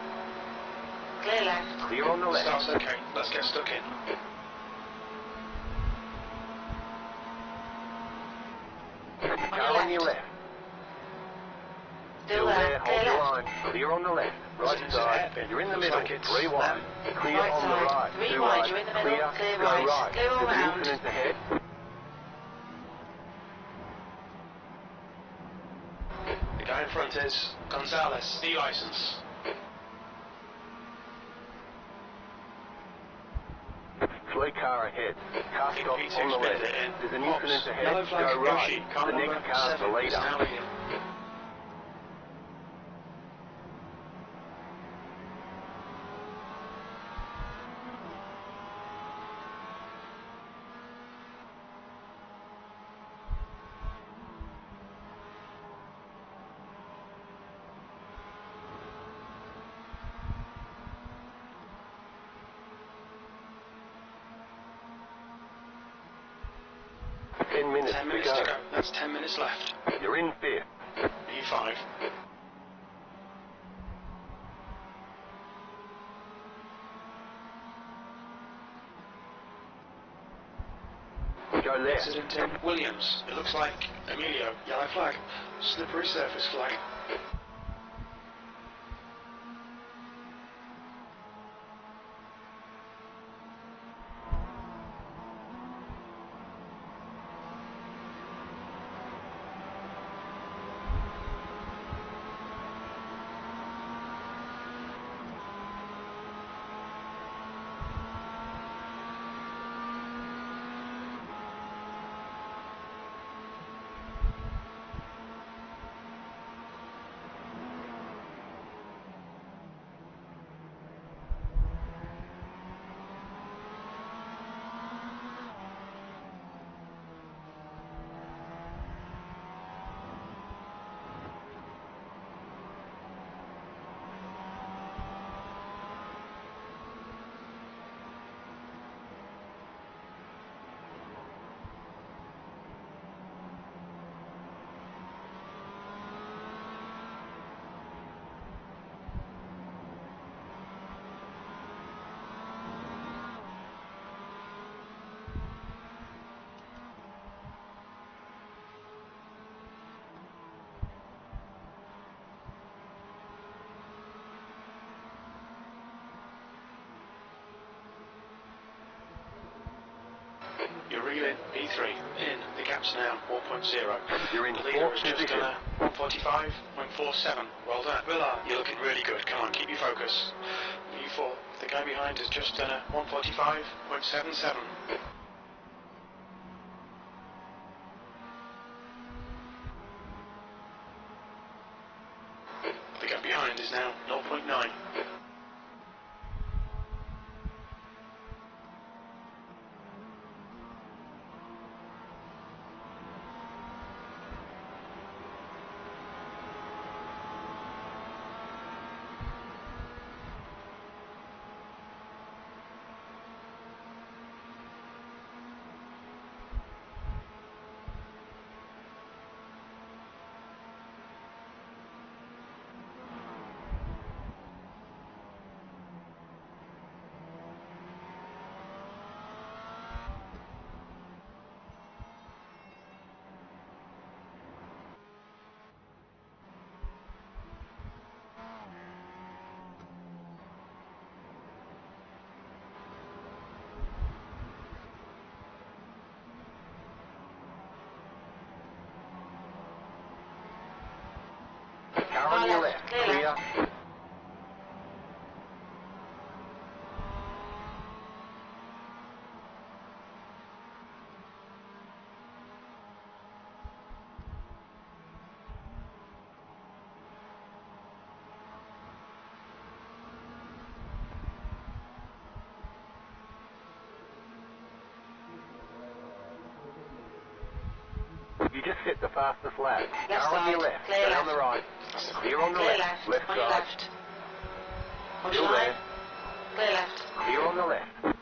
Clear left. Clear on the left. Starts okay. Let's get stuck in. Car on your left. Still there. Hold Clear your left. line. Clear on the left. Right It's side. hairpin. You're in the Looks middle. like it's 3 wide. Clear Right on the side. right. 3 2 wide. wide. You're in the middle. Clear. Clear Go right. right. Clear all There's an round. incident ahead. The guy in front is Gonzalez, B licence. Slow car ahead. Car Keep stop P2 on the left. spinning it in. There's an Box. incident ahead. Yellow flag Go right. Yoshi. Car The number next car's the 7 is leader. now leading. Ten minutes 10 to minutes go. to go. That's 10 minutes left. You're in 5th. E5. Go left. Accident in Williams. It looks like Emilio. Yellow flag. Slippery surface flag. You're reeling P3 in. The gap's now 4.0. You're in the leader fourth has just position. done a 1:45.47. Well done. Villa, you're looking really good. Come on, keep your focus. P4. The guy behind has just done a 1:45.77. The gap behind is now 0.9. Car on your left, clear. You just hit the fastest lap. Car on your left, stay on the right. Clear on the left, left on your side. left. Hold Still your line. there. Clear left. Clear on the left.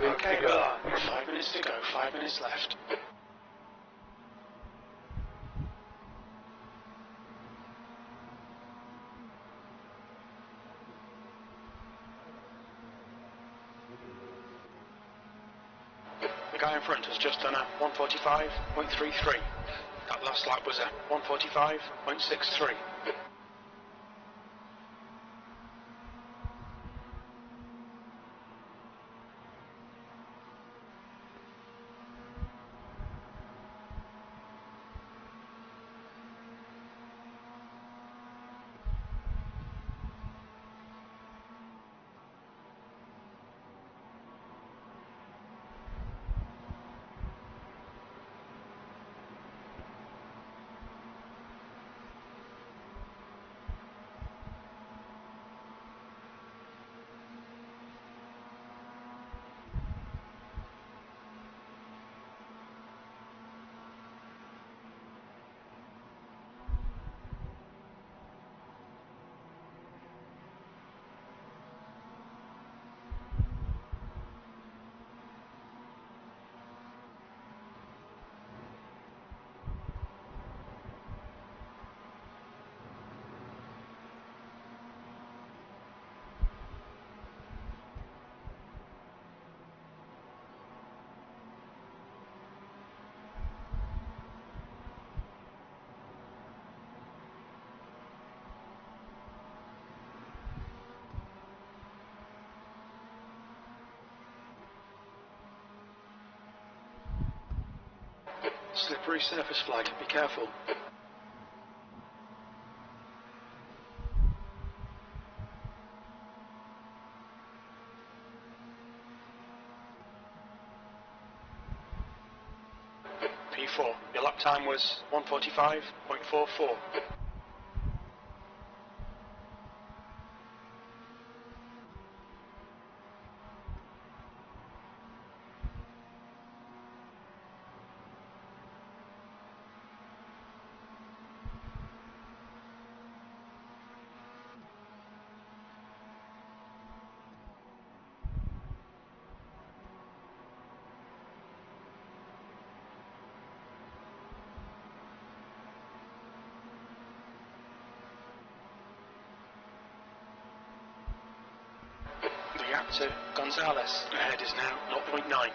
Okay, Villa. 5 minutes to go. 5 minutes left. The guy in front has just done a 1:45.33. That last lap was a 1:45.63. Slippery surface flag, be careful. P4, your lap time was 1:45.44. The gap to Gonzalez ahead is now 0.9.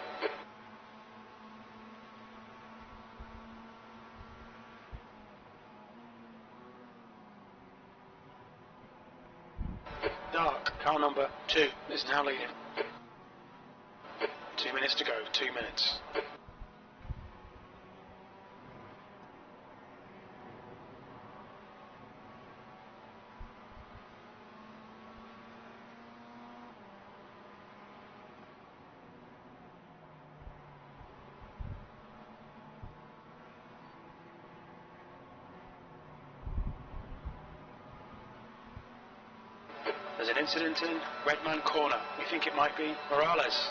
Dark, car number 2 is now leading. 2 minutes to go, 2 minutes. There's an incident in Redman Corner. We think it might be Morales.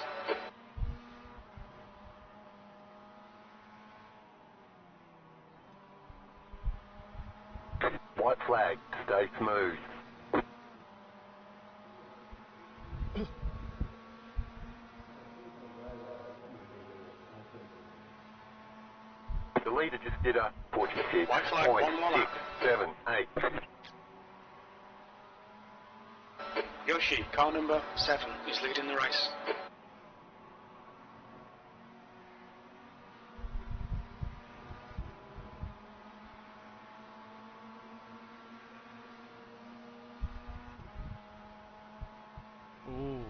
White flag, stay smooth. The leader just did a 46.678. Yoshi, car number 7, is leading the race. Ooh.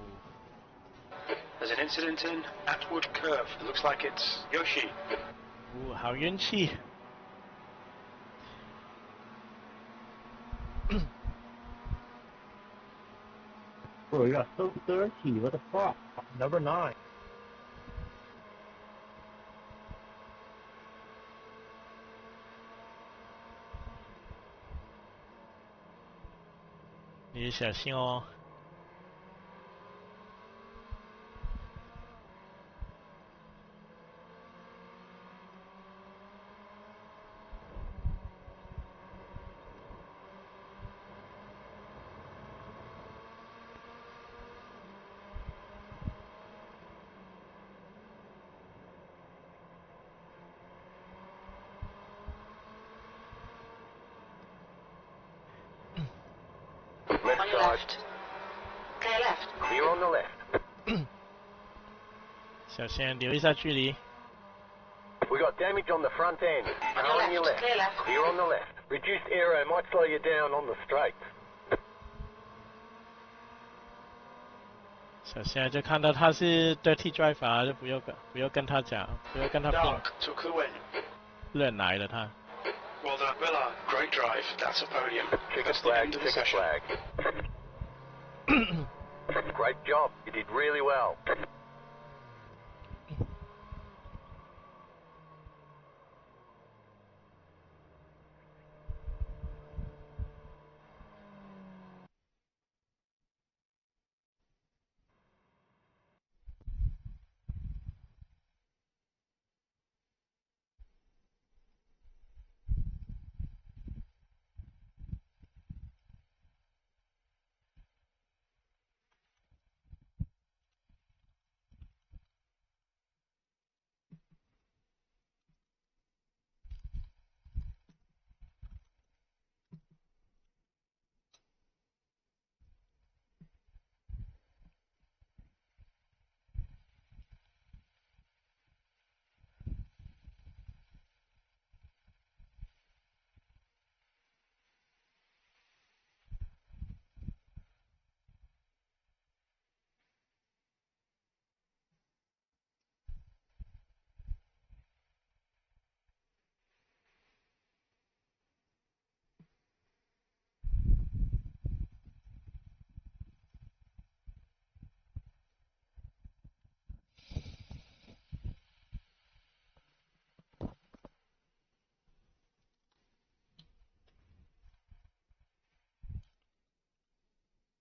There's an incident in Atwood Curve. It looks like it's Yoshi. Ooh, 好运气。Bro, you got so dirty. What the fuck? Number 9. 你小心哦。Left side. Clear left. Clear on the left. 小心，留一下距离。 We got damage on the front end. On your left. Clear left. Clear on the left. Reduced aero might slow you down on the straight. 小心，就看到他是 dirty driver， 就不要跟他讲，不要跟他拼。 Dark took the win. 乱来的他。 Well done, Villa. Great drive. That's a podium. Checker That's the flag, end of the checker session. flag. Great job. You did really well.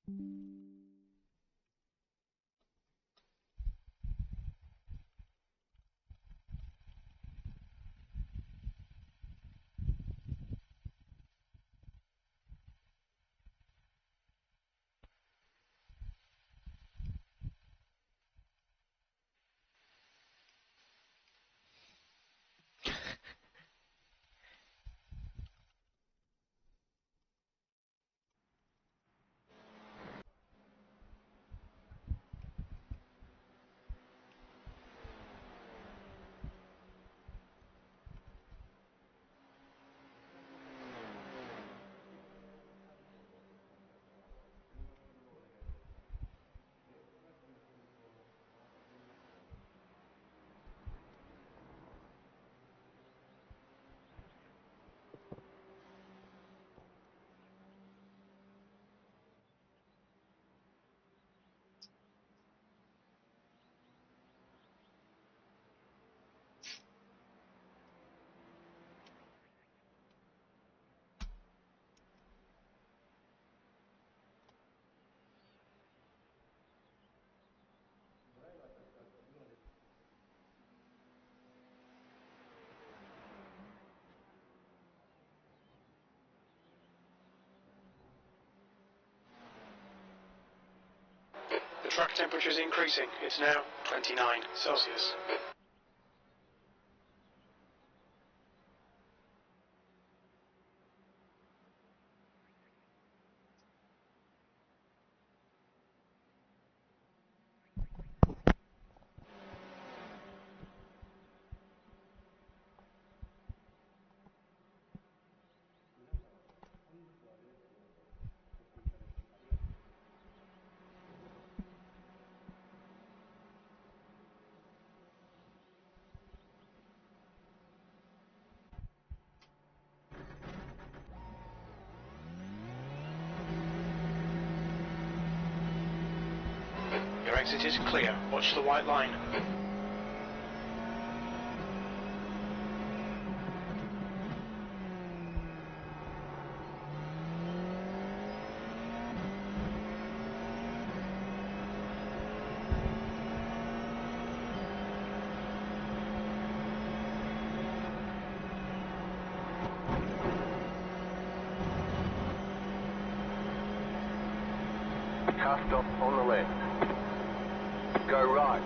The track temperature is increasing. It's now 29 Celsius. Your exit is clear. Watch the white line. Car stop on the left. Go right.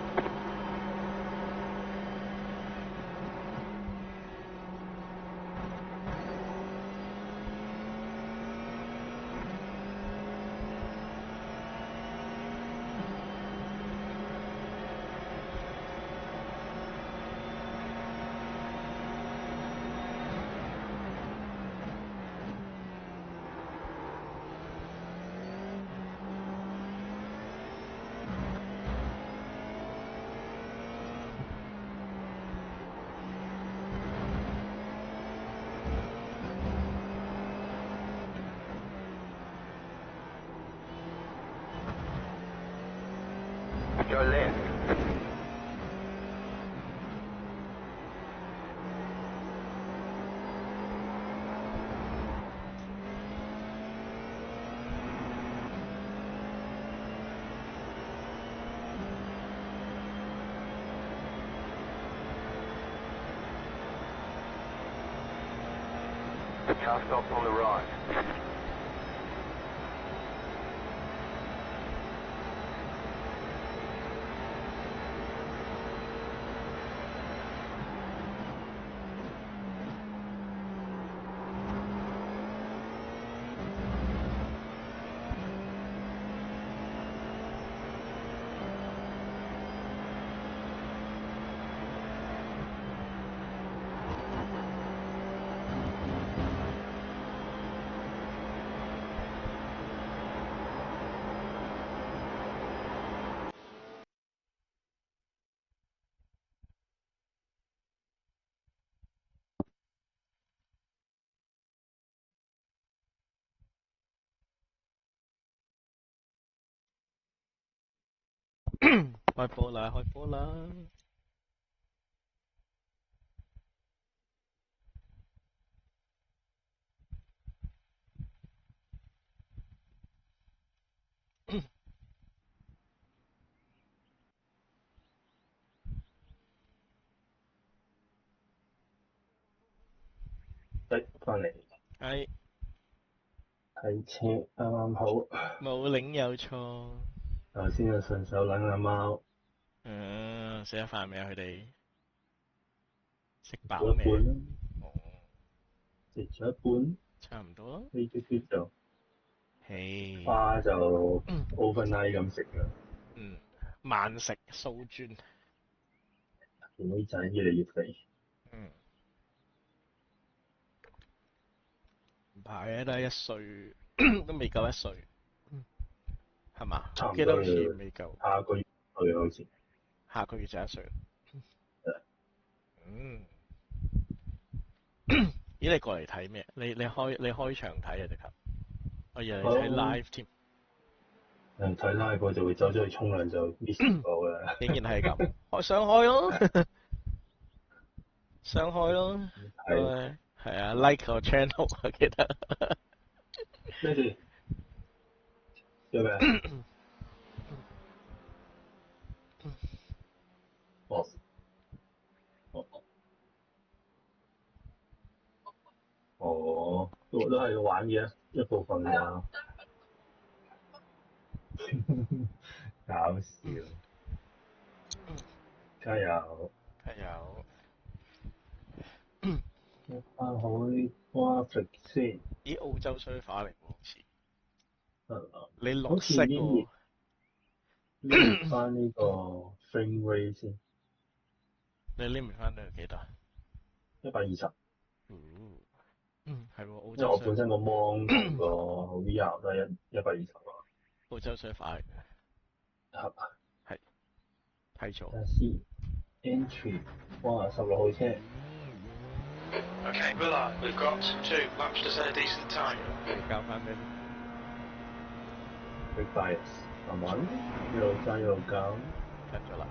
Go left. Car stop on the right.開波啦，開波啦！翻嚟。係。睇車啱啱好。冇領有錯。頭先就順手撚下貓。食咗飯未啊？佢哋食飽咗一半啦。食咗一半。差唔多。呢啲就。嘿。花就 overnight 咁食㗎。慢食素轉。見妹仔越嚟越肥。唔排啊，都係1歲，都未夠1歲，係嘛？差唔多。記得好似未夠。下個月去好似。下個月就1歲。咦？你過嚟睇咩？你開場睇啊？直頭。我以為你睇 live 添。睇 live 我就會走咗去沖涼就 miss 咗㗎。竟然係咁，我上開咯，上開咯。係啊 ，like 個 channel 我記得。咩事？做咩？都係玩嘅一部分㗎。搞笑。加油！加油！翻好啲 graphic 先。咦？澳洲衰化嚟喎，好似。你綠好色喎。拎翻呢個 frame rate 先。你拎唔翻到幾多？120。係喎，澳洲。因為我本身個 mon 同個 VR 都係120啊。澳洲衰化嚟嘅。係。睇錯。Entry， 哇，16號車。Okay, Bullard, we've got 2 laps to set a decent time. 你交翻咩？Big bias， 慢慢，一路揸一路教。入咗啦。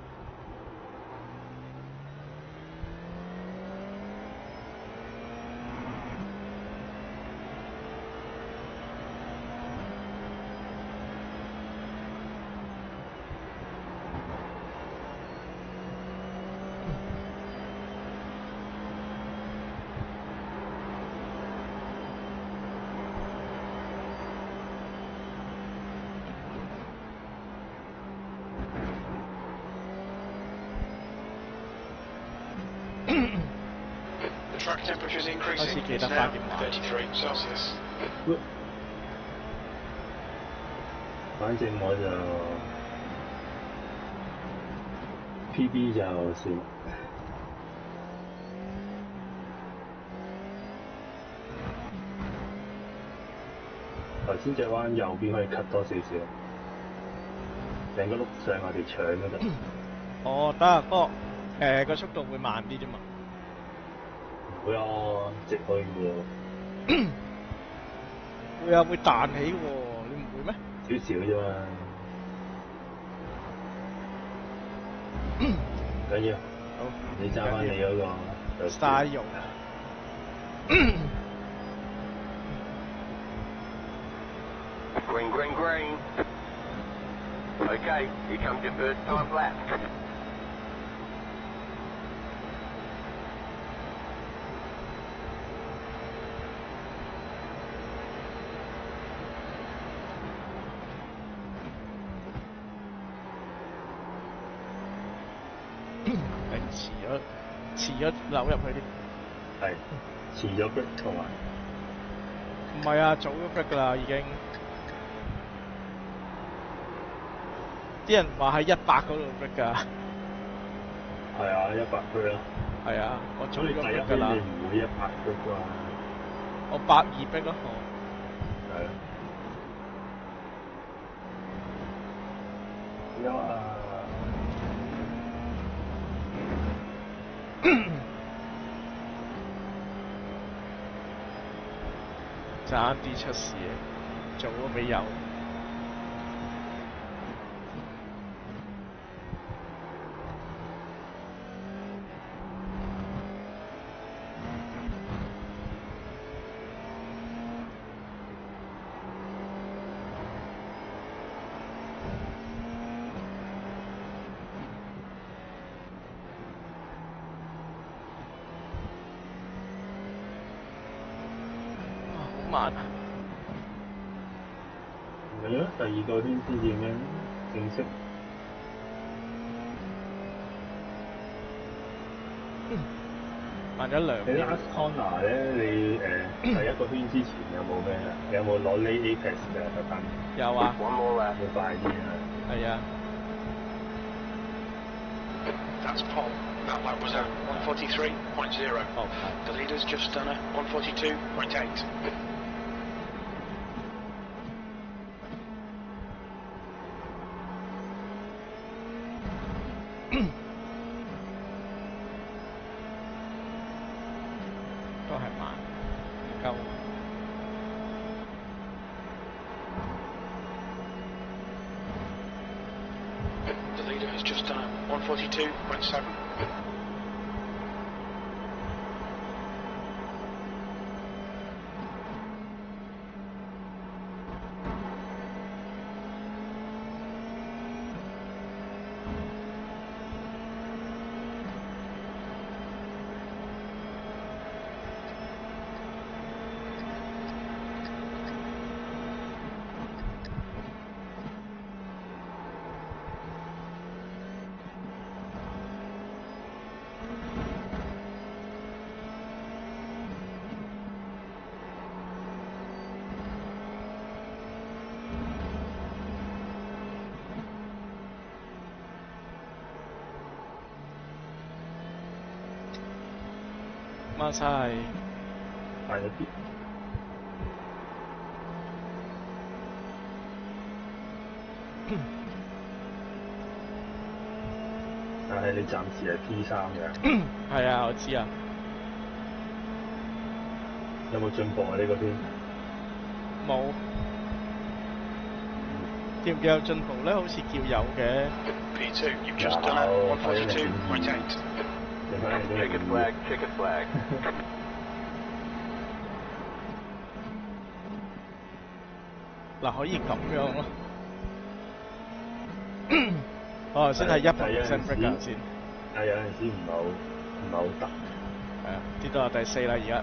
Track temperatures increasing. It's now 33 Celsius. 反正我就 PB 就算。頭先隻彎右邊可以 cut 多少少，成個碌上下條腸嗰度。哦，得，不過個速度會慢啲啫嘛。唔會啊，直去喎。會啊，會彈起喎，你唔會咩？少少啫嘛。唔緊要。好，你揸翻你嗰個 style。Green, green, green. Okay, here comes your first time lap.遲咗扭入去啲。係，遲咗 break 同埋。唔係啊，早咗 break 㗎啦已經。啲人話喺100嗰度 break 㗎。係啊，100 break 咯。係啊，我早咗 break 㗎啦。你唔會100 break 啩？我82 break 咯。係啊。有啊。爭啲出事啊！做咗俾油。慢啊！唔係啊，第2個圈先至咩正式。慢咗2秒。你 last corner 咧，你第1個圈之前有冇咩啊？有冇攞 lay apex 嘅特登？有啊。要快啲啊！係啊。That's Paul. That lap was at 1:43.0. Oh, the leader's just done a 1:42.8. The leader has just done a 1:42.7.慢晒，快咗啲。但係你暫時係 P3嘅。係啊，我知啊。有冇進步啊？呢個圈？冇。叫唔叫有進步咧？好似叫有嘅。P2, you've just done a 1:42.8. Check flag, check flag. 嗱，可以咁樣咯。哦，先係100% break 先。係有陣時唔係好得。係啊，跌到第4啦而家。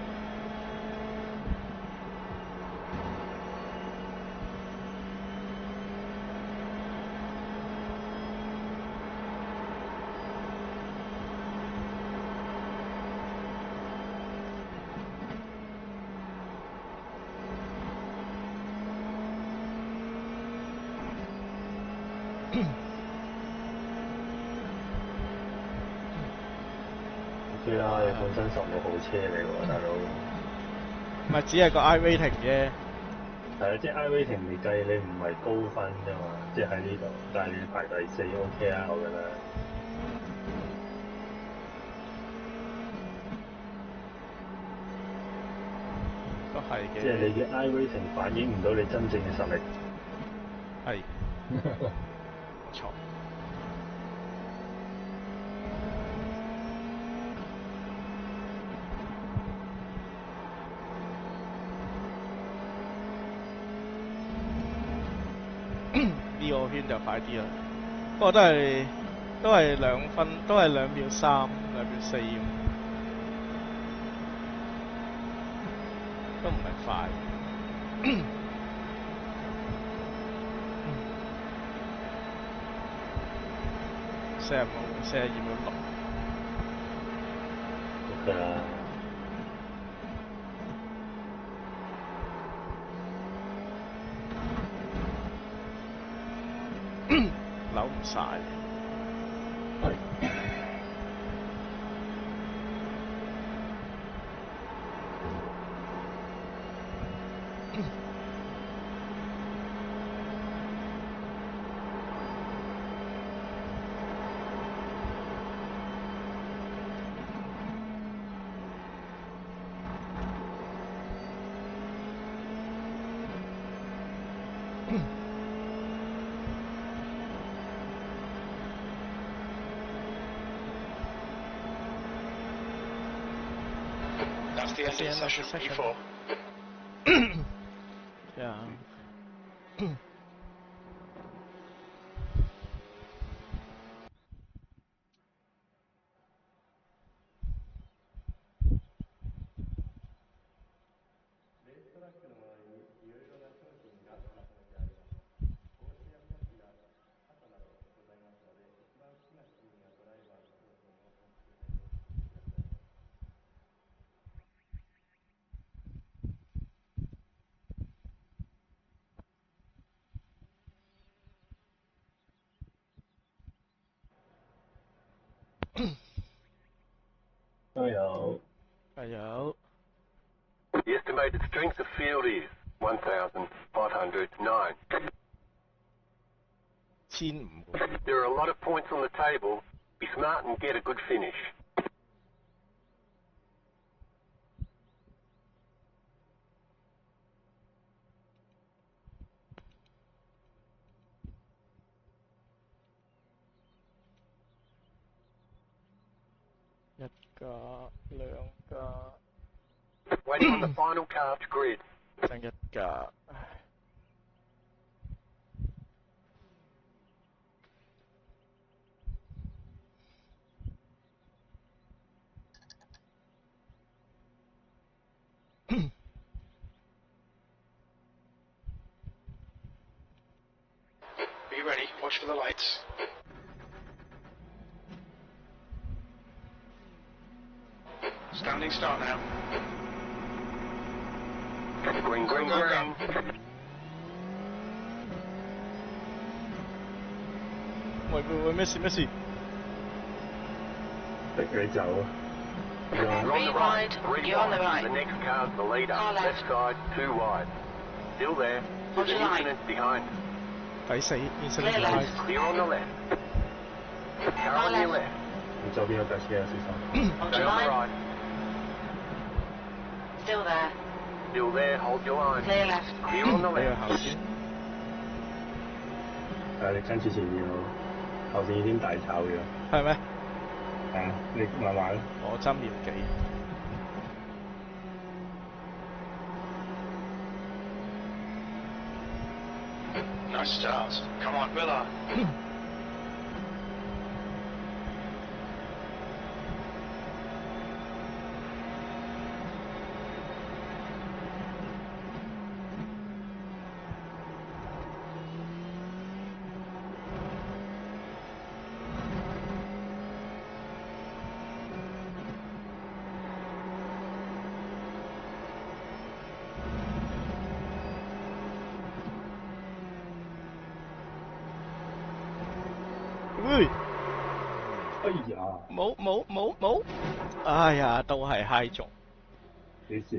OK 啦，你本身16號車嚟喎，大佬。唔係只係個 iRacing 啫。係啊，即係 iRacing 嚟計，你唔係高分啫嘛，即係喺呢度，但係你排第4 OK 啊，我覺得。都係嘅。即係你嘅 iRacing 反映唔到你真正嘅實力。係。冇錯。呢個圈就快啲啦，不過都係2分，都係2秒3、2秒4咁，都唔係快。42秒6。OK 啦。扭唔晒。That's the end of the session, P4. Yeah. 加油！加油！ The estimated strength of field is 1,509. 1500。There are a lot of points on the table. Be smart and get a good finish. 一架、兩架。Waiting on the final car to grid. 剩一架。Be ready, watch for the lights. Standing start now. Green, green, green. 喂，咩事？逼你走啊！ You're on the right. You're on the right. The next car's the leader. Left side, too wide. Still there. There's an incident behind. 抵死 incident behind. Clear on the left. Car on your left. 你周邊有架車啊，小心。 Stay on the right. Still there. Still there. Hold your line. Clear left. Clear on the 你去 left. 後先。你跟住前面咯，後線已經大炒咗。係咩？係啊，你慢慢。我針秒幾。Nice start. Come on, Villa.冇，哎呀，都係嗨中。幾少？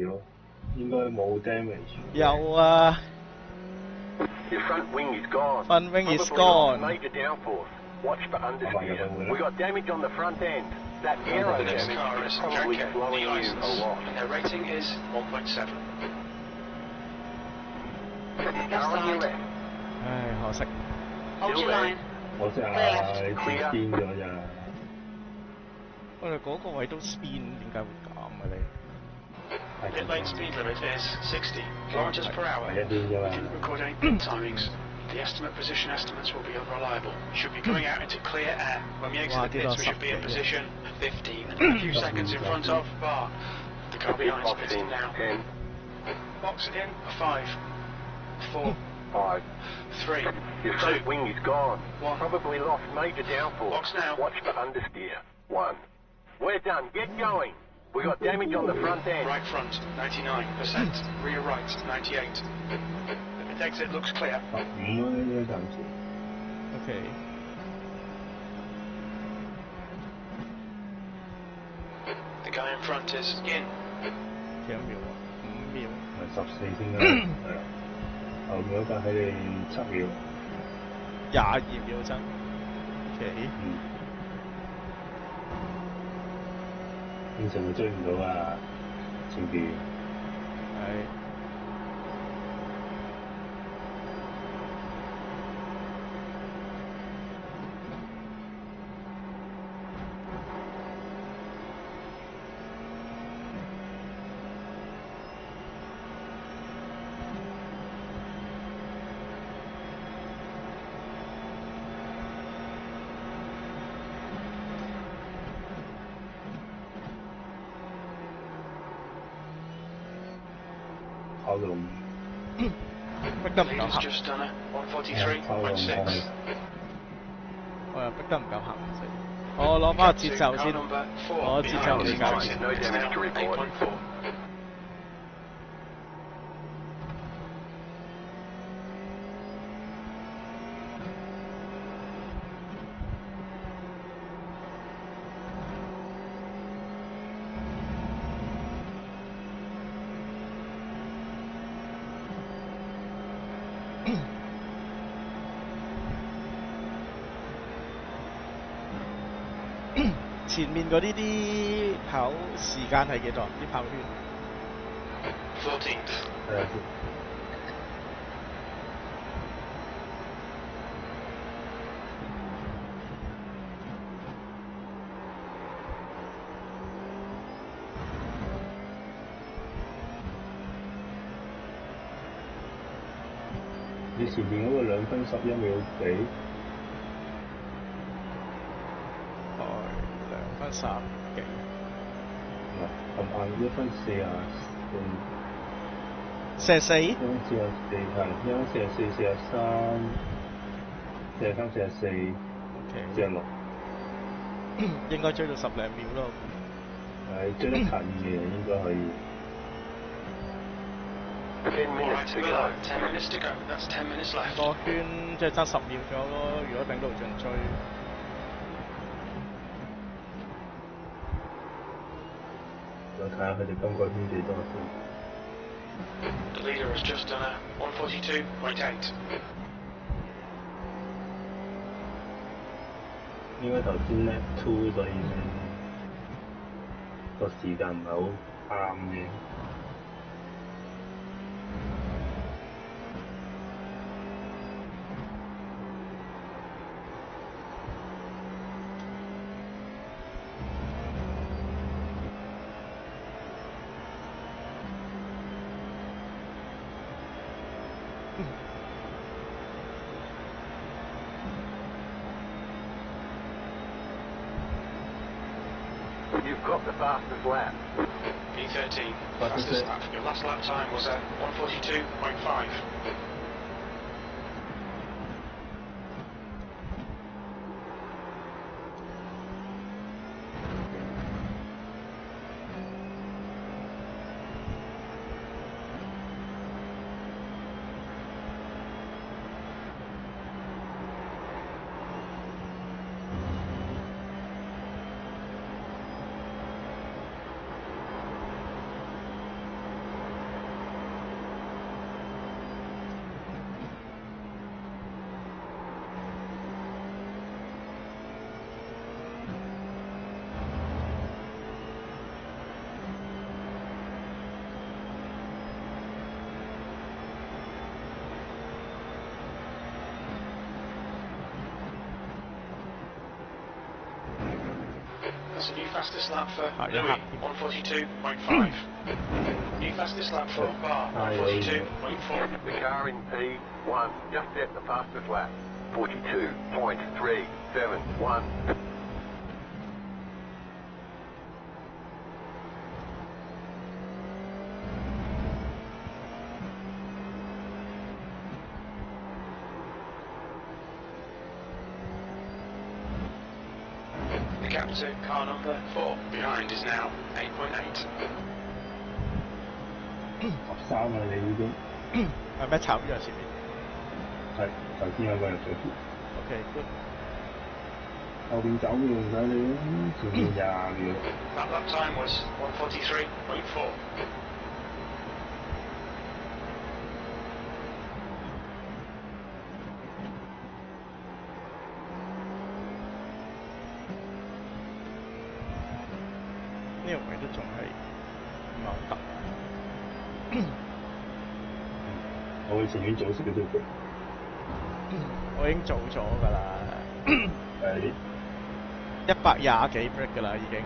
應該冇 damage。有啊。Your front wing is gone. Front wing is Probably gone. Major downforce. Watch for understeer. We got damage on the front end. That aero The next damage car is is probably Jacket, slowing you license, a lot. and their rating is 1.7. Car on your left. 唉，可惜。 Hold your line. 可惜啊，你跌癲咗咋？我哋嗰個位都 spin， 點解會咁嘅你？ Pit lane speed limit is 60 kilometers per hour. We didn't record any pit timings. The estimate position estimates will be unreliable. We should be going out into clear air. When we exit the pits, we should be in position 15, a few seconds in front of bar. The car behind is pitting now. 10. Box it in. 5, 4, 5. 3, Your 2, front wing is gone. 1. Probably lost major downforce. Box now. Watch for understeer. 1. We're done. Get going. We got damage on the front end. Right front, 99%. Rear right, 98. The pit exit looks clear. 15啊，應該暫時。OK。The guy in front is in. 幾多秒啊？5秒。係14先啦，係啦。後面嗰架喺你7秒。22秒真。OK。正常佢追唔到啊，前邊。係。靠龍。逼得唔夠行。Just done it. 143.6. 我又逼得唔夠行先。我攞翻個節奏先。我節奏理解先。 No damage to report. 誒前面嗰啲跑時間係幾多？啲跑圈？14th。睇下先。你前面嗰個2分11秒幾？2分30幾。咁晏1分44。44？1分44係，1分44、43、43、44、46。應該追到10零秒咯。係追得近嘅應該可以。10 minutes to go. That's 10 minutes left. 個圈即係爭10秒左右咯，如果頂到盡追。我睇下佢哋今個圈幾多先。The leader has just done a 142.8. 應該頭先lap 2，所以個時間唔係好啱嘅。You've got the fastest lap. P13, fastest lap. Your last lap time was at 142.5. That's a new fastest lap for Louis, 142.5. New fastest lap for Bar, 142.4. The car in P1 just set the fastest lap, 42.371. The gap to car number 4 behind is now 8.8. 13啊！你已經係咩炒咗前面？係頭先有個人上去。OK，good。後邊走嘅唔使你，前面20秒。That lap time was 143.4. 呢個位都仲係唔係好得。我會前面早少少嘅。我已經做咗㗎啦。係120幾 break 㗎啦已經。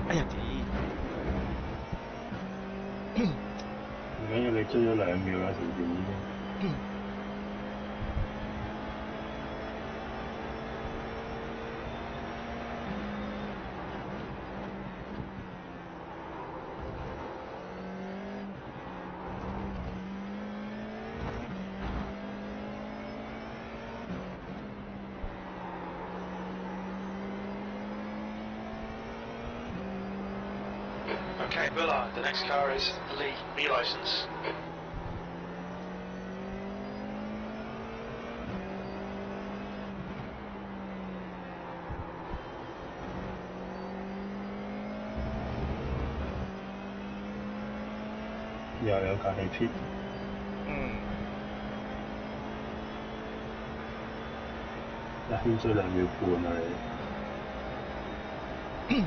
哎呀唔緊要，你追咗2秒啦，前邊已經。Okay, Bullard, the next car is Lee, B license. 又有架氣 P。一圈追2秒半啊你。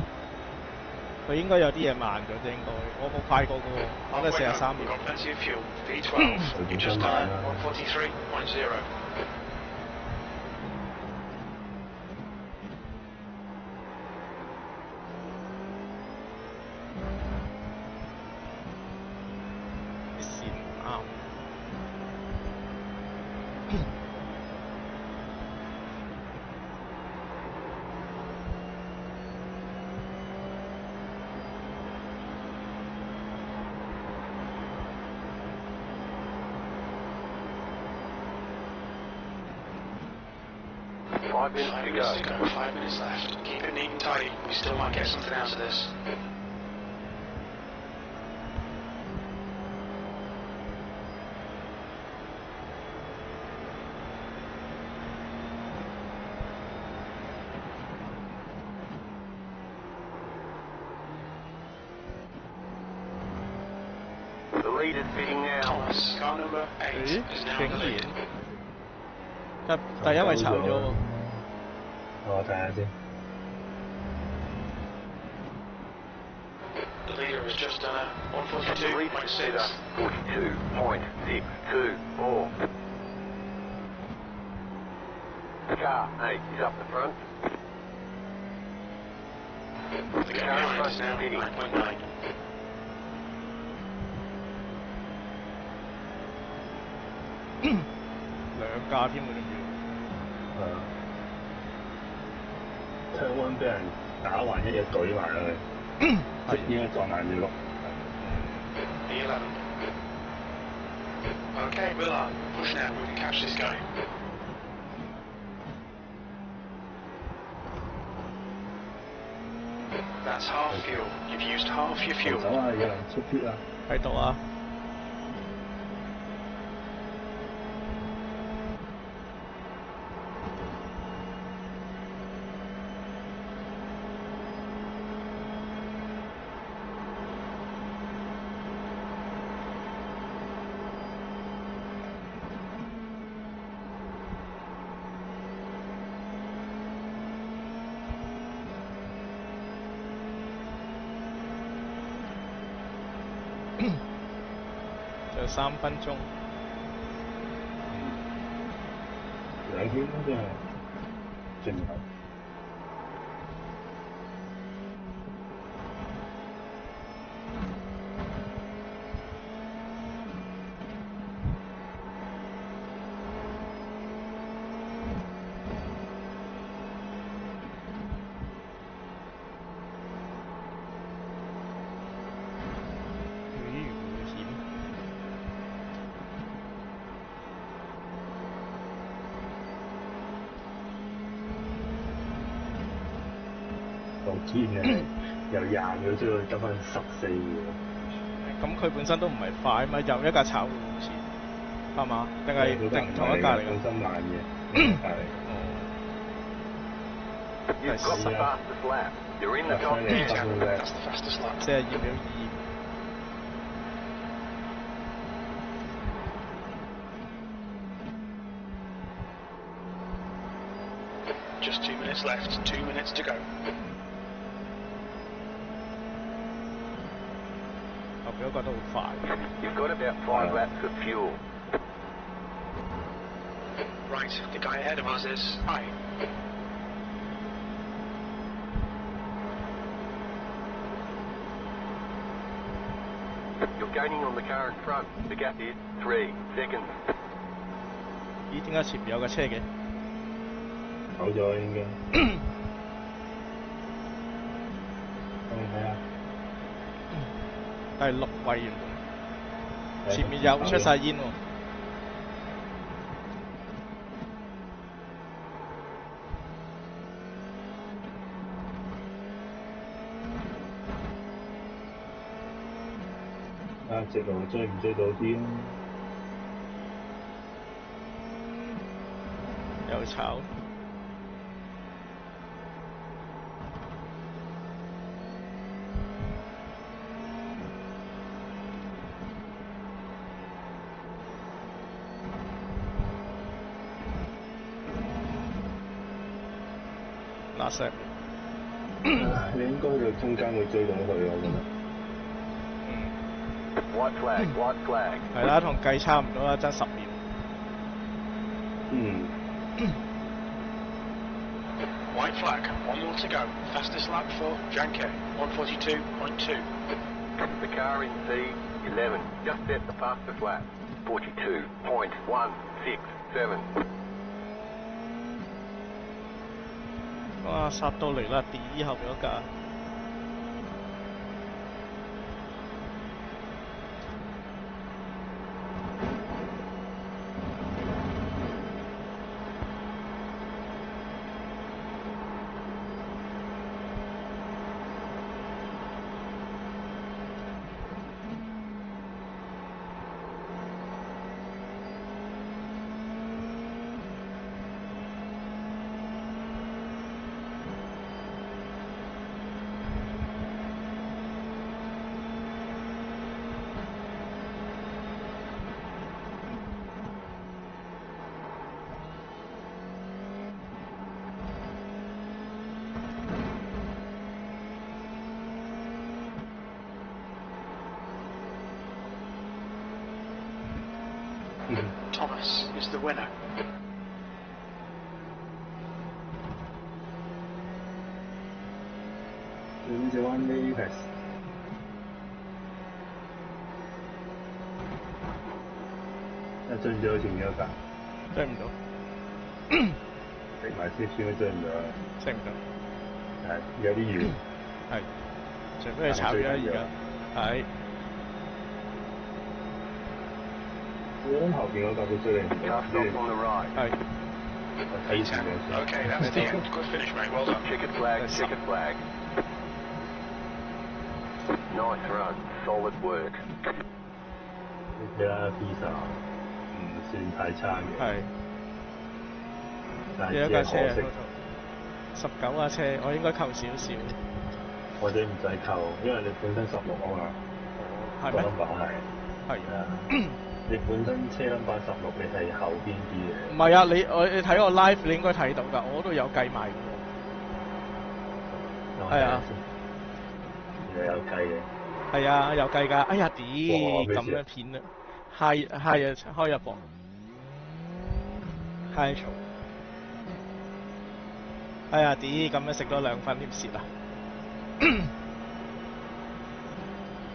佢應該有啲嘢慢咗啫，應該。我冇快過嘅喎，我都係43秒。佢本身慢啦。5 minutes to go, 5 minutes left. Keep it neat and tidy. We still might get something out of this. The lead is fitting now. Thomas, car number 8 is now the lead. 第一位炒咗喎。我睇下先。The leader has just done a 142.6. 42.624. Car 8 is up the front. The car behind is now 9.9. 2架添喎，仲要。Turn 1俾人打橫一嘢舉埋落去，應該撞爛咗碌。11. Okay, Willard, push now. We can catch this guy. That's half fuel. You've used half your fuel. 走啊！有人出 pit 啊！喺度啊！就3分鐘。2圈咯，真係盡頭。堅嘅，由20秒追到得翻14秒。咁佢本身都唔係快嘛，又一架炒好似係嘛？定同一架嚟㗎？本身慢嘅，隔離。You've got the fastest lap. You're in the top 10. That's the fastest lap. 42秒2。Just 2 minutes left. 2 minutes to go. 後邊嗰個都好快。You've got about 5 laps of fuel. Right, the guy ahead of us is I. You're gaining on the car in front. The gap is 3 seconds. 咦？點解前面有架車嘅？走咗應該。睇下。第6位原本，前面又出晒煙喎。直路追唔追到啲咯？又炒。打石。你應該去中間會追到佢，我覺得。White flag, white flag。係啦，同計差唔多啦，爭10秒。White flag, 1 more to go. Fastest lap for Janke, 142.2. The car in C11 just set the fastest lap, 42.167. 哇！殺到嚟啦，D 後邊嗰架。Thomas is the winner.追唔到前面嗰架，追唔到，食埋少少都追唔到，食唔到，係有啲遠，係，除非你炒咗而家，係。我諗後邊嗰架會追你唔到，係。睇前面先。Okay, that's the end. Good finish, mate. Well done. Checkered flag, checkered flag. Nice run, solid work. 呢啦 P10唔算太差嘅。係。但係幾多架車啊？19架車，我應該扣少少。或者唔使扣，因為你本身16啊嘛。係咩？個 number 係啊。你本身車 number 16，你係後邊啲嘅。唔係啊，你睇我 live， 你應該睇到㗎，我都有計埋嘅喎。係啊。原來有計嘅。係啊，有計㗎。哎呀，咁樣片啊！開入噃，開嘈。哎呀，咁樣食多2分點蝕啊！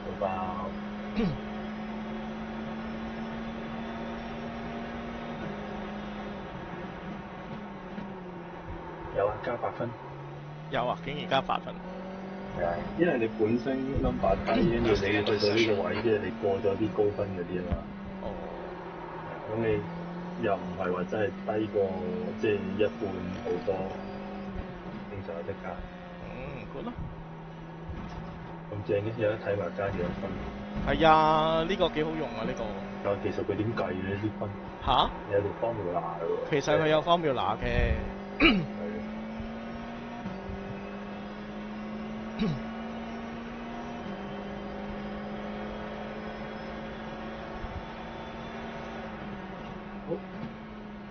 好爆！有啊，加8分。有啊，竟然加8分。係啊，因為你本身 number 低，跟住你去到呢個位，即係你過咗啲高分嗰啲啊嘛。哦。咁你又唔係話真係低過即係一半好多，正常有得加。good 咯。咁正嘅，有得睇埋加幾多分。係啊，呢個幾好用啊，呢個。但其實佢點計嘅呢啲分？嚇？有條 formula 嘅喎。其實佢有 formula 嘅。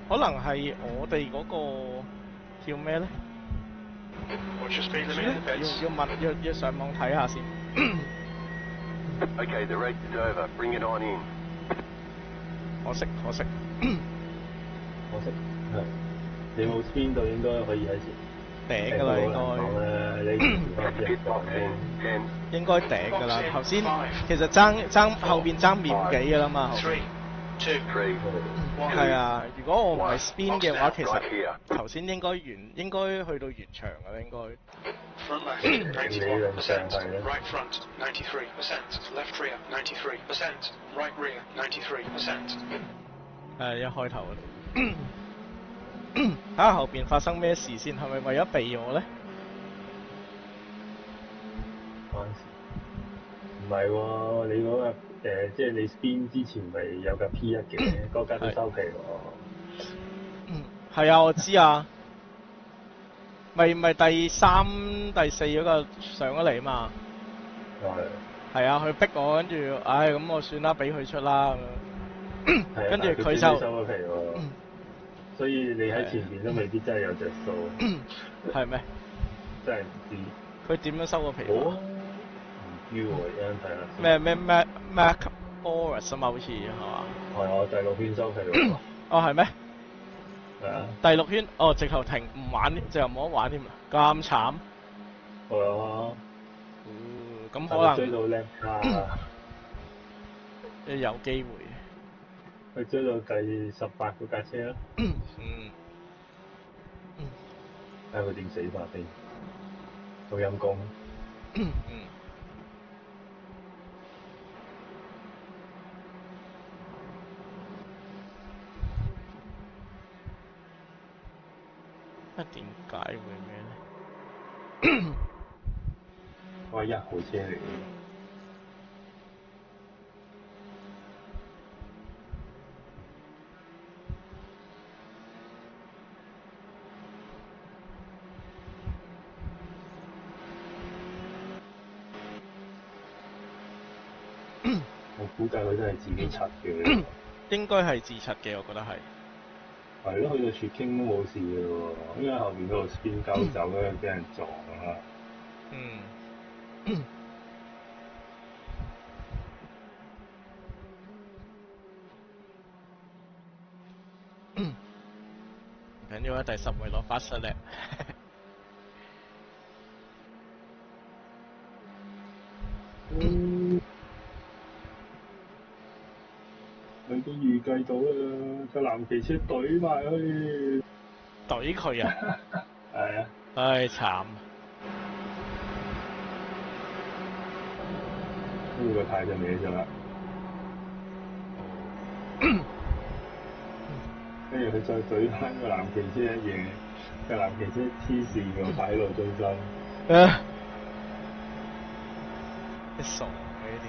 可能係我哋嗰個叫咩咧？要上網睇下先。Okay, the race is over. Bring it on in. 可惜。係。你冇 spin 到應該可以喺前。頂㗎啦，應該頂㗎啦。頭先其實爭後邊爭秒幾㗎啦嘛。係啊，如果我唔係 spin 嘅話，其實頭先應該去到完場㗎啦，應該。Front left 91%, right front 93%, left rear 93%, right rear 93%。一開頭嗰度。睇下後邊發生咩事先，係咪為咗避我咧？唔係喎，你嗰個即係你 spin 之前咪有架 P1嘅，嗰架都收皮喎。係啊，我知啊。咪第3、第4嗰個上咗嚟啊嘛。係啊，佢逼我，跟住，咁我算啦，俾佢出啦咁樣。跟住佢就收咗皮喎。所以你喺前邊都未必真係有着數。係咩？真係唔知。佢點樣收個皮膚？唔知喎，一陣睇下。咩 Mac Boris 啊嘛，好似係嘛？係啊，第6圈收皮喎。哦，係咩？係啊。第6圈，哦，直頭停唔玩，直頭冇得玩添啊！咁慘。係啊。咁可能追到叻啊！有機會。佢追到第18嗰架車啦。睇下佢點死法先，好陰功。點解會咩咧？我係1號車嚟嘅。我估計佢都係自己柒嘅。應該係自柒嘅，我覺得係。係咯，去到雪傾都冇事嘅喎，因為後面嗰度 spin 鳩走咧，俾人撞啦。唔緊要啊，第10位攞發實力。佢都預計到啦，個藍旗車懟埋去。懟佢啊！係啊。唉，慘。呢個太就歪咗啦。跟住佢再懟翻個藍旗車一嘢，個藍旗車黐線㗎，擺喺路中心。傻嘅呢啲。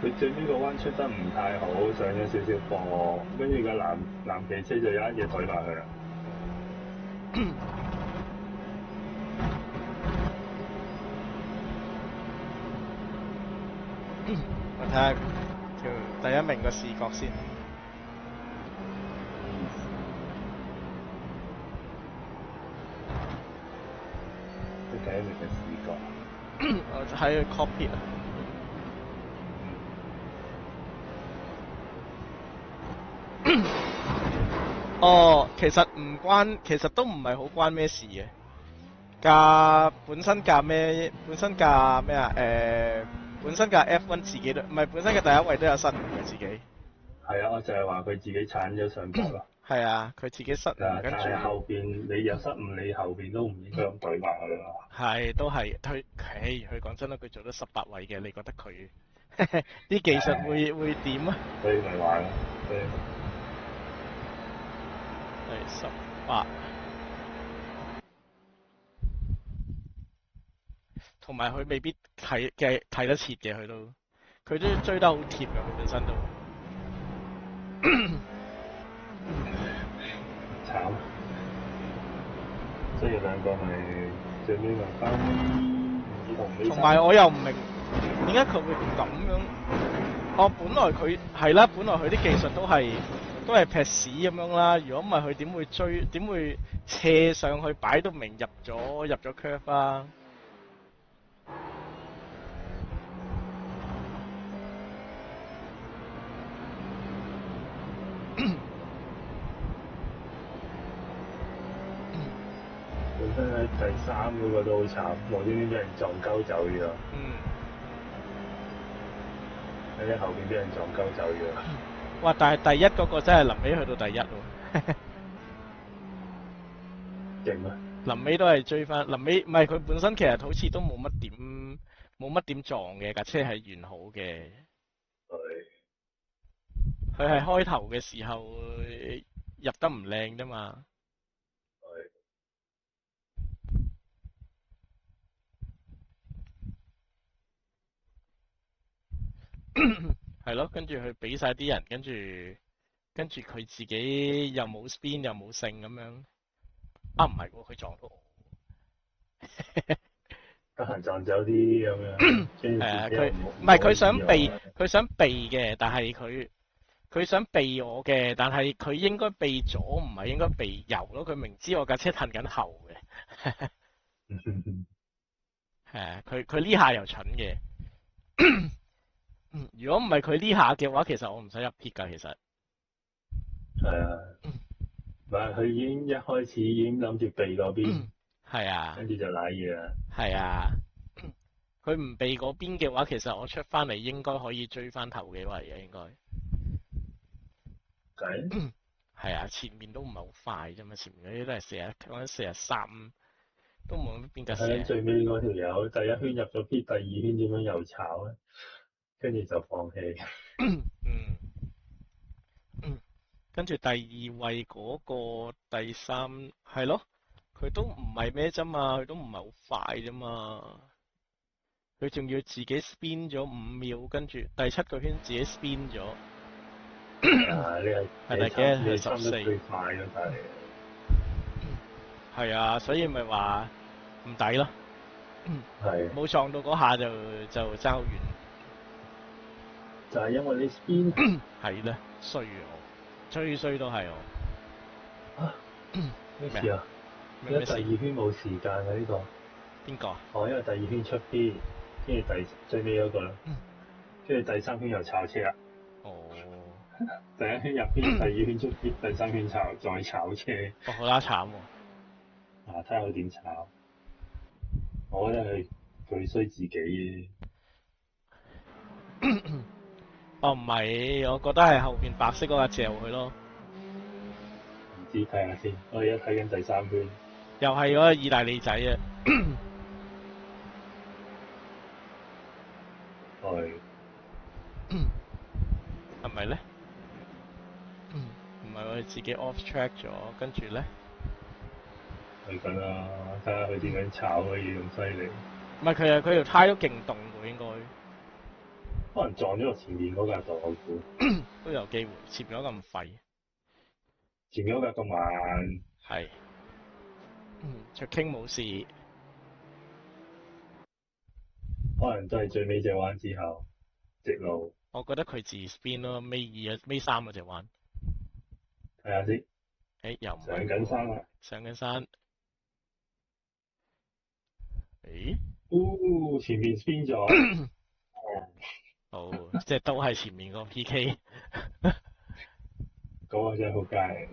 佢最尾個彎出得唔太好，上咗少少貨，跟住個藍旗車就有一嘢懟埋去啦。我睇下條第1名個視覺先。第1名嘅視覺。我喺佢 copy 啊。哦，其實唔關，其實都唔係好關咩事嘅。本身架咩啊？本身架 F1 自己都唔係，本身嘅第1位都有失誤嘅自己。係啊，我就係話佢自己鏟咗上坡啦。係啊，佢自己失誤，跟住。但係後邊你有失誤，你後邊都唔應該咁懟埋佢咯。係，都係佢講真啦，佢做咗18位嘅，你覺得佢啲技術會點啊？所以咪話咯，第18，同埋佢未必睇得切嘅，佢都追得好貼嘅，佢本身都慘，所以兩個咪最尾咪翻同埋我又唔明點解佢會咁樣。哦，本來佢係啦，本來佢啲技術都係劈屎咁樣啦。如果唔係佢點會斜上去擺到明入咗 curve 啊？本身喺第3嗰個都好慘，無端端俾人撞鳩走咗。喺後邊俾人撞鳩走咗。哇！但係第1嗰個真係臨尾去到第1喎。勁啊！臨尾都係追翻，臨尾唔係佢本身其實好似都冇乜點撞嘅，架車係完好嘅。佢係開頭嘅時候入得唔靚啫嘛。係咯，跟住佢俾晒啲人，跟住佢自己又冇 spin 又冇勝咁樣。啊，唔係喎，佢撞到我。得閒撞走啲咁樣。係啊，佢唔係佢想避嘅，但係佢想避我嘅，但係佢應該避左，唔係應該避右咯。佢明知我架車褪緊後嘅。係啊，佢呢下又蠢嘅。如果唔係佢呢下嘅話，其實我唔使入 pit 㗎，其實。係啊。唔係佢已經一開始已經諗住避嗰邊。係啊。跟住就瀨嘢啦。係啊。佢唔避嗰邊嘅話，其實我出翻嚟應該可以追翻頭幾位嘅應該。係啊，前面都唔係好快啫嘛，前面嗰啲都係43，都冇邊架射。最尾嗰條友第一圈入咗 P， 第二圈點樣又炒咧？跟住就放棄。跟住第二位嗰個第三係咯，佢都唔係咩啫嘛，佢都唔係好快啫嘛。佢仲要自己 spin 咗5秒，跟住第7個圈自己 spin 咗。係第幾？係14。最快嗰陣。係啊，所以咪話唔抵咯。係。冇撞到嗰下就爭好遠。就係因為你 spin。係咧，衰我，最衰都係我。咩事啊？因為第二圈冇時間嘅呢個。邊個？哦，因為第二圈出 B， 跟住最尾嗰個啦。跟住第3圈又炒車啦。第一圈入 B， 第二圈出 B， 第3圈再炒車。好啦，慘喎。睇下佢點炒。我覺得佢衰自己嘅。唔係，我覺得係後邊白色嗰架嚼佢咯。唔知睇下先，我而家睇緊第3圈。又係嗰個意大利仔啊！係。係咪咧？唔係我哋自己 off track 咗，跟住咧？係咁啦，睇下佢點樣炒可以咁犀利。唔係佢條胎都勁凍喎，應該。可能撞咗落前面嗰架度，我估。都有機會，前面嗰架咁廢。前面嗰架咁慢。係。卓傾冇事。可能都係最尾隻彎之後，直路。我覺得佢自 spin 咯，尾3嗰隻彎。睇下先。又唔係。上緊山啦。上緊山。前面 spin 咗。好，即係都係前面個 PK。嗰個真係好街。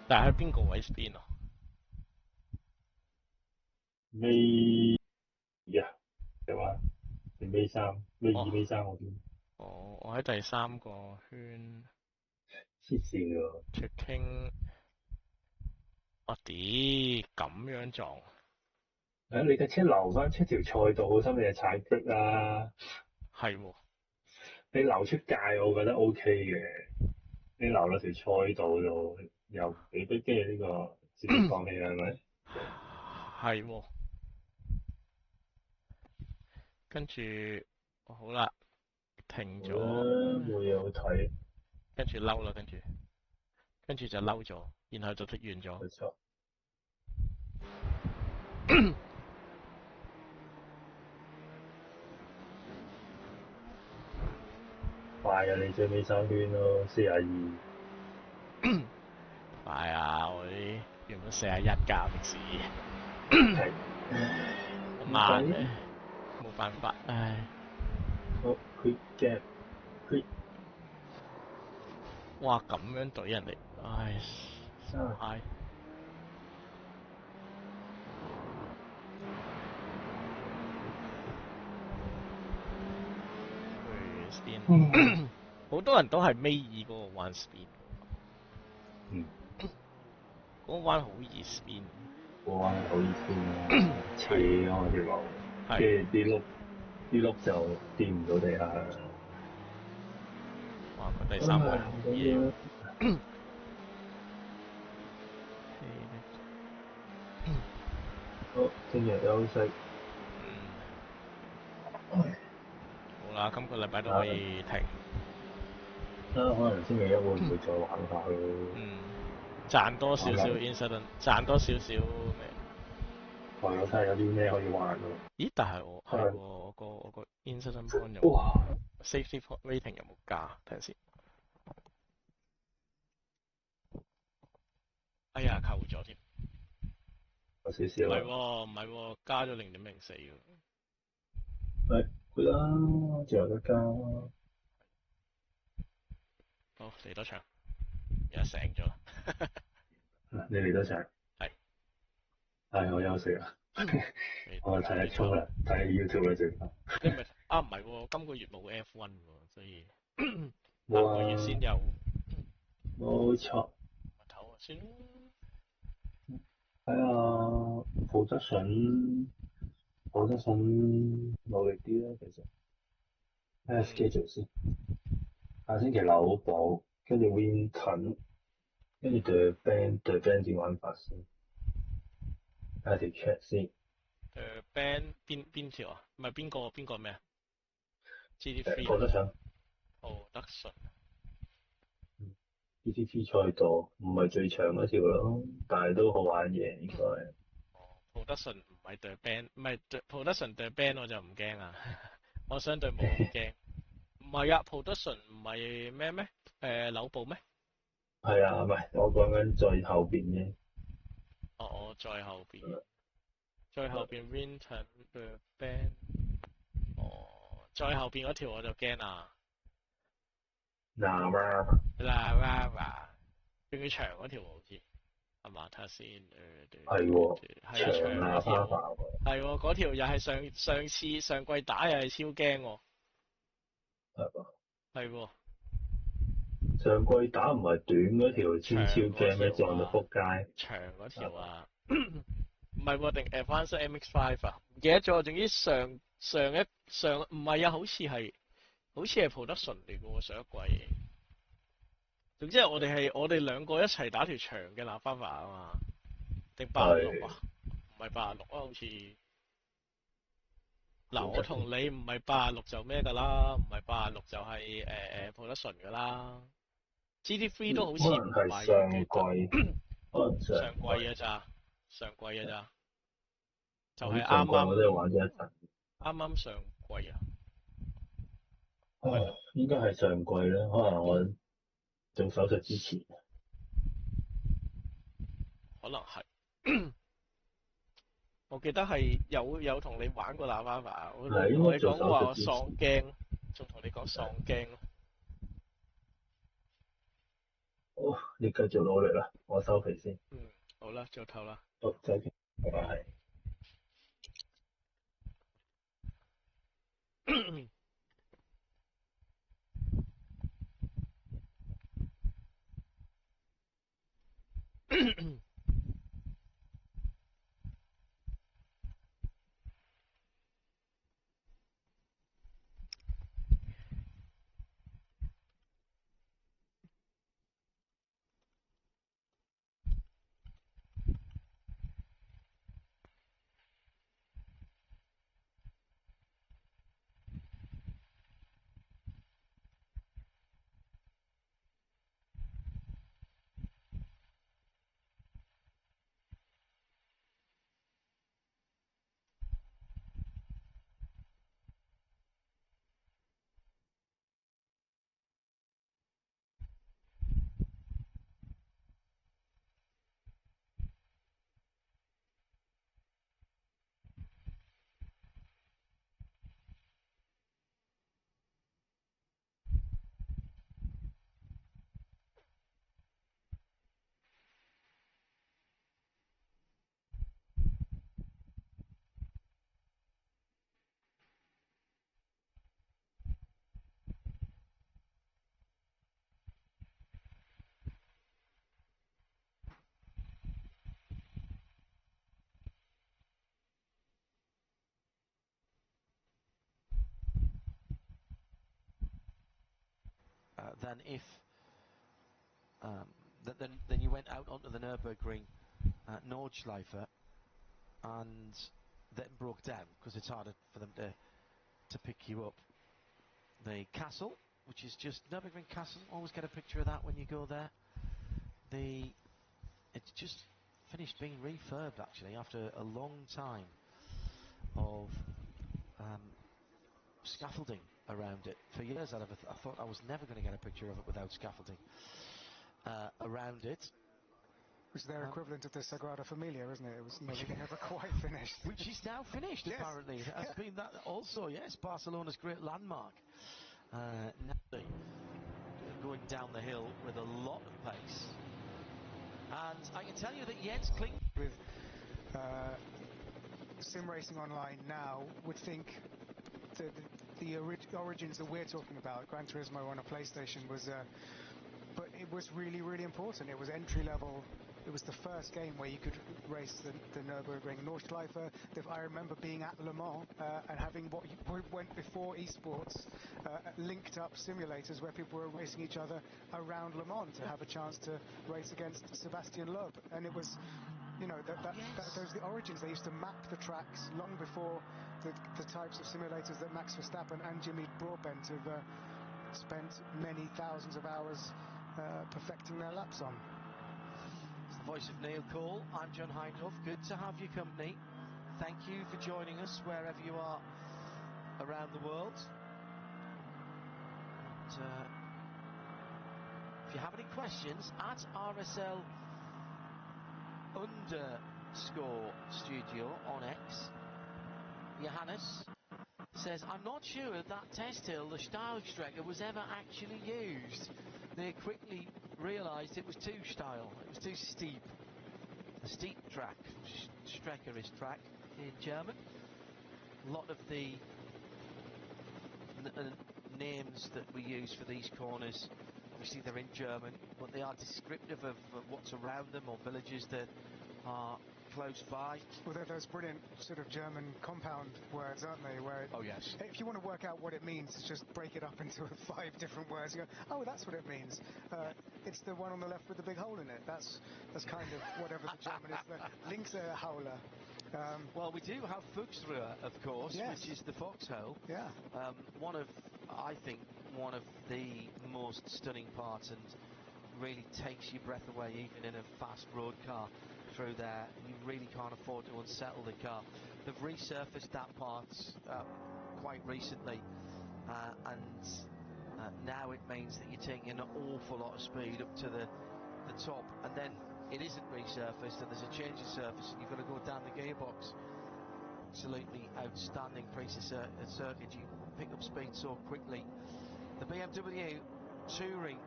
但係喺邊個位 spin 啊？尾嘅話，定尾3，尾2、尾3嗰邊。我喺第3個圈。黐線喎。卓傾。咁樣撞。你架車留翻出條賽道，好心你就踩 brake 啦。係喎。你留出界，我覺得 OK 嘅。你留落條賽道度，又唔俾逼機呢個自動放棄係咪？係喎。跟住好啦，停咗。冇嘢好睇。跟住嬲啦，跟住就嬲咗，然後就完咗。冇錯。快啊！你最尾3圈咯，42。快啊！我啲原本41架平時。係。慢咧，冇辦法，唉。好 ，quick gap， quick。哇！咁樣懟人哋，唉，係。好多人都係尾2嗰個彎 spin。嗰個彎好易 spin。嗰個彎好易 spin 啊，斜啊條路，跟住啲碌就掂唔到地下。哇！佢第3位好嘢。好，聽日休息。好啦，今個禮拜都可以停。可能星期一會唔會再玩下咯？賺多少少 incident， 賺多少少咩？我睇下有啲咩可以玩咯。咦？但係我個 incident point 有 safety rating 有冇加？睇下先。哎呀，扣咗添。有少少。唔係喎，加咗0.04喎。係佢啦，仲有得加。好，嚟多場，而家醒咗。你嚟多場？係。係，我休息啦。我睇下沖涼，睇下 YouTube 啦最多。你唔係唔係喎，今個月冇 F1 喎，所以下個月先有。冇錯。唞下先咯。睇下抱得想努力啲啦，其實。睇下 schedule 先。下星期扭步，跟住 Winton，跟住對 band 點玩法先。睇下條 check 先。band 邊條啊？唔係邊個咩啊？GT3 抱得想。抱得順。GT3 賽道唔係最長嗰條咯，但係都好玩嘅應該。抱得順唔係對 band， 唔係抱得順對 band 我就唔驚啊！我相對冇咁驚。唔係啊，抱得順唔係咩？扭步咩？係啊，唔係我講緊最後邊嘅。我再後邊。最後邊 Winton 對 band。再後邊嗰條我就驚啦。嗱，仲要長嗰條好似係嘛？睇下先。係喎，長嗰條。係喎，嗰條又係上季打又係超驚喎。係喎。係喎。上季打唔係短嗰條先超驚咩？撞到仆街。長嗰條啊，唔係喎，定 Advanced MX5 啊？唔記得咗，總之上唔係啊，好似係抱得順嚟嘅喎，上一季。總之係我哋兩個一齊打條長嘅喇叭法啊嘛，定86啊？唔係86啊，好似。嗱，我同你唔係86就咩㗎啦，唔係86就係抱得順㗎啦。GT3 都好似唔係上季，上季嘅咋，就係啱啱我都玩咗一陣。啱啱上季啊？應該係上季啦，可能我做手術之前。可能係。我記得係有同你玩過喇叭法，我同你講話我喪驚，仲同你講喪驚咯。好，你繼續努力啦，我收皮先。好啦，做頭啦。好，收皮，拜拜。Than if then you went out onto the Nürburgring Nordschleife and then broke down because it's harder for them to pick you up. The castle, which is just Nürburgring Castle, always get a picture of that when you go there. It's just finished being refurbed actually after a long time of scaffolding around it. For years I thought I was never going to get a picture of it without scaffolding around it. Which is their equivalent of the Sagrada Familia, isn't it? It was never quite finished. Which is now finished, yes. Apparently. It has been that also, yes, Barcelona's great landmark. Now going down the hill with a lot of pace. And I can tell you that Jens Kling... With sim racing online now would think the origins that we're talking about, Gran Turismo on a PlayStation, was... but it was really, really important. It was entry level. It was the first game where you could race the Nürburgring Nordschleife. I remember being at Le Mans and having what went before esports, linked up simulators where people were racing each other around Le Mans to have a chance to race against Sebastian Loeb. And it was, you know, those are the origins. They used to map the tracks long before the types of simulators that Max Verstappen and Jimmy Broadbent have spent many thousands of hours perfecting their laps on. It's the voice of Neil Cole. I'm John Hindhoff. Good to have your company. Thank you for joining us wherever you are around the world. And, if you have any questions, at RSL _studio on X, Johannes says, I'm not sure that test hill, the Steilstrecke, was ever actually used. They quickly realised it was too steil, it was too steep. A steep track, Strecke is track in German. A lot of the names that we use for these corners, obviously they're in German, but they are descriptive of what's around them or villages that are close by. Well, they're those brilliant sort of German compound words, aren't they? Where oh yes. If you want to work out what it means, just break it up into 5 different words. You go, oh, that's what it means. It's the one on the left with the big hole in it. That's kind of whatever the German is. The Linkshaule. Well, we do have Fuchsruhe, of course, yes. Which is the foxhole. Yeah. I think one of the most stunning parts, and really takes your breath away even in a fast road car through there. You really can't afford to unsettle the car. They've resurfaced that part quite recently, and now it means that you're taking an awful lot of speed up to the top, and then it isn't resurfaced and there's a change of surface and you've got to go down the gearbox. Absolutely outstanding piece of circuit. You pick up speed so quickly. The BMW Touring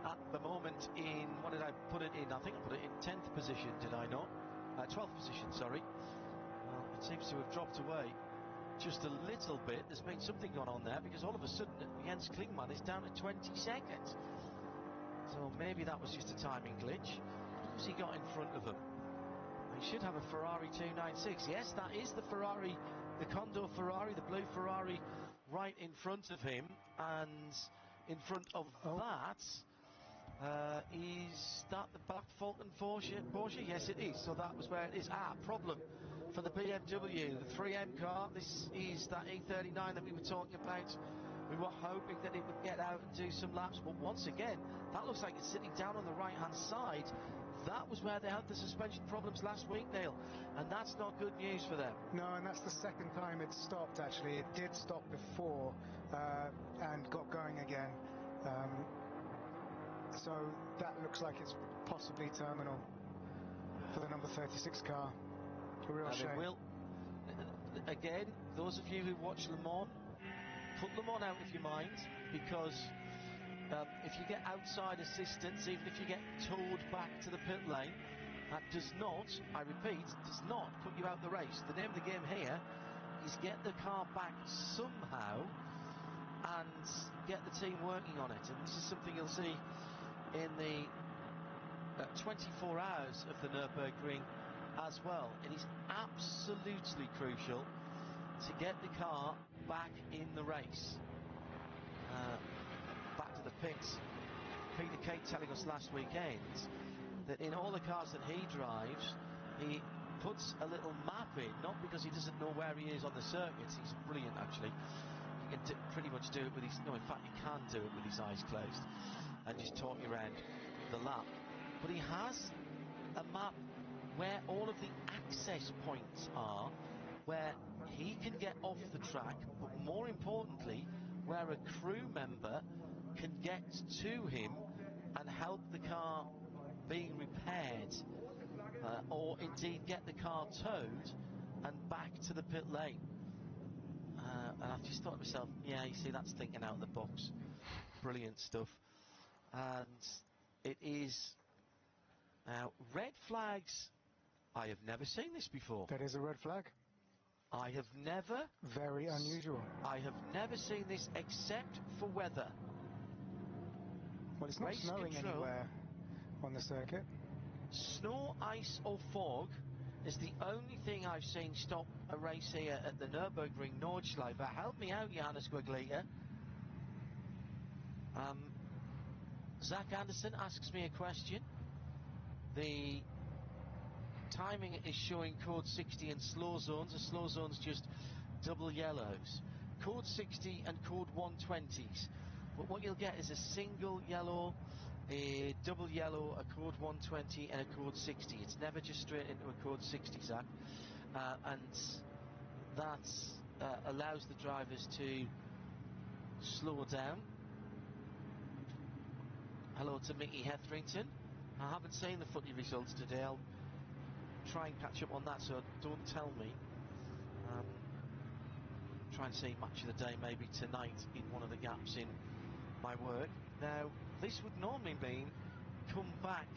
at the moment in, what did I put it in? I think I put it in 10th position, did I not? 12th position, sorry. Well, it seems to have dropped away just a little bit. There's been something going on there, because all of a sudden Jens Klingmann is down to 22nd. So maybe that was just a timing glitch. Who's he got in front of him? He should have a Ferrari 296. Yes, that is the Ferrari, the Condor Ferrari, the blue Ferrari right in front of him. And in front of that, is that the Black Falcon Porsche? Yes, it is. So that was where it is. Problem for the BMW, the 3M car. This is that E39 that we were talking about. We were hoping that it would get out and do some laps, but once again, that looks like it's sitting down on the right-hand side. That was where they had the suspension problems last week, Neil, and that's not good news for them. No, and that's the second time it stopped, actually. It did stop before and got going again. So that looks like it's possibly terminal for the number 36 car. A real shame. Again, those of you who watch Le Mans, put them on out if you mind, because if you get outside assistance, even if you get towed back to the pit lane, that does not, I repeat, does not put you out the race. The name of the game here is get the car back somehow and get the team working on it. And this is something you'll see in the 24 hours of the Nürburgring as well. It is absolutely crucial to get the car back in the race. Back to the pits. Peter Kate telling us last weekend that in all the cars that he drives, he puts a little map in, not because he doesn't know where he is on the circuit. He's brilliant, actually. He can pretty much do it with his... No, in fact, he can do it with his eyes closed and just talk you around the lap. But he has a map where all of the access points are, where he can get off the track, but more importantly, where a crew member can get to him and help the car being repaired, or indeed get the car towed and back to the pit lane. And I just thought to myself, yeah, you see, that's thinking out of the box. Brilliant stuff. And it is now red flags. I have never seen this before. That is a red flag. I have never. Very unusual. I have never seen this except for weather. Well, it's not snowing anywhere on the circuit. Snow, ice or fog is the only thing I've seen stop a race here at the Nürburgring Nordschleife. Help me out, Johannes Guaglietta. Zach Anderson asks me a question. The timing is showing code 60 and slow zones. The slow zones just double yellows. Code 60 and code 120s. But what you'll get is a single yellow, a double yellow, a code 120 and a code 60. It's never just straight into a code 60, Zach. And that allows the drivers to slow down. Hello to Mickey Hetherington. I haven't seen the footy results today. I'll try and catch up on that, so don't tell me. Try and see match of the day maybe tonight in one of the gaps in my work. Now, this would normally mean come back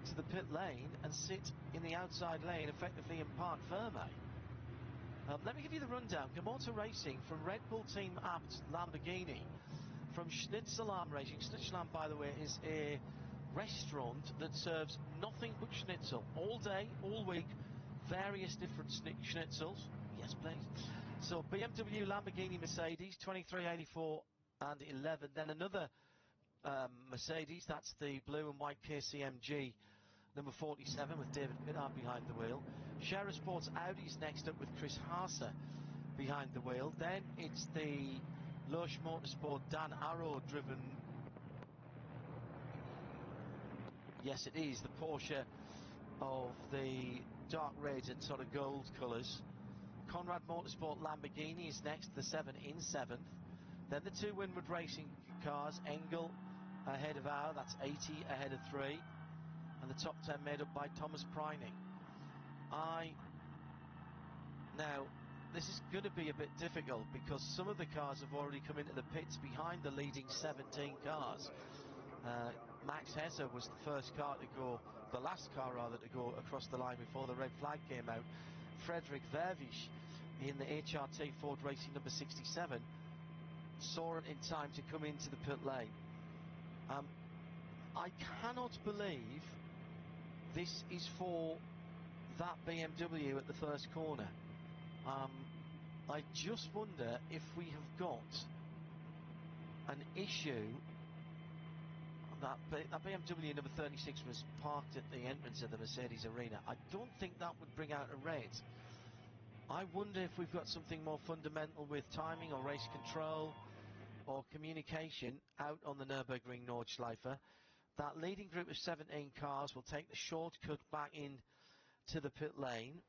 to the pit lane and sit in the outside lane, effectively in Parc Fermé. Let me give you the rundown. Motor Racing from Red Bull Team Abt Lamborghini, from Schnitzelarm Racing. Schnitzelarm, by the way, is a restaurant that serves nothing but schnitzel all day, all week, various different schnitzels. Yes, please. So BMW, Lamborghini, Mercedes, 23, 84 and 11. Then another Mercedes, that's the blue and white KCMG number 47 with David Pittard behind the wheel. Scherer Sports Audi's next up with Chris Haase behind the wheel. Then it's the Loesch Motorsport Dan Arrow driven. Yes, it is the Porsche of the dark red and sort of gold colours. Conrad Motorsport Lamborghini is next, the 7 in 7th. Then the two Winward Racing cars, Engel ahead of Auer, that's 80 ahead of 3. And the top 10 made up by Thomas Preining. Now, this is going to be a bit difficult because some of the cars have already come into the pits behind the leading 17 cars. Max Hesse was the first car to go, the last car rather, to go across the line before the red flag came out. Frederick Vervisch in the HRT Ford Racing number 67 saw it in time to come into the pit lane. I cannot believe this is for that BMW at the first corner. I just wonder if we have got an issue. That BMW number 36 was parked at the entrance of the Mercedes Arena. I don't think that would bring out a red. I wonder if we've got something more fundamental with timing or race control or communication out on the Nürburgring Nordschleife. That leading group of 17 cars will take the shortcut back in to the pit lane.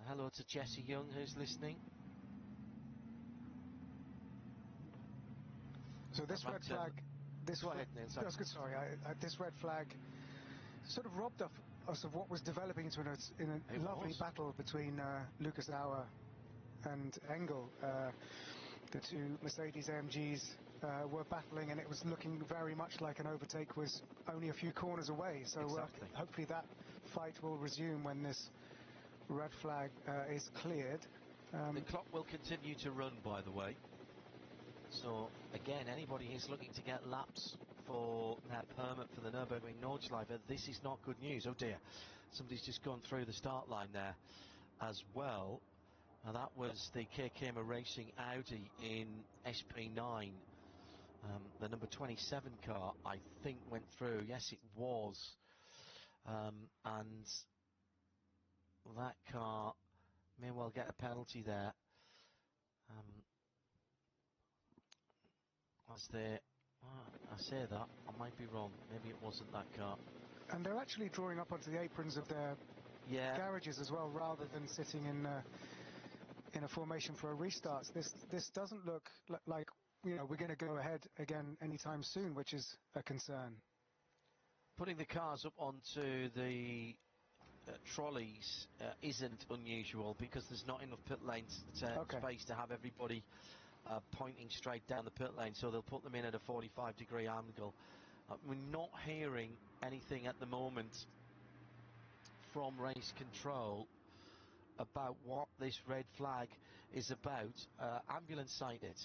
Hello to Jesse Young, who's listening. So this red flag, this red flag sort of robbed us of what was developing into a lovely battle between Lucas Auer and Engel. The two Mercedes AMGs were battling, and it was looking very much like an overtake was only a few corners away. So hopefully that fight will resume when this red flag is cleared. The clock will continue to run, by the way. So again, anybody who's looking to get laps for their permit for the Nürburgring Nordschleife, this is not good news. Oh dear, somebody's just gone through the start line there as well. Now that was the KKM Racing Audi in SP9. The number 27 car, I think, went through. Yes, it was. And that car may well get a penalty there. I say that, I might be wrong. Maybe it wasn't that car. And they're actually drawing up onto the aprons of their garages as well, rather than sitting in a formation for a restart. This doesn't look like we're going to go ahead again anytime soon, which is a concern. Putting the cars up onto the trolleys isn't unusual because there's not enough pit lane space to have everybody pointing straight down the pit lane, so they'll put them in at a 45-degree angle. We're not hearing anything at the moment from race control about what this red flag is about. Ambulance sighted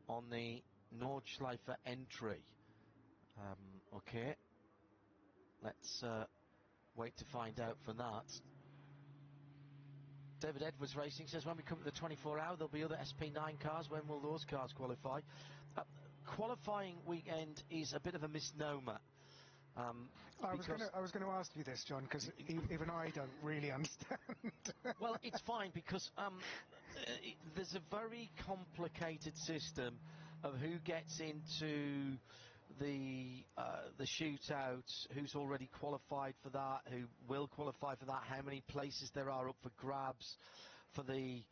on the Nordschleife entry. Okay, let's wait to find out for that. David Edwards Racing says when we come to the 24-hour there'll be other SP9 cars. When will those cars qualify? Qualifying weekend is a bit of a misnomer. I was going to ask you this, John, because even I don't really understand. Well, it's fine because there's a very complicated system of who gets into the shootouts, who's already qualified for that, who will qualify for that, how many places there are up for grabs for the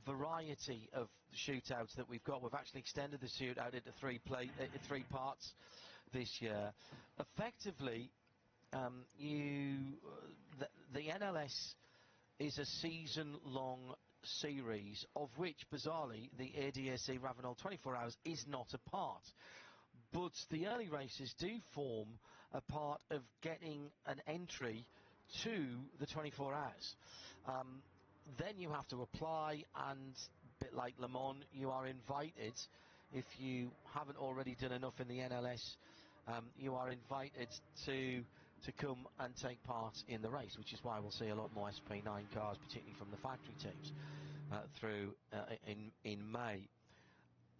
variety of shootouts that we've got. We've actually extended the shootout into three parts this year. Effectively, the NLS is a season-long series of which, bizarrely, the ADAC Ravenel 24 Hours is not a part. But the early races do form a part of getting an entry to the 24 Hours. Then you have to apply, and a bit like Le Mans, you are invited. If you haven't already done enough in the NLS, you are invited to come and take part in the race, which is why we'll see a lot more SP9 cars, particularly from the factory teams, through in May.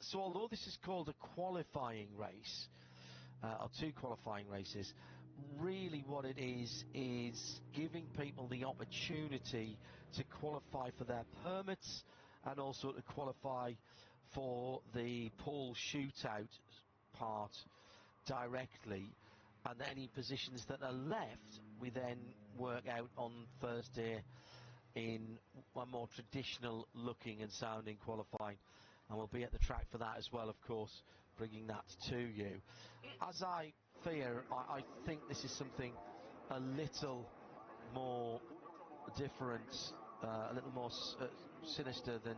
So although this is called a qualifying race, or two qualifying races, really what it is giving people the opportunity to qualify for their permits and also to qualify for the pole shootout part directly, and any positions that are left we then work out on Thursday in a more traditional looking and sounding qualifying, and we'll be at the track for that as well, of course, bringing that to you. As I fear, I think this is something a little more different, a little more sinister than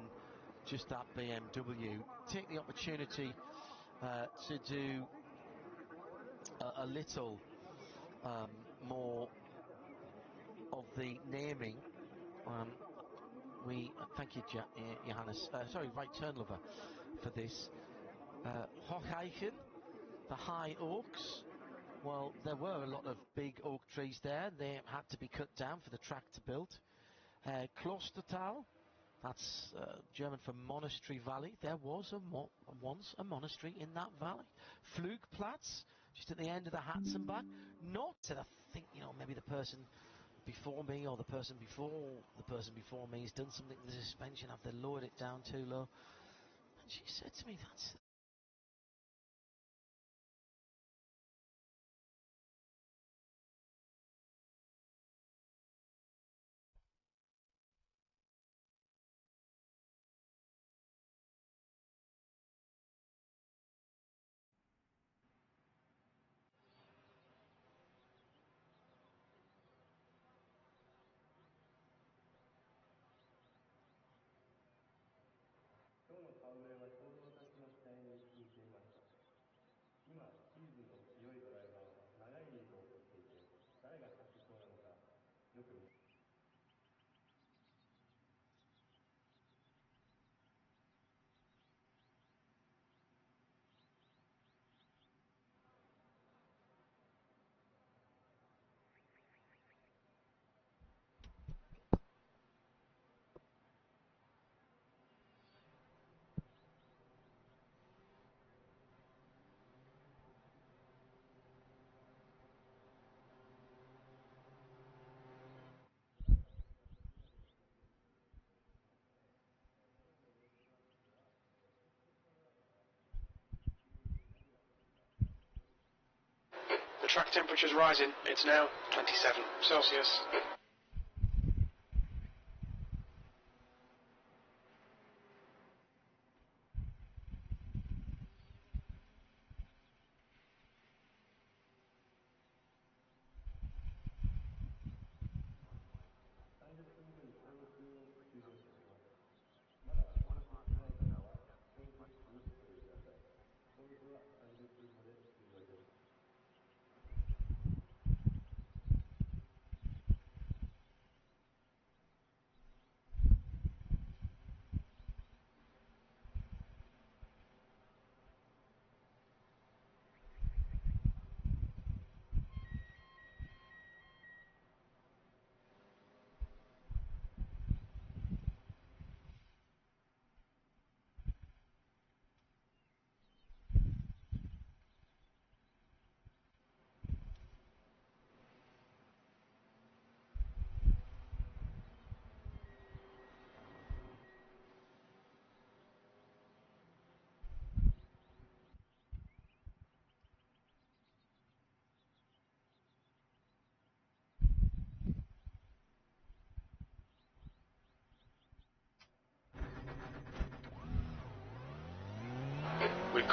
just that BMW. Take the opportunity to do a little more of the naming. We thank you, Johannes. Right turn lover, for this. Hocheichen, the high oaks. Well, there were a lot of big oak trees there. They had to be cut down for the track to build. Klostertal, that's German for Monastery Valley. There was once a monastery in that valley. Flugplatz, just at the end of the Hatzenbach. Not that I think, maybe the person before me or the person before me has done something to the suspension. Have they lowered it down too low? And she said to me, that's... The track temperature's rising. It's now 27 Celsius.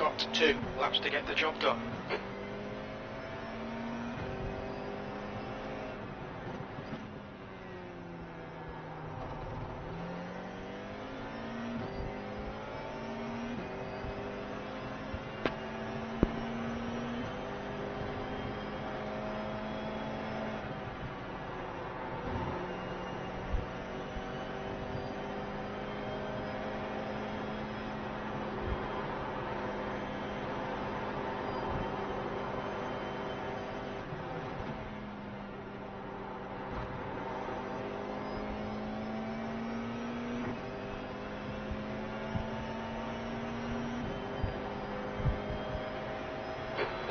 got 2 laps to get the job done.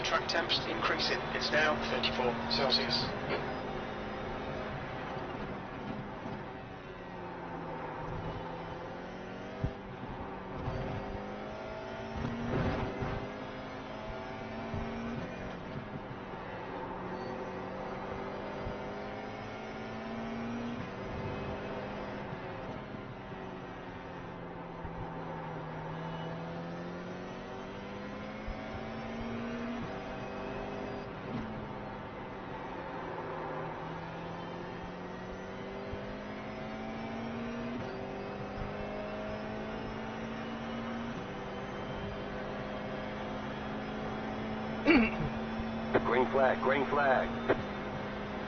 Track temps increasing, it's now 34 Celsius. Green flag, green flag.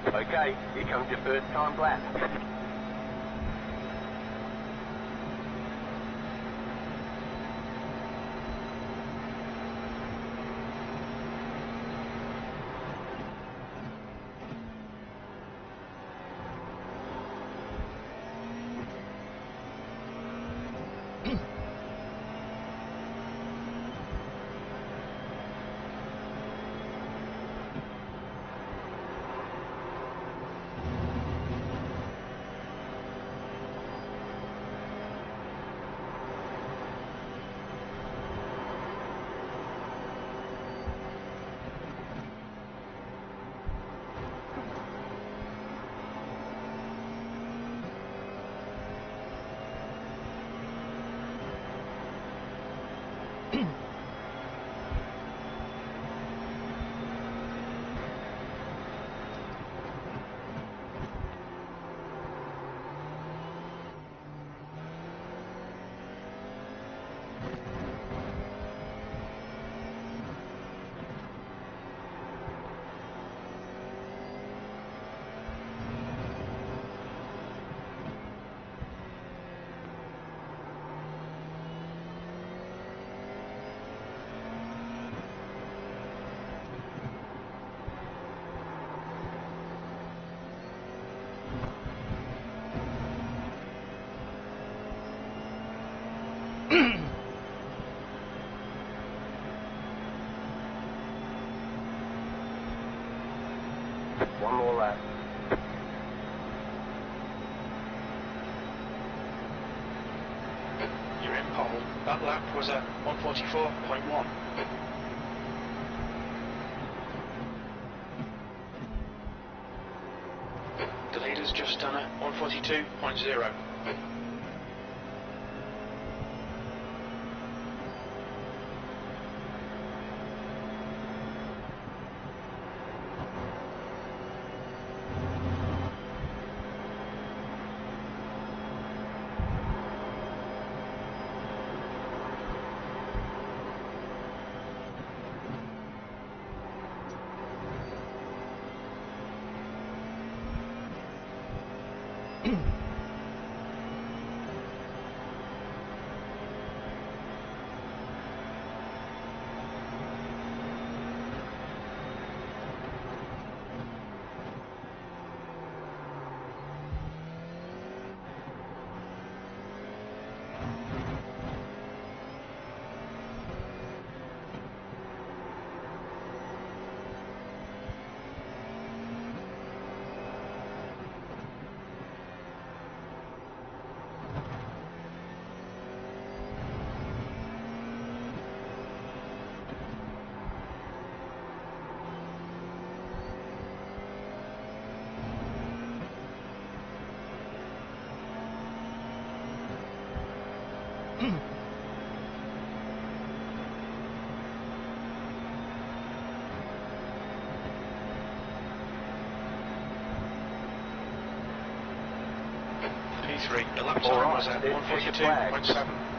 Okay, here comes your first time lap. One more lap. You're in pole. That lap was at 144.1. The leader's just done at 142.0. P3. The lap time was at 152.7.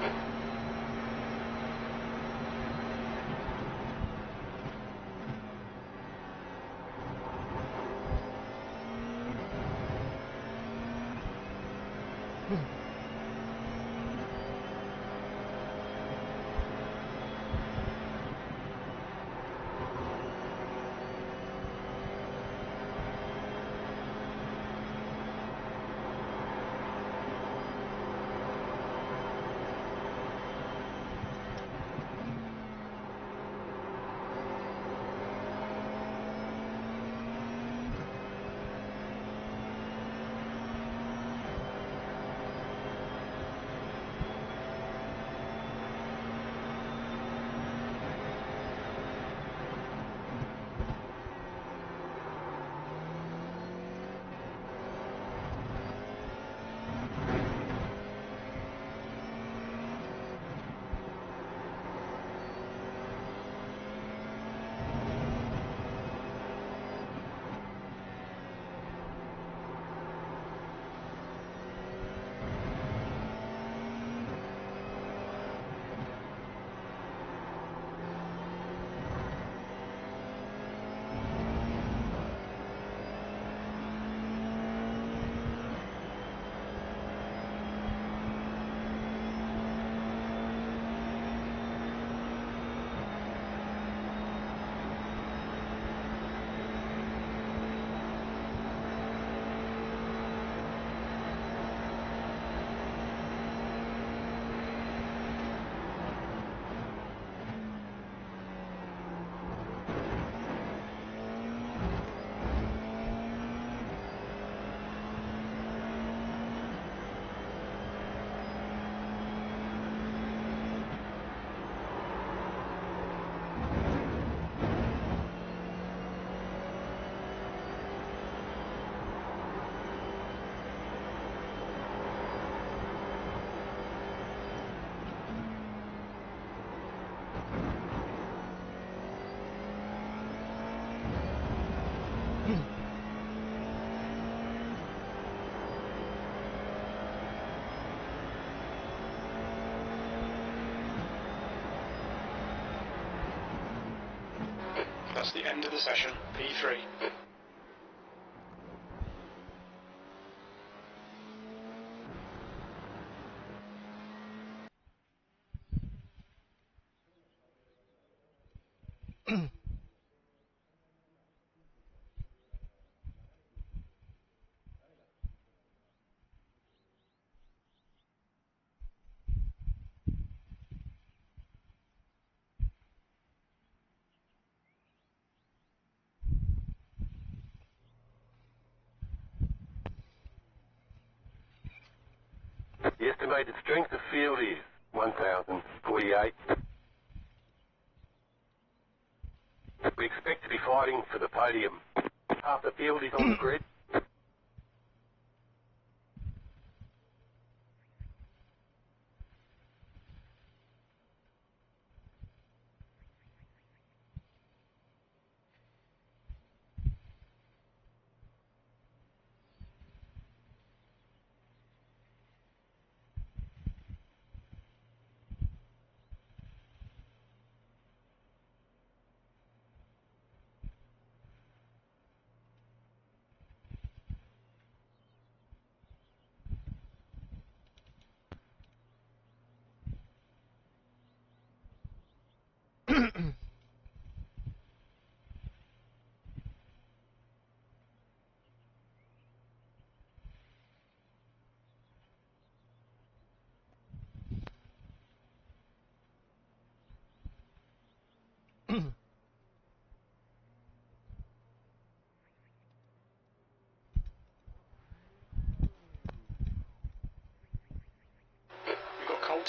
That's the end of the session, P3. The estimated strength of field is 1,048. We expect to be fighting for the podium. Half the field is on the grid.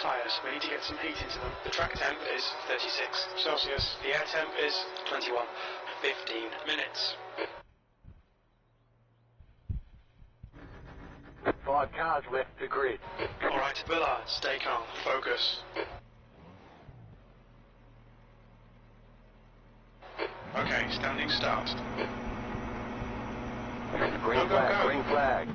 Tyres, we need to get some heat into them. The track temp is 36 Celsius, the air temp is 21. 15 minutes. 5 cars left to grid. Alright, Villa, stay calm, focus. Okay, standing start. Green flag, green flag.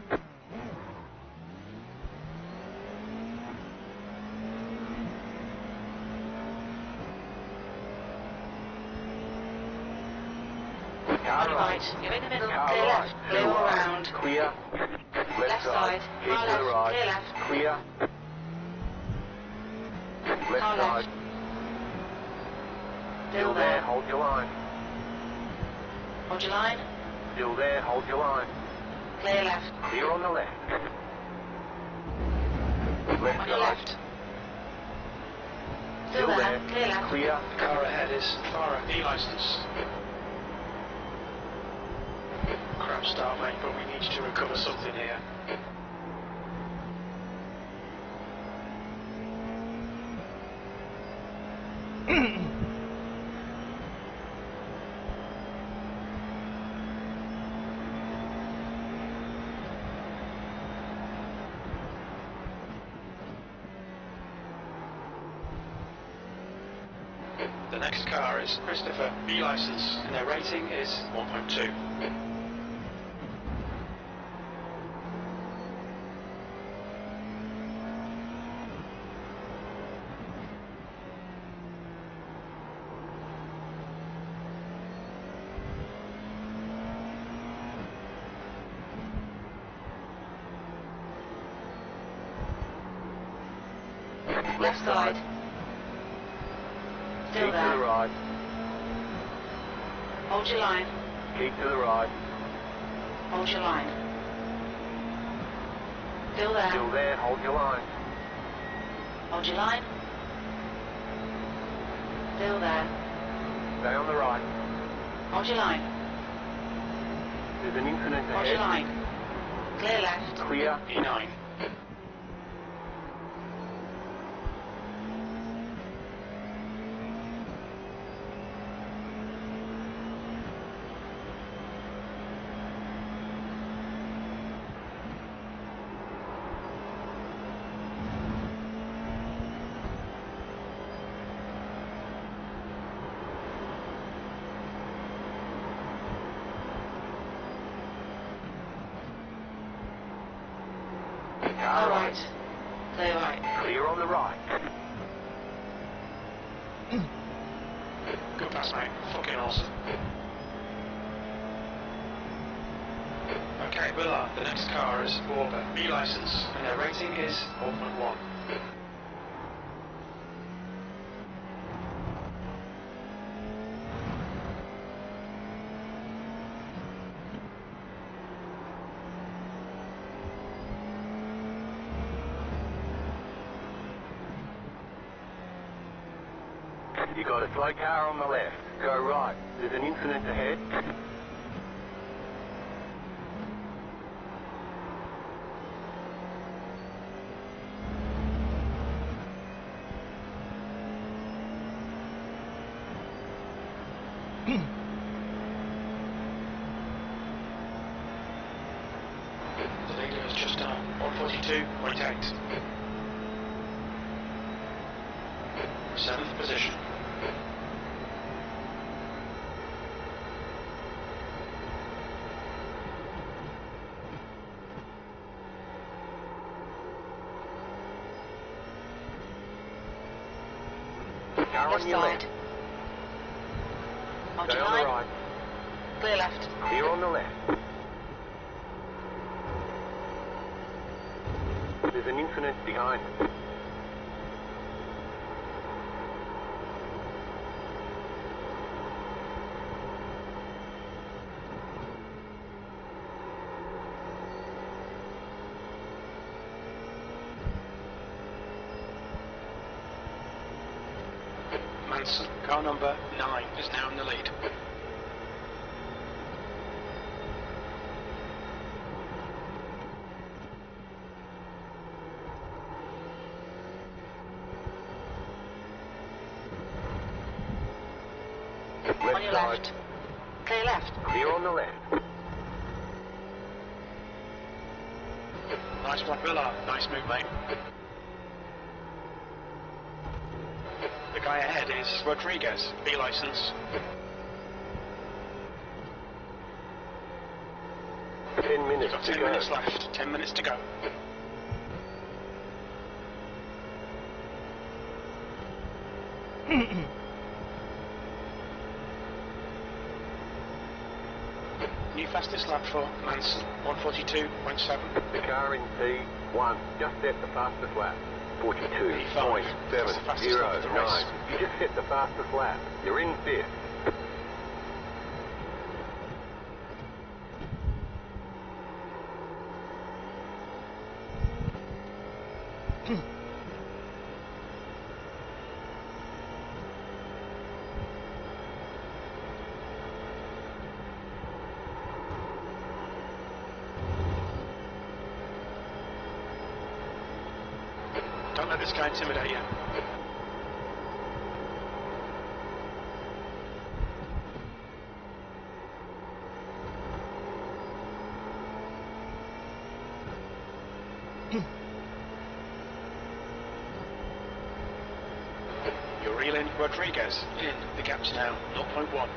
right. You're in the middle. Clear left. Clear all round. Clear. Left side. Keep Car to the left. right. Clear left. Clear. Left Car side. left. Still there, hold your line. Hold your line. Still there, hold your line. Clear left. Clear on the left. Left On your side. left. Still there. Clear left. Clear. The car ahead is Farah, E-licence. Crap start, mate, but we need you to recover something here. The next car is Christopher, B-licence, and their rating is 1.2. Left side. Still Keep to the there. right. Hold your line. Keep to the right. Hold your line. Still there. Still there, hold your line. Hold your line. Still there. Stay on the right. Hold your line. There's an incident Hold your ahead. line. Clear left. Clear. E9. All right. Clear right. Clear on the right. Good pass, mate. Fucking awesome. Okay, Willard, the next car is Borba, B-licence, and their rating is 4.1. You got a slow car on the left. Go right. There's an incident ahead. The leader is just done 142.8. 7th position. Car Left on your side. left. Hold Stay your on the line. right. Clear left. Clear on the left. There's an incident behind. Manson, car number 9, is now in the lead. On your left. Clear left. Clear on the left. Nice one, Willard. Nice move, mate. The guy ahead is Rodriguez, B-licence. 10 minutes You've got to 10 go. minutes left. 10 minutes to go. New fastest lap for Manson, 142.7. The car in P1 just set the fastest lap, 42.709. You just set the fastest lap. You're in fifth. Don't let this guy intimidate you. You're reeling Rodriguez in. The gap's now 0.1.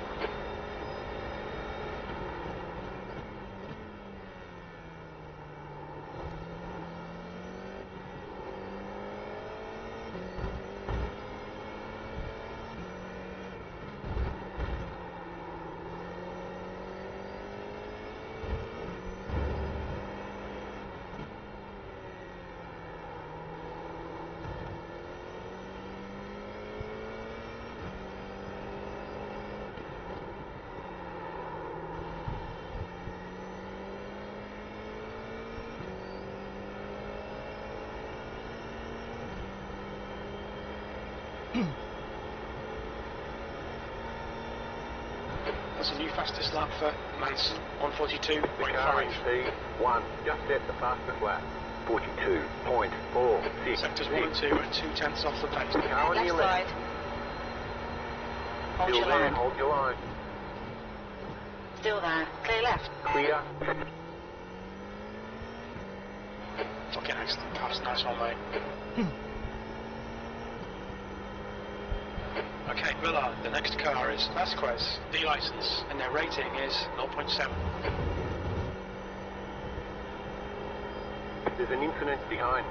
That's a new fastest lap for Manson, 142.5. P1 just set the fastest lap, 42.46. Sectors 1 and 2 are 2/10 off the pace. Car on your left. Hold Still your there, line. hold your line. Still there. Clear left. Clear. Fucking excellent pass, nice one, mate. Okay, Willard, the next car is Vasquez, D license, and their rating is 0.7. There's an incident behind.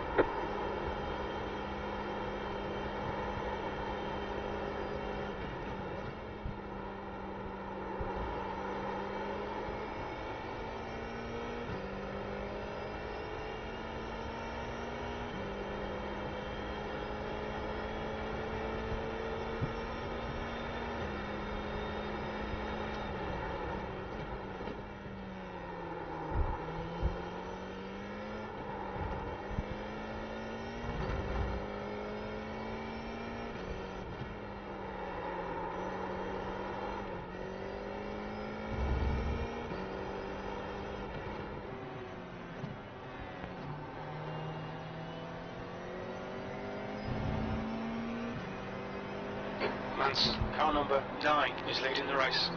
Manson, car number 9, is leading the race.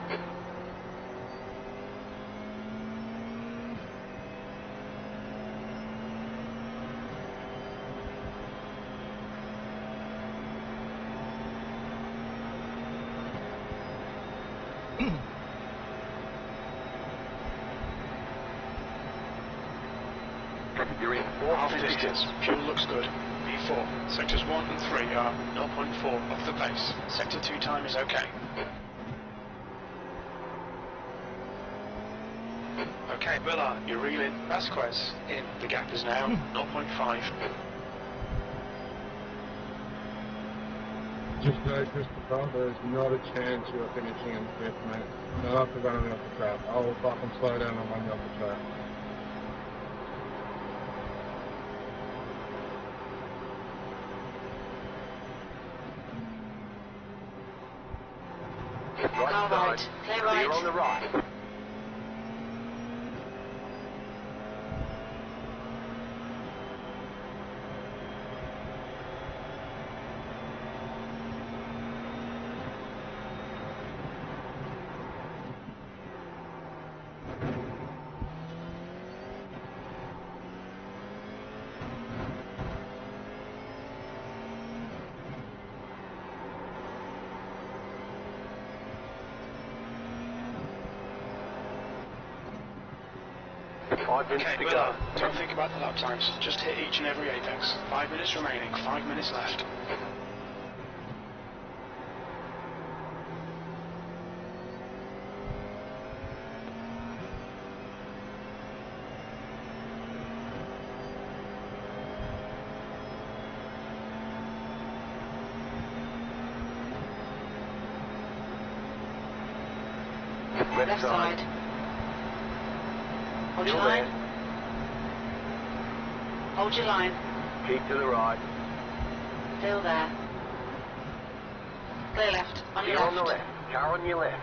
You're in Half distance, fuel looks good. B4. Sectors 1 and 3 are 0.4 off the pace. Sector 2 time is okay. Okay, Willard, you're reeling Vasquez in. The gap is now 0.5. Just Christopher, there's not a chance you're finishing in fifth, mate. Not after running off the track. I'll fucking slow down and run you off the track. All right. Clear right. Clear on the right. Okay, Willard, don't think about the lap times. Just hit each and every apex. 5 minutes remaining, 5 minutes left. left side. Hold your line. Hold your line. Keep to the right. Still there. Clear left. On your Clear left. on the left. Car on your left.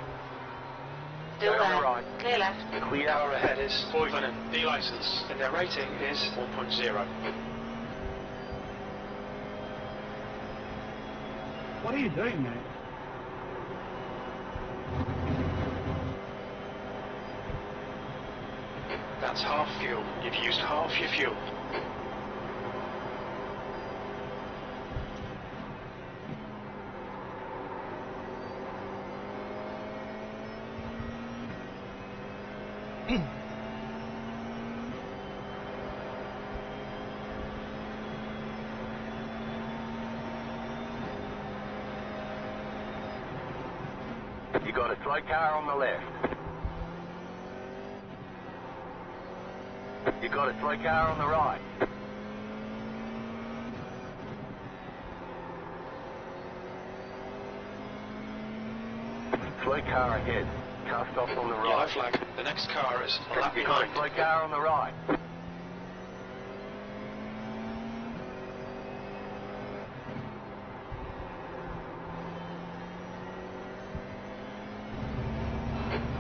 Still Stay there. on the right. Clear left. Clear. Car ahead is Voivonen, D-license, and their rating is 1.0. What are you doing, mate? That's half fuel. You've used half your fuel. You got a slow car on the left. You got a slow car on the right. Slow car ahead. Car stopped on the right. Yellow flag. The next car is a lap You got a behind. slow car on the right.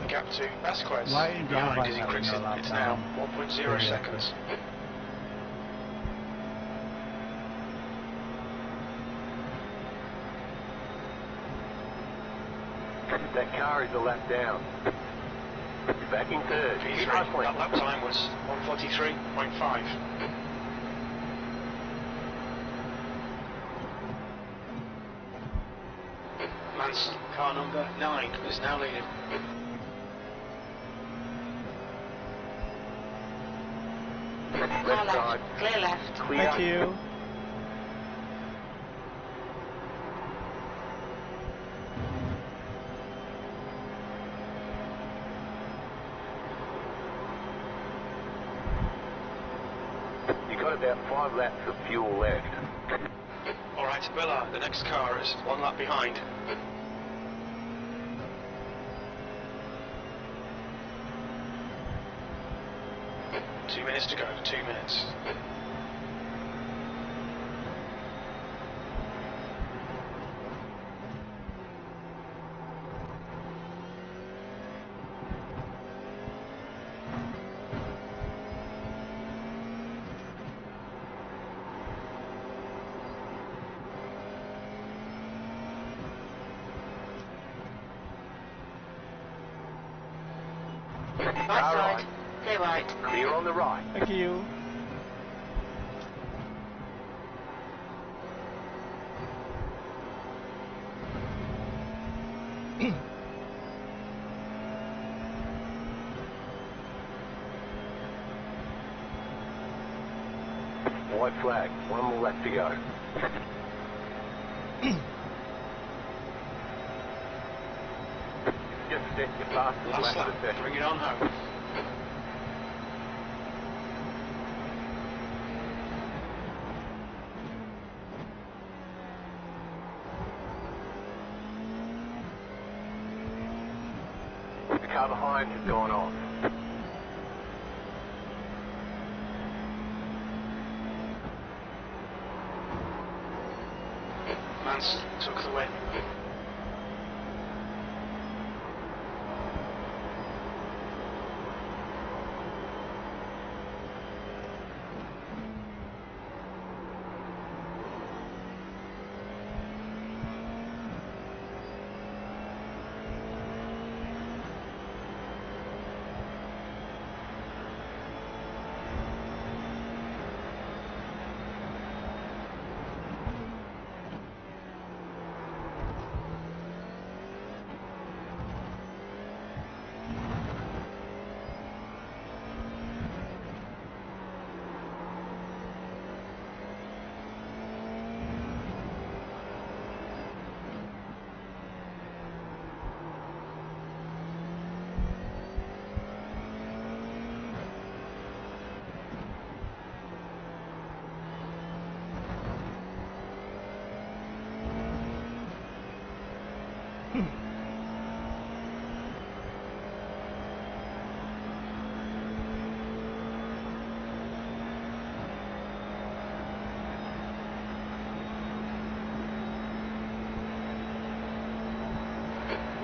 The gap to Vasquez Why are you driving behind like is that when increasing. you're allowed It's down? now 1.0 seconds. That car is a lap down. Back in third. P3. Keep hustling. That lap time was 1:43.5. Manson, car number 9, is now leading. Car Left side. left. Clear left. Clear. Thank you. You got about 5 laps of fuel left. Alright, Villa, the next car is 1 lap behind. Two minutes to go, 2 minutes. Right side. Clear right. Clear on the right. Thank you. White flag. 1 more lap to go. Just set your fastest Last lap lap, of the session. bring it on home. The car behind has gone off. Manson took the win.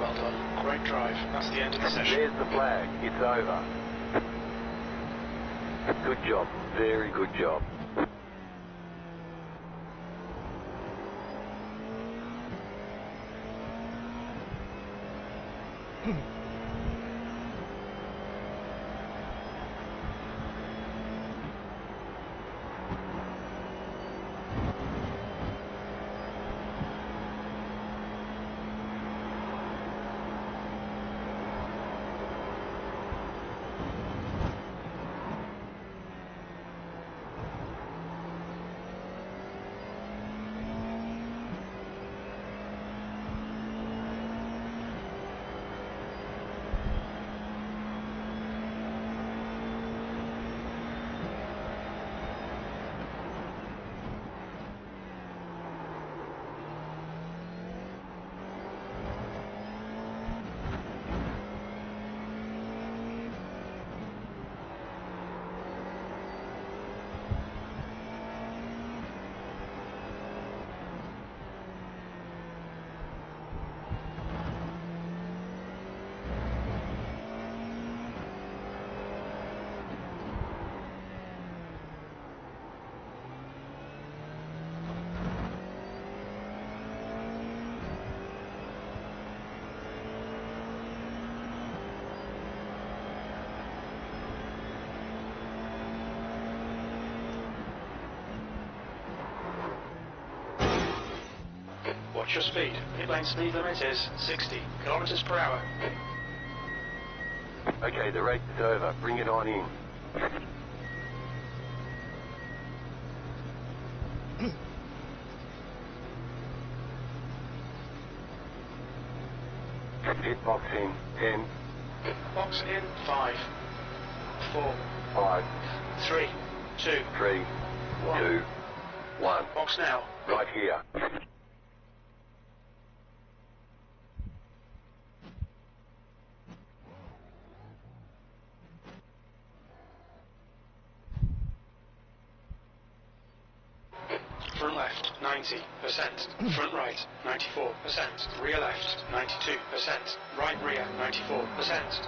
Well done. Great drive. That's the end of the session. There's the flag. It's over. Good job. Very good job. Watch your speed. Pit lane speed limit is 60 kilometers per hour. Okay, the race is over. Bring it on in. Pit box in 10. Box in 5, 4, 5, 3, 2, 3, 1. 2, 1. Box now. Right here. Front left, 90%. Front right, 94%. Rear left, 92%. Right rear, 94%.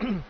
Mm.